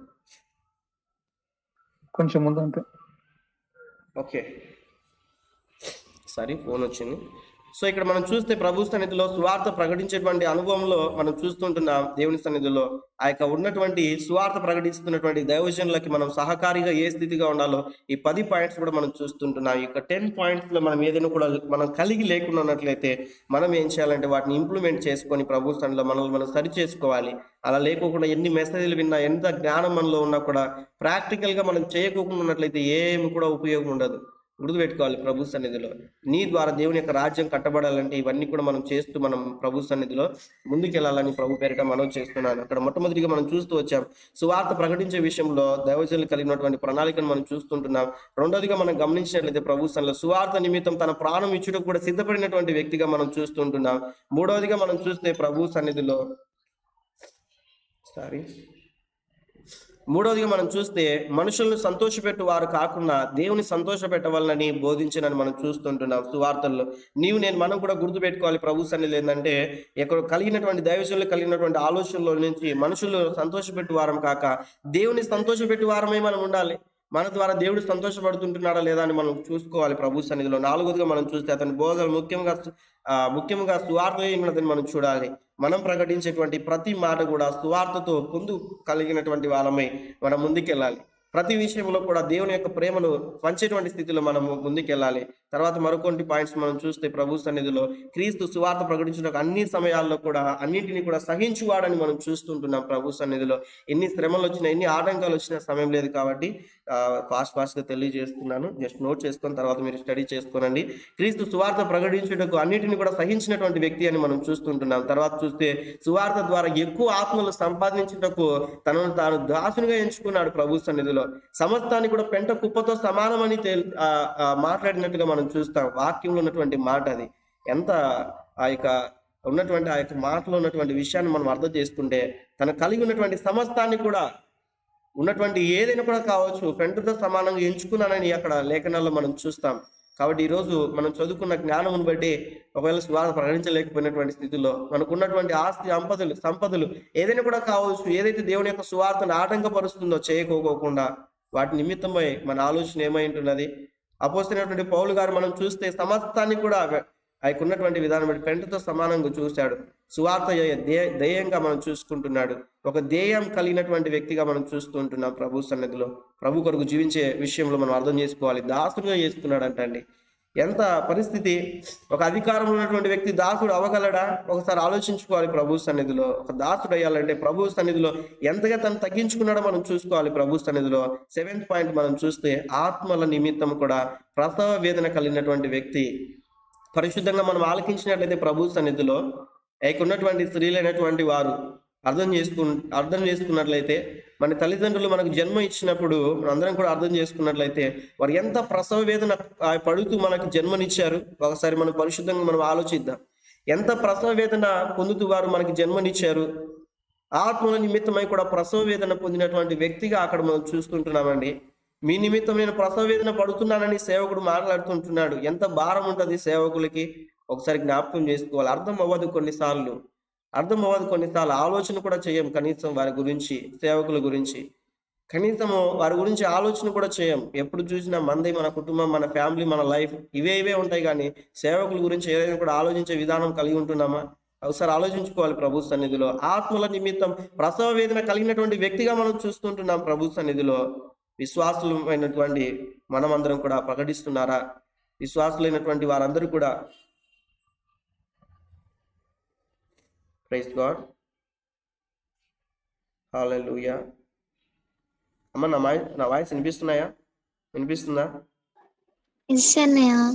కొంచెం ముందు అంతే. ఓకే, సరే, ఫోన్ వచ్చింది. సో ఇక్కడ మనం చూస్తే ప్రభు సన్నిధిలో సువార్త ప్రకటించేటువంటి అనుభవంలో మనం చూస్తుంటున్నాం. దేవుని సన్నిధిలో ఆ యొక్క ఉన్నటువంటి సువార్త ప్రకటిస్తున్నటువంటి దైవజనులకి మనం సహకారిగా ఏ స్థితిగా ఉండాలో ఈ 10 పాయింట్స్ కూడా మనం చూస్తుంటున్నాం. ఈ 10 పాయింట్స్ లో మనం ఏదైనా కూడా మనం కలిగి లేకుండా ఉన్నట్లయితే మనం ఏం చేయాలంటే వాటిని ఇంప్లిమెంట్ చేసుకొని ప్రభు సన్నిధిలో మనల్ని మనం సరి చేసుకోవాలి. అలా లేకోకుండా ఎన్ని మెసేజ్లు విన్నా, ఎంత జ్ఞానం మనలో ఉన్నా కూడా ప్రాక్టికల్ గా మనం చేయకోకుండా ఉన్నట్లయితే ఏమి కూడా ఉపయోగం ఉండదు. గుర్తుపెట్టుకోవాలి, ప్రభు సన్నిధిలో నీ ద్వారా దేవుని యొక్క రాజ్యం కట్టబడాలంటే ఇవన్నీ కూడా మనం చేస్తూ మనం ప్రభు సన్నిధిలో ముందుకెళ్లాలని ప్రభు పేరిట మనం చేస్తున్నాను. అక్కడ మొట్టమొదటిగా మనం చూస్తూ వచ్చాం, సువార్త ప్రకటించే విషయంలో దైవజనులు కలిగినటువంటి ప్రణాళికను మనం చూస్తుంటున్నాం. రెండోదిగా మనం గమనించినట్లయితే ప్రభు సన్నిధిలో సువార్త నిమిత్తం తన ప్రాణం ఇచ్చుటకు కూడా సిద్ధపడినటువంటి వ్యక్తిగా మనం చూస్తుంటున్నాం. మూడవదిగా మనం చూస్తే ప్రభు సన్నిధిలో మూడవదిగా మనం చూస్తే మనుషులను సంతోషపెట్టు వారు కాకుండా దేవుని సంతోషపెట్టవాలని బోధించనని మనం చూస్తుంటున్నాం సువార్తల్లో. మనం కూడా గుర్తుపెట్టుకోవాలి ప్రభు సన్నిధిలో ఏంటంటే, ఇక్కడ కలిగినటువంటి దైవజనులు కలిగినటువంటి ఆలోచనలో నుంచి మనుషులు సంతోషపెట్టు వారం కాక దేవుని సంతోషపెట్టు వారమై మనం ఉండాలి. మన ద్వారా దేవుడు సంతోషపడుతుంటున్నాడా లేదా అని మనం చూసుకోవాలి ప్రభు సన్నిధిలో. నాలుగోదిగా మనం చూస్తే అతని బోధలు ముఖ్యంగా సువార్తని మనం చూడాలి. మనం ప్రకటించేటువంటి ప్రతి మాట కూడా సువార్తతో పొందు కలిగినటువంటి వాళ్ళమై మనం ముందుకెళ్ళాలి. ప్రతి విషయంలో కూడా దేవుని యొక్క ప్రేమను పంచేటువంటి స్థితిలో మనము ముందుకెళ్ళాలి. తర్వాత మరికొన్ని పాయింట్స్ మనం చూస్తే ప్రభు సన్నిధిలో క్రీస్తు సువార్త ప్రకటించిన అన్ని సమయాల్లో కూడా అన్నింటినీ కూడా సహించువాడని మనం చూస్తుంటున్నాం. ప్రభు సన్నిధిలో ఎన్ని శ్రమలు వచ్చినా, ఎన్ని ఆటంకాలు వచ్చినా సమయం లేదు కాబట్టి ఫాస్ట్గా తెలియజేస్తున్నాను. జస్ట్ నోట్ చేసుకొని తర్వాత మీరు స్టడీ చేసుకోనండి. క్రీస్తు సువార్త ప్రకటించుటకు అన్నిటిని కూడా సహించినటువంటి వ్యక్తి అని మనం చూస్తుంటున్నాం. తర్వాత చూస్తే సువార్త ద్వారా ఎక్కువ ఆత్మలు సంపాదించుటకు తనను తాను దాసునిగా ఎంచుకున్నాడు ప్రభు సన్నిధిలో. సమస్తాన్ని కూడా పెంట కుప్పతో సమానమని మాట్లాడినట్టుగా మనం చూస్తాం. వాక్యంలో ఉన్నటువంటి మాట అది ఎంత ఆ యొక్క మాటలో ఉన్నటువంటి విషయాన్ని మనం అర్థం చేసుకుంటే, తన కలిగి ఉన్నటువంటి సమస్తాన్ని కూడా ఉన్నటువంటి ఏదైనా కూడా కావచ్చు పెంటతో సమానంగా ఎంచుకున్నానని అక్కడ లేఖనాల్లో మనం చూస్తాం. కాబట్టి ఈరోజు మనం చదువుకున్న జ్ఞానమును బట్టి ఒకవేళ సువార్త ప్రకటించలేకపోయినటువంటి స్థితిలో మనకున్నటువంటి ఆస్తి సంపదలు ఏదైనా కూడా కావచ్చు, ఏదైతే దేవుని యొక్క సువార్తను ఆటంకపరుస్తుందో చేయకోకుండా వాటి నిమిత్తమై మన ఆలోచన ఏమై ఉంటున్నది. అపోస్తలుడైనటువంటి పౌలు గారు మనం చూస్తే సమస్తాన్ని కూడా ఆయనకున్నటువంటి విధానం బట్టి పెంటతో సమానంగా చూశాడు. సువార్త ధ్యేయంగా మనం చూసుకుంటున్నాడు. ఒక ధ్యేయం కలిగినటువంటి వ్యక్తిగా మనం చూస్తూ ఉంటున్నాం ప్రభు సన్నిధిలో. ప్రభు కొరకు జీవించే విషయంలో మనం అర్థం చేసుకోవాలి. దాసుడుగా చేసుకున్నాడు అంటండి. ఎంత పరిస్థితి! ఒక అధికారం ఉన్నటువంటి వ్యక్తి దాసుడు అవ్వగలడా? ఒకసారి ఆలోచించుకోవాలి. ప్రభు సన్నిధిలో ఒక దాసుడు అయ్యాలంటే ప్రభు సన్నిధిలో ఎంతగా తను తగ్గించుకున్నాడో మనం చూసుకోవాలి. ప్రభు సన్నిధిలో 7th పాయింట్ మనం చూస్తే ఆత్మల నిమిత్తం కూడా ప్రసవ వేదన కలిగినటువంటి వ్యక్తి. పరిశుద్ధంగా మనం ఆలకించినట్లయితే ప్రభు సన్నిధిలో ఉన్నటువంటి స్త్రీలైనటువంటి వారు అర్థం చేసుకున్నట్లయితే, మన తల్లిదండ్రులు మనకు జన్మ ఇచ్చినప్పుడు మనందరం కూడా అర్థం చేసుకున్నట్లయితే వారు ఎంత ప్రసవ వేదన పడుతూ మనకు జన్మనిచ్చారు. ఒకసారి మనం పరిశుద్ధంగా మనం ఆలోచిద్దాం. ఎంత ప్రసవ వేదన పొందుతూ వారు మనకి జన్మనిచ్చారు. ఆత్మల నిమిత్తమై కూడా ప్రసవ వేదన పొందినటువంటి వ్యక్తిగా అక్కడ మనం చూస్తుంటున్నామండి. మీ నిమిత్తం నేను ప్రసవ వేదన పడుతున్నానని సేవకుడు మాట్లాడుతుంటున్నాడు. ఎంత భారం ఉంటుంది సేవకులకి ఒకసారి జ్ఞాపకం చేసుకోవాలి. అర్థం అవ్వదు కొన్నిసార్లు, ఆలోచన కూడా చేయం కనీసం వారి గురించి, సేవకుల గురించి కనీసము వారి గురించి ఆలోచన కూడా చేయం. ఎప్పుడు చూసినా మంది, మన కుటుంబం, మన ఫ్యామిలీ, మన లైఫ్ ఇవే ఉంటాయి. కానీ సేవకుల గురించి ఏదైనా కూడా ఆలోచించే విధానం కలిగి ఉంటున్నామా? ఒకసారి ఆలోచించుకోవాలి ప్రభు సన్నిధిలో. ఆత్మల నిమిత్తం ప్రసవ వేదన కలిగినటువంటి వ్యక్తిగా మనం చూస్తుంటున్నాం ప్రభు సన్నిధిలో. విశ్వాసులమైనటువంటి మనమందరం కూడా ప్రకటిస్తున్నారా? విశ్వాసులైనటువంటి వారందరూ కూడా ప్రైజ్ గాడ్, హల్లెలూయా. అమ్మ నా వాయిస్ వినిపిస్తుందా?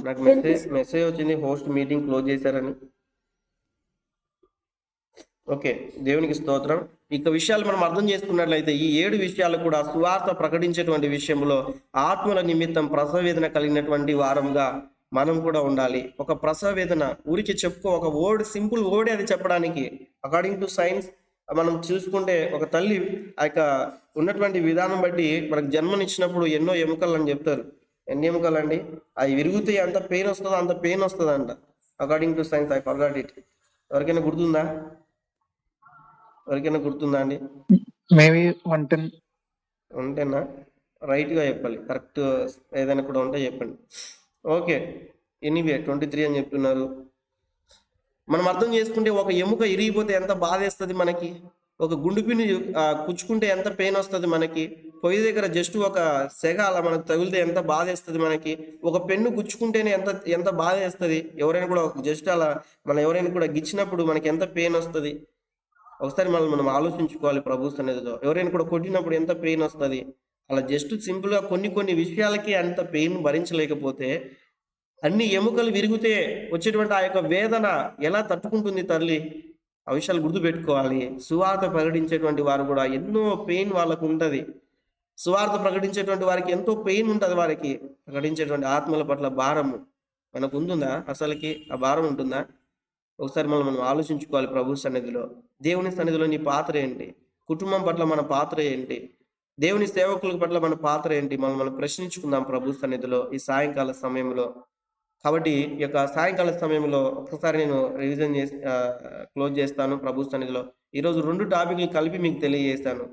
నాకు మెసేజ్ వచ్చింది, హోస్ట్ మీటింగ్ క్లోజ్ చేశారని. ఓకే, దేవునికి స్తోత్రం. ఇక విషయాలు మనం అర్థం చేసుకున్నట్లయితే ఈ 7 విషయాలు కూడా సువార్త ప్రకటించేటువంటి విషయంలో ఆత్మల నిమిత్తం ప్రసవ వేదన కలిగినటువంటి వారంగా మనం కూడా ఉండాలి. ఒక ప్రసవ వేదన ఊరికి ఒక వర్డ్, సింపుల్ వర్డే అది చెప్పడానికి. అకార్డింగ్ టు సైన్స్ మనం చూసుకుంటే ఒక తల్లి ఆ యొక్క ఉన్నటువంటి విధానం బట్టి మనకు జన్మనిచ్చినప్పుడు ఎన్నో ఎముకలు అని చెప్తారు. ఎన్ని ఎముకలు అండి? అవి విరుగుతాయి, అంత పెయిన్ వస్తుందో అంత పెయిన్ వస్తుంది అంట. According to science, I forgot it. ఎవరికైనా గుర్తుందా అండి? మేబీ 110. ఉంటేనా? రైట్గా చెప్పాలి, కరెక్ట్ ఏదైనా కూడా ఉంటే చెప్పండి. ఓకే, ఎనీవే 23 అని చెప్తున్నారు. మనం అర్థం చేసుకుంటే ఒక ఎముక ఇరిగిపోతే ఎంత బాధేస్తుంది మనకి. ఒక గుండు పిన్ని కుచ్చుకుంటే ఎంత పెయిన్ వస్తుంది మనకి. పొయ్యి దగ్గర జస్ట్ ఒక సెగ అలా మనకు తగిలితే ఎంత బాధేస్తుంది మనకి. ఒక పెన్ను గుచ్చుకుంటేనే ఎంత బాధేస్తుంది. ఎవరైనా కూడా జస్ట్ అలా ఎవరైనా కూడా గిచ్చినప్పుడు మనకి ఎంత పెయిన్ వస్తుంది. ఒకసారి మనం ఆలోచించుకోవాలి ప్రభు సన్నిధిలో. ఎవరైనా కూడా కొట్టినప్పుడు ఎంత పెయిన్ వస్తుంది. అలా జస్ట్ సింపుల్గా కొన్ని విషయాలకి అంత పెయిన్ భరించలేకపోతే అన్ని ఎముకలు విరిగితే వచ్చేటువంటి ఆ యొక్క వేదన ఎలా తట్టుకుంటుంది తల్లి? ఆ విషయాలు గుర్తుపెట్టుకోవాలి. సువార్త ప్రకటించేటువంటి వారు కూడా ఎన్నో పెయిన్ వాళ్ళకు ఉంటుంది. సువార్త ప్రకటించేటువంటి వారికి ఎంతో పెయిన్ ఉంటుంది. వారికి ప్రకటించేటువంటి ఆత్మల పట్ల భారము మనకు ఉంటుందా? అసలుకి ఆ భారం ఉంటుందా? ఒకసారి మనం ఆలోచించుకోవాలి ప్రభు సన్నిధిలో. దేవుని సన్నిధిలో నీ పాత్ర ఏంటి? కుటుంబం పట్ల మన పాత్ర ఏంటి? దేవుని సేవకుల పట్ల మన పాత్ర ఏంటి? మనం ప్రశ్నించుకుందాం ప్రభు సన్నిధిలో ఈ సాయంకాల సమయంలో. కాబట్టి ఈ యొక్క సాయంకాల సమయంలో ఒక్కసారి నేను రివిజన్ చేసి క్లోజ్ చేస్తాను ప్రభు సన్నిధిలో. ఈరోజు 2 టాపిక్లు కలిపి మీకు తెలియజేస్తాను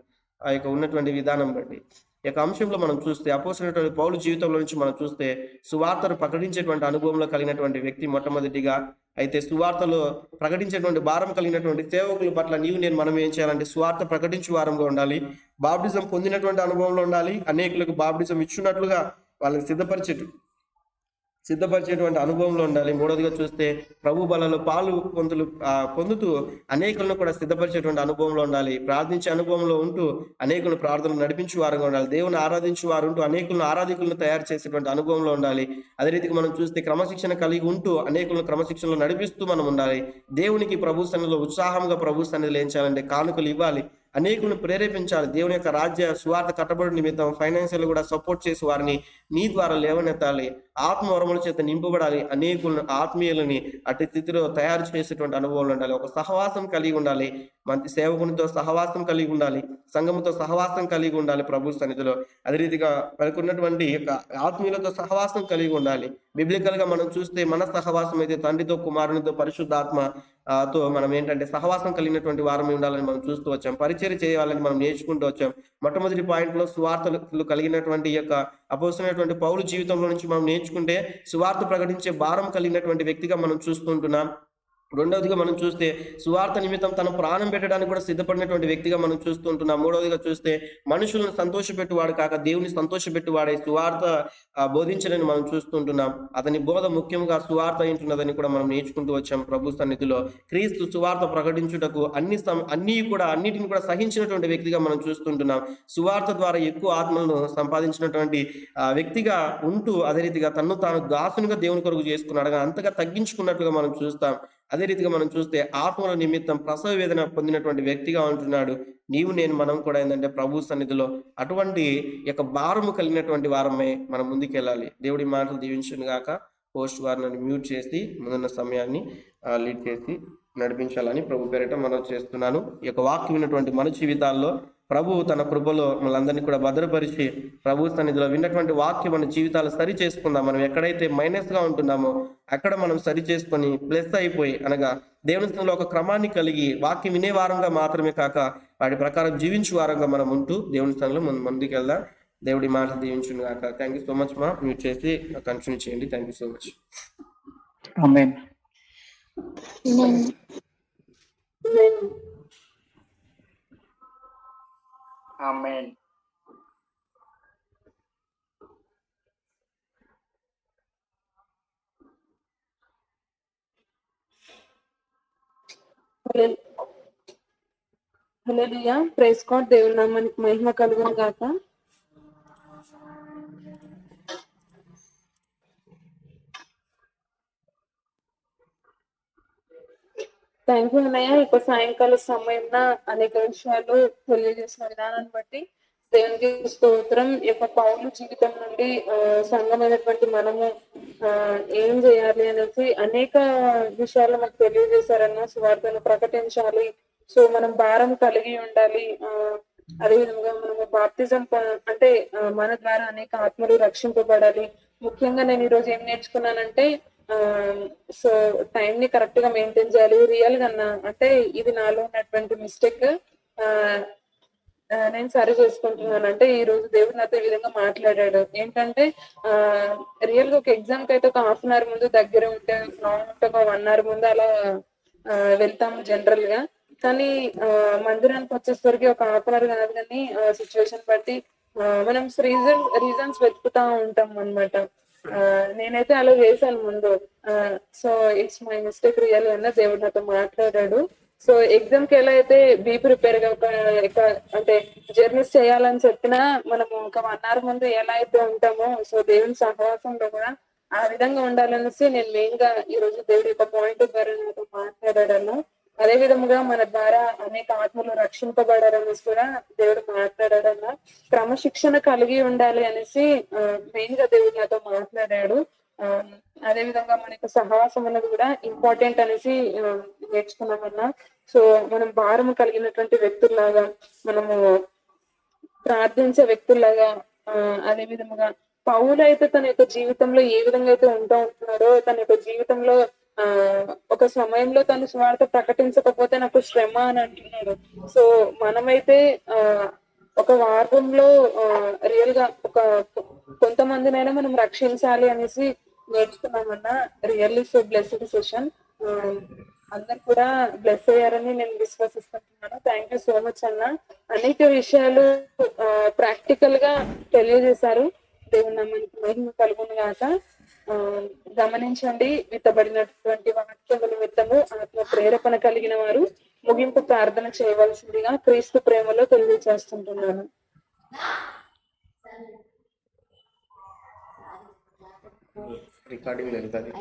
ఆ యొక్క ఉన్నటువంటి విధానం బట్టి. ఈ యొక్క అంశంలో మనం చూస్తే అపోస్తలుడైన పౌలు జీవితంలో నుంచి మనం చూస్తే సువార్తను ప్రకటించేటువంటి అనుభవంలో కలిగినటువంటి వ్యక్తి మొట్టమొదటిగా. అయితే సువార్తలో ప్రకటించేటువంటి భారం కలిగినటువంటి సేవకుల పట్ల మనం ఏం చేయాలంటే సువార్త ప్రకటించే వారంగా ఉండాలి. బాప్టిజం పొందినటువంటి అనుభవంలో ఉండాలి. అనేకులకు బాప్టిజం ఇచ్చినట్లుగా వాళ్ళని సిద్ధపరిచేటువంటి అనుభవంలో ఉండాలి. మూడోదిగా చూస్తే ప్రభు బలలో పాలు పొందుతూ అనేకులను కూడా సిద్ధపరిచేటువంటి అనుభవంలో ఉండాలి. ప్రార్థించే అనుభవంలో ఉంటూ అనేకులను ప్రార్థనలు నడిపించే వారుగా ఉండాలి. దేవుని ఆరాధించే వారు ఉంటూ అనేకులను ఆరాధికులను తయారు చేసేటువంటి అనుభవంలో ఉండాలి. అదే రీతిగా మనం చూస్తే క్రమశిక్షణ కలిగి ఉంటూ అనేకులను క్రమశిక్షణలో నడిపిస్తూ మనం ఉండాలి. దేవునికి ప్రభు సన్నిధిలో ఉత్సాహంగా ప్రభు సన్నిధిలో ఏం చేయాలంటే కానుకలు ఇవ్వాలి. అనేకులను ప్రేరేపించాలి. దేవుని యొక్క రాజ్య సువార్త కట్టబడి నిమిత్తం ఫైనాన్షియల్ కూడా సపోర్ట్ చేసి వారిని నీ ద్వారా లేవనెత్తాలి. ఆత్మవరముల చేత నింపబడాలి. అనేకులను ఆత్మీయులని అటు స్థితిలో తయారు చేసేటువంటి అనుభవాలు ఉండాలి. ఒక సహవాసం కలిగి ఉండాలి. మంచి సేవకునితో సహవాసం కలిగి ఉండాలి. సంఘముతో సహవాసం కలిగి ఉండాలి ప్రభు సన్నిధిలో. అదే రీతిగా మనకు ఉన్నటువంటి యొక్క ఆత్మీయులతో సహవాసం కలిగి ఉండాలి. బిబ్లికల్ గా మనం చూస్తే మన సహవాసం అయితే తండ్రితో, కుమారునితో, పరిశుద్ధాత్మ తో మనం ఏంటంటే సహవాసం కలిగినటువంటి వారమే ఉండాలని మనం చూస్తూ వచ్చాం. పరిచర్య చేయాలని మనం నేర్చుకుంటూ వచ్చాం. మొట్టమొదటి పాయింట్లో సువార్తలు కలిగినటువంటి యొక్క అపోస్తలుడైనటువంటి పౌలు జీవితంలో నుంచి మనం నేర్చుకుంటే సువార్త ప్రకటించే భారం కలిగినటువంటి వ్యక్తిగా మనం చూస్తుంటున్నాం. రెండవదిగా మనం చూస్తే సువార్త నిమిత్తం తన ప్రాణం పెట్టడానికి కూడా సిద్ధపడినటువంటి వ్యక్తిగా మనం చూస్తుంటున్నాం. మూడవదిగా చూస్తే మనుషులను సంతోషపెట్టువాడు కాక దేవుని సంతోషపెట్టువాడే సువార్త బోధించడని మనం చూస్తుంటున్నాం. అతని బోధ ముఖ్యంగా సువార్త ఏంటున్నదని కూడా మనం నేర్చుకుంటూ వచ్చాం ప్రభు సన్నిధిలో. క్రీస్తు సువార్త ప్రకటించుటకు అన్నిటిని కూడా సహించినటువంటి వ్యక్తిగా మనం చూస్తుంటున్నాం. సువార్త ద్వారా ఎక్కువ ఆత్మలను సంపాదించినటువంటి వ్యక్తిగా ఉంటూ అదే రీతిగా తన్ను తాను దాసునిగా దేవుని కొరకు చేసుకున్నాడు, అంతగా తగ్గించుకున్నట్లుగా మనం చూస్తాం. అదే రీతిగా మనం చూస్తే ఆత్మల నిమిత్తం ప్రసవ వేదన పొందినటువంటి వ్యక్తిగా ఉంటున్నాడు. మనం కూడా ఏంటంటే ప్రభు సన్నిధిలో అటువంటి యొక్క భారము కలిగినటువంటి వారమే మనం ముందుకెళ్ళాలి. దేవుడి మాటలు దీవించును గాక. హోస్ట్ వారు నన్ను మ్యూట్ చేసి ముందున్న సమయాన్ని లీడ్ చేసి నడిపించాలని ప్రభు పేరిట మనం చేస్తున్నాను. ఈ యొక్క వాక్యం విన్నటువంటి మన జీవితాల్లో ప్రభు తన కృపలో మనందరినీ కూడా భద్రపరిచి ప్రభు సన్నిధిలో విన్నటువంటి వాక్యం మన జీవితాలు సరి చేసుకుందాం. మనం ఎక్కడైతే మైనస్గా ఉంటున్నామో అక్కడ మనం సరి చేసుకొని ప్లస్ అయిపోయి, అనగా దేవుని సన్నిధిలో ఒక క్రమాన్ని కలిగి వాక్యం వినే వారంగా మాత్రమే కాక వాటి ప్రకారం జీవించే వారంగా మనం ఉంటూ దేవుని సన్నిధిలో ముందుకు వెళ్దాం. దేవుడి మాట దీవించును గాక. థ్యాంక్ యూ సో మచ్ మా. మ్యూట్ చేసి కంటిన్యూ చేయండి. Thank you so much. Amen. Amen. Hallelujah. Praise God. దేవుని నామానికి మహిమ కలుగును గాక. థ్యాంక్ యూ అన్నయ్య. ఇప్పుడు సాయంకాల సమయంలో అనేక విషయాలు తెలియజేసిన విధానాన్ని బట్టి దేవునికి స్తోత్రం. ఈ యొక్క పౌలు జీవితం నుండి సంఘమైనటువంటి మనము ఏం చేయాలి అనేసి అనేక విషయాలు మనకు తెలియజేశారన్న. సువార్తను ప్రకటించాలి, సో మనం భారం కలిగి ఉండాలి. అదేవిధంగా మనము బాప్తిజం అంటే మన ద్వారా అనేక ఆత్మలు రక్షింపబడాలి. ముఖ్యంగా నేను ఈరోజు ఏం నేర్చుకున్నానంటే సో టైం ని కరెక్ట్ గా మెయింటైన్ చేయాలి. రియల్ గా అంటే ఇది నాలో ఉన్నటువంటి మిస్టేక్ నేను సరి చేసుకుంటున్నాను. అంటే ఈ రోజు దేవుడు నాతో ఈ విధంగా మాట్లాడాడు. ఏంటంటే రియల్ గా ఒక ఎగ్జామ్ కి అయితే ఒక హాఫ్ అన్ అవర్ ముందు దగ్గర ఉంటే, లాంగ్ ఉంటే ఒక 1 hour ముందు అలా వెళ్తాము జనరల్ గా. కానీ మందిరానికి వచ్చేసరికి ఒక హాఫ్ అన్ అవర్ కాదు, కానీ సిచ్యువేషన్ బట్టి మనం రీజన్స్ వెతుకుతా ఉంటాం అన్నమాట. నేనైతే అలా చేశాను ముందు. So it's my mistake real అన్న. దేవుడు నాతో మాట్లాడాడు. సో ఎగ్జామ్ కి ఎలా అయితే బీ ప్రిపేర్ గా అంటే జర్నీస్ చేయాలని చెప్పినా మనము ఒక 1 hour ముందు ఎలా అయితే ఉంటామో, సో దేవుని సహవాసంలో కూడా ఆ విధంగా ఉండాలనేసి నేను మెయిన్ గా ఈ రోజు దేవుడి యొక్క పాయింట్ ద్వారా నాతో మాట్లాడాడన్నా. అదే విధముగా మన ద్వారా అనేక ఆత్మలు రక్షింపబడారనేసి కూడా దేవుడు మాట్లాడాడన్నా. క్రమశిక్షణ కలిగి ఉండాలి అనేసి మెయిన్ గా దేవుడు నాతో మాట్లాడాడు. అదే విధంగా మనకి సహవాసం అన్నది కూడా ఇంపార్టెంట్ అనేసి నేర్చుకున్నామన్నా. సో మనం భారము కలిగినటువంటి వ్యక్తుల్లాగా, మనము ప్రార్థించే వ్యక్తుల్లాగా, అదే విధముగా పౌలు అయితే తన యొక్క జీవితంలో ఏ విధంగా అయితే ఉంటున్నాడో, తన యొక్క జీవితంలో ఒక సమయంలో తను సువార్త ప్రకటించకపోతే నాకు శ్రమ అని అంటున్నాడు. సో మనమైతే ఒక వారంలో రియల్ గా ఒక కొంతమందినైనా మనం రక్షించాలి అనేసి నేర్చుకున్నామన్నా. Really so blessed session. అందరు కూడా బ్లెస్ అయ్యారని నేను విశ్వసిస్తున్నాను. థ్యాంక్ యూ సో మచ్ అన్న. అనేక విషయాలు ప్రాక్టికల్ గా తెలియజేశారు. దేవుని నామానికి మహిమ కలుగును గాక. గమనించండి, విత్తబడినటువంటి వాక్యముల నిమిత్తము ఆత్మ ప్రేరేపణ కలిగిన వారు ముగింపు ప్రార్థన చేయవలసిందిగా క్రీస్తు ప్రేమలో తెలియజేస్తుంటున్నాను. రికార్డింగ్ వెళ్తారు.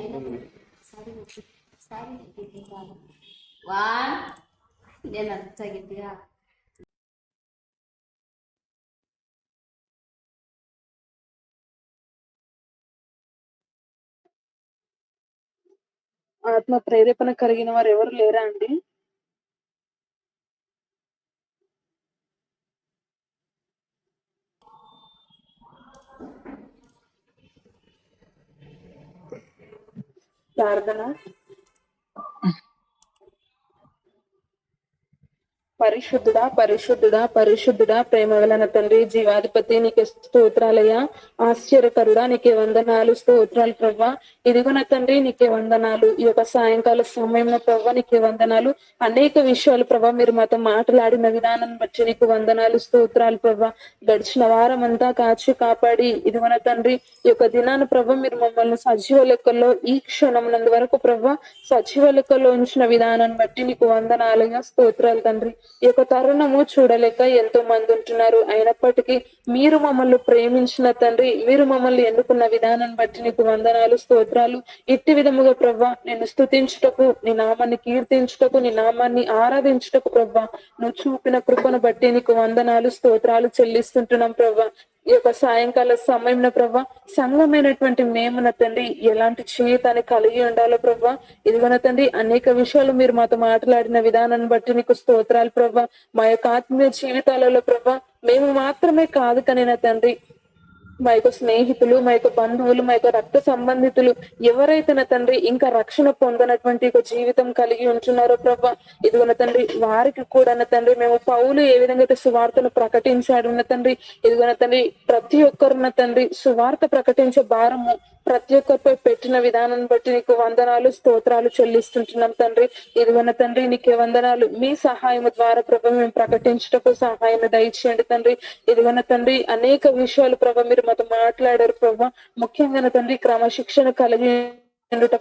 ఆత్మ ప్రేరేపణ కలిగిన వారు ఎవరు లేరా అండి? ప్రార్థన. పరిశుద్ధుడా పరిశుద్ధుడా పరిశుద్ధుడా, ప్రేమ గల తండ్రి, జీవాధిపతి, నీకే స్తోత్రాలయ్యా. ఆశ్చర్యకరుడా, నీకే వందనాలు, స్తోత్రాలు ప్రవ్వా. ఇదిగో నా తండ్రి, నీకే వందనాలు. ఈ యొక్క సాయంకాల సమయంలో ప్రవ్వా నీకే వందనాలు. అనేక విషయాలు ప్రభా మీరు మాతో మాట్లాడిన విధానాన్ని బట్టి నీకు వందనాలు, స్తోత్రాలు ప్రవ్వా. గడిచిన వారం అంతా కాచి కాపాడి ఇదిగో నా తండ్రి, ఈ యొక్క దినాన్ని ప్రభా మీరు మమ్మల్ని సజీవ లెక్కల్లో ఈ క్షణం నందు వరకు ప్రభా సజీవ లెక్కల్లో ఉంచిన విధానాన్ని బట్టి నీకు వందనాలుగా, స్తోత్రాలు తండ్రి. ఈ యొక్క తరుణము చూడలేక ఎంతో మంది ఉంటున్నారు. అయినప్పటికీ మీరు మమ్మల్ని ప్రేమించిన తండ్రి, మీరు మమ్మల్ని ఎన్నుకున్న విధానాన్ని బట్టి నీకు వందనాలు, స్తోత్రాలు. ఇట్టి విధముగా ప్రభా నేను స్తుతించుటకు, నీ నామాన్ని కీర్తించుటకు, నీ నామాన్ని ఆరాధించుటకు ప్రభా నువ్వు చూపిన కృపను బట్టి నీకు వందనాలు, స్తోత్రాలు చెల్లిస్తుంటున్నాం ప్రభా. ఈ యొక్క సాయంకాల సమయంలో ప్రభా సంఘమైనటువంటి మేమున తండ్రి ఎలాంటి జీవితాన్ని కలిగి ఉండాలో ప్రభా, ఇదిగోన తండ్రి అనేక విషయాలు మీరు మాతో మాట్లాడిన విధానాన్ని బట్టి నీకు స్తోత్రాలు ప్రభా. మా యొక్క ఆత్మీయ జీవితాలలో ప్రభా మేము మాత్రమే కాదు కానీ నా తండ్రి, మా యొక్క స్నేహితులు, మా యొక్క బంధువులు, మా యొక్క రక్త సంబంధితులు ఎవరైతే నా తండ్రి ఇంకా రక్షణ పొందనటువంటి ఒక జీవితం కలిగి ఉంటున్నారో ప్రభా, ఇదిగో నా తండ్రి వారికి కూడా నా తండ్రి మేము పౌలు ఏ విధంగా అయితే సువార్తను ప్రకటించాడు నా తండ్రి, ఇదిగో నా తండ్రి ప్రతి ఒక్కరు నా తండ్రి సువార్త ప్రకటించే భారము ప్రతి ఒక్కరిపై పెట్టిన విధానాన్ని బట్టి నీకు వందనాలు, స్తోత్రాలు చెల్లిస్తుంటున్నాం తండ్రి. ఇదిగోన తండ్రి నీకే వందనాలు. మీ సహాయం ద్వారా ప్రభ మేము ప్రకటించుటకు సహాయం దయచేయండి తండ్రి. ఇదిగోన తండ్రి అనేక విషయాలు ప్రభ మీరు మాతో మాట్లాడారు ప్రభ. ముఖ్యంగా తండ్రి క్రమశిక్షణ కలిగి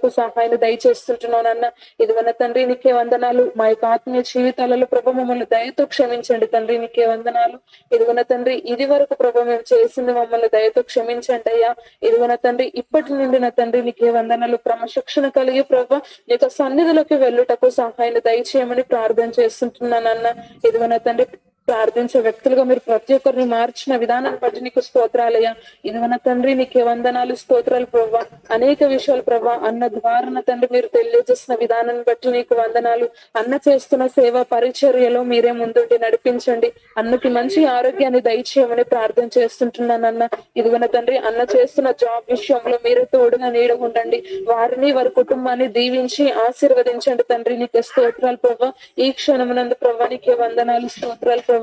కు సహాయం దయచేస్తుంటున్నాను అన్న. ఇదిగోన తండ్రి నీకే వందనాలు. మా యొక్క ఆత్మీయ జీవితాలలో ప్రభ మమ్మల్ని దయతో క్షమించండి తండ్రి, నీకే వందనాలు. ఇదిగోన తండ్రి ఇది వరకు ప్రభ మేము చేసింది మమ్మల్ని దయతో క్షమించండి అయ్యా. ఇదిగోన తండ్రి ఇప్పటి నుండి నా తండ్రి నీకే వందనాలు. క్రమశిక్షణ కలిగి ప్రభ నీ యొక్క సన్నిధిలోకి వెళ్ళుటకు సహాయం దయచేయమని ప్రార్థన చేస్తుంటున్నాను అన్న. ఇదిగోన తండ్రి ప్రార్థించే వ్యక్తులుగా మీరు ప్రతి ఒక్కరిని మార్చిన విధానాన్ని బట్టి నీకు స్తోత్రాలయ్యా. ఇదిగోన తండ్రి నీకే వందనాలు, స్తోత్రాలు ప్రభా. అనేక విషయాలు ప్రభా అన్న ద్వారా తండ్రి మీరు తెలియజేసిన విధానాన్ని బట్టి నీకు వందనాలు. అన్న చేస్తున్న సేవ పరిచర్యలో మీరే ముందుండి నడిపించండి. అన్నకి మంచి ఆరోగ్యాన్ని దయచేయమని ప్రార్థన చేస్తుంటున్నాను అన్న. ఇదిగోన తండ్రి అన్న చేస్తున్న జాబ్ విషయంలో మీరే తోడుగా నీడగా ఉండండి. వారిని వారి కుటుంబాన్ని దీవించి ఆశీర్వదించండి తండ్రి, నీకే స్తోత్రాలు ప్రభా. ఈ క్షణమునందు ప్రభా నీకే వందనాలు, స్తోత్రాలు ప్రభా.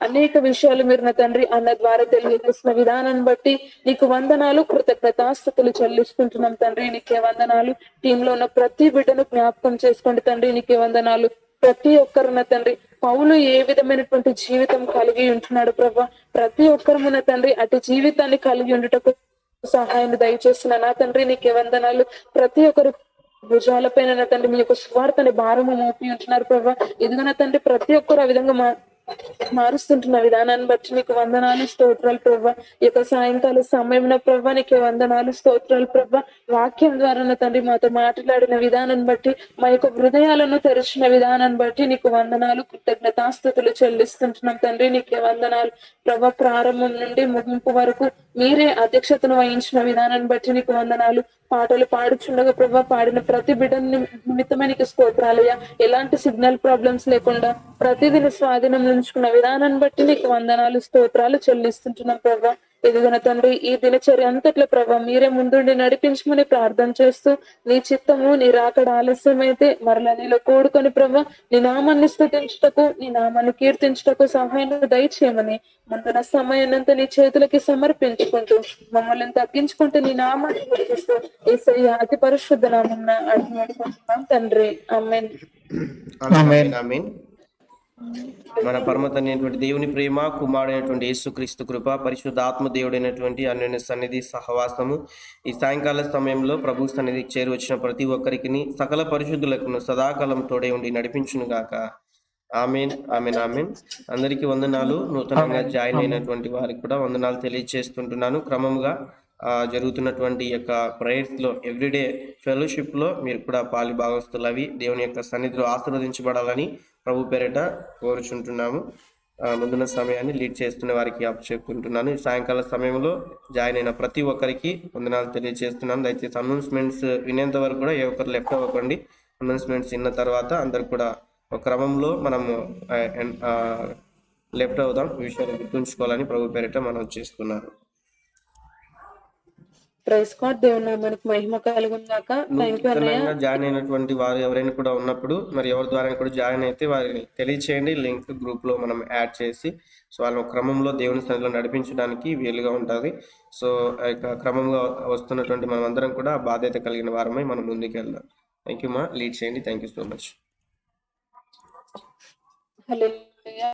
అనేక విషయాలు మీరు నా తండ్రి అన్న ద్వారా తెలియజేసిన విధానాన్ని బట్టి నీకు వందనాలు, కృతజ్ఞతాస్తుతులు చెల్లిస్తుంటున్నాం తండ్రి, నీకే వందనాలు. టీంలో ఉన్న ప్రతి బిడ్డను జ్ఞాపకం చేసుకోండి తండ్రి, నీకే వందనాలు. ప్రతి ఒక్కరున్న తండ్రి పౌలు ఏ విధమైనటువంటి జీవితం కలిగి ఉంటున్నాడు ప్రభా, ప్రతి ఒక్కరు నా తండ్రి అటు జీవితాన్ని కలిగి ఉండుటకు సహాయాన్ని దయచేస్తున్నా నా తండ్రి, నీకే వందనాలు. ప్రతి ఒక్కరు భుజాలపైన నా తండ్రి మీ యొక్క స్వార్థని భారము మోపి ఉంటున్నారు ప్రభా. ఇదిగో నా తండ్రి ప్రతి ఒక్కరు ఆ విధంగా మారుస్తుంటున్న విధానాన్ని బట్టి నీకు వందనాలు, స్తోత్రాలు ప్రభా. ఈ యొక్క సాయంకాల సమయంలో ప్రభా నీకే వందనాలు, స్తోత్రాలు ప్రభా. వాక్యం ద్వారా నా తండ్రి మాతో మాట్లాడిన విధానాన్ని బట్టి, మా యొక్క హృదయాలను తెరిచిన విధానాన్ని బట్టి నీకు వందనాలు, కృతజ్ఞతాస్తుతులు చెల్లిస్తుంటున్నాం తండ్రి, నీకే వందనాలు ప్రభా. ప్రారంభం నుండి ముగింపు వరకు మీరే అధ్యక్షతను వహించిన విధానాన్ని బట్టి నీకు వందనాలు. పాటలు పాడుచుండగా ప్రభా పాడిన ప్రతి బిడ్డ నిమిత్తమే నీకు స్తోత్రాలయ్యా. ఎలాంటి సిగ్నల్ ప్రాబ్లమ్స్ లేకుండా ప్రతిదిని స్వాధీనం ఉంచుకున్న విధానాన్ని బట్టి నీకు వందనాలు, స్తోత్రాలు చెల్లిస్తుంటున్నాం ప్రభా. ఎదుగున తండ్రి ఈ దినచర్య అంతట్లో ప్రభా మీరే ముందుండి నడిపించమని ప్రార్థన చేస్తూ, నీ చిత్తము నీ రాకడ ఆలస్యమైతే మరలా నీలో కూడుకొని ప్రభా నీ నామాన్ని స్తుతించుటకు, నీ నామాన్ని కీర్తించుటకు సహాయం దయచేయమని ముందున్న సమయాన్నంతా నీ చేతులకి సమర్పించుకుంటూ, మమ్మల్ని తగ్గించుకుంటూ నీ నామాన్ని గుర్తిస్తూ యేసయ్య అతి పరిశుద్ధ నామమున అడుగుతున్నాం తండ్రి, ఆమేన్. ఆమేన్. ఆమేన్. మన పరమ తండ్రి అయినటువంటి దేవుని ప్రేమ, కుమారుడైనటువంటి యేసుక్రీస్తు కృప, పరిశుద్ధ ఆత్మ దేవుడైనటువంటి అన్యోన్య సన్నిధి సహవాసము ఈ సాయంకాల సమయంలో ప్రభు సన్నిధికి చేరి వచ్చిన ప్రతి ఒక్కరికి సకల పరిశుద్ధులకు సదాకాలం తోడే ఉండి నడిపించును గాక. ఆమేన్. ఆమేన్. ఆమేన్. అందరికీ వందనాలు. నూతనంగా జాయిన్ అయినటువంటి వారికి కూడా వందనాలు తెలియజేస్తుంటున్నాను. క్రమంగా జరుగుతున్నటువంటి యొక్క ప్రేయర్స్ లో ఎవ్రీడే ఫెలోషిప్ లో మీరు కూడా పాలి భాగస్తులు అవి దేవుని యొక్క సన్నిధిలో ఆశీర్వదించబడాలని ప్రభు పేరిట కోరుచుంటున్నాము. ముందున్న సమయాన్ని లీడ్ చేస్తున్న వారికి చెప్పుకుంటున్నాను. ఈ సాయంకాల సమయంలో జాయిన్ అయిన ప్రతి ఒక్కరికి వందనాలు తెలియజేస్తున్నాను. దయచేసి అనౌన్స్మెంట్స్ వినేంత వరకు కూడా ఏ ఒక్కరు లెఫ్ట్ అవ్వకండి. అనౌన్స్మెంట్స్ విన్న తర్వాత అందరు కూడా ఒక క్రమంలో మనము లెఫ్ట్ అవుదాం. ఈ విషయాన్ని గుర్తుంచుకోవాలని ప్రభు పేరిట మనం చేస్తున్నాను. Praise God. దేవుని నామానికి మహిమ కలుగుగాక. నూతనంగా జాయిన్ అయినటువంటి వారు ఎవరైనా కూడా ఉన్నప్పుడు మరి ఎవరి ద్వారా కూడా జాయిన్ అయితే వారిని తెలియచేయండి. లింక్ గ్రూప్ లో మనం యాడ్ చేసి సో వాళ్ళ క్రమంలో దేవుని సన్నిధిలో నడిపించడానికి వీలుగా ఉంటుంది. సో క్రమంగా వస్తున్నటువంటి మనం అందరం కూడా బాధ్యత కలిగిన వారమై మనం ముందుకు వెళ్దాం. థ్యాంక్ యూ మా, లీడ్ చేయండి. Thank you so much. Hallelujah.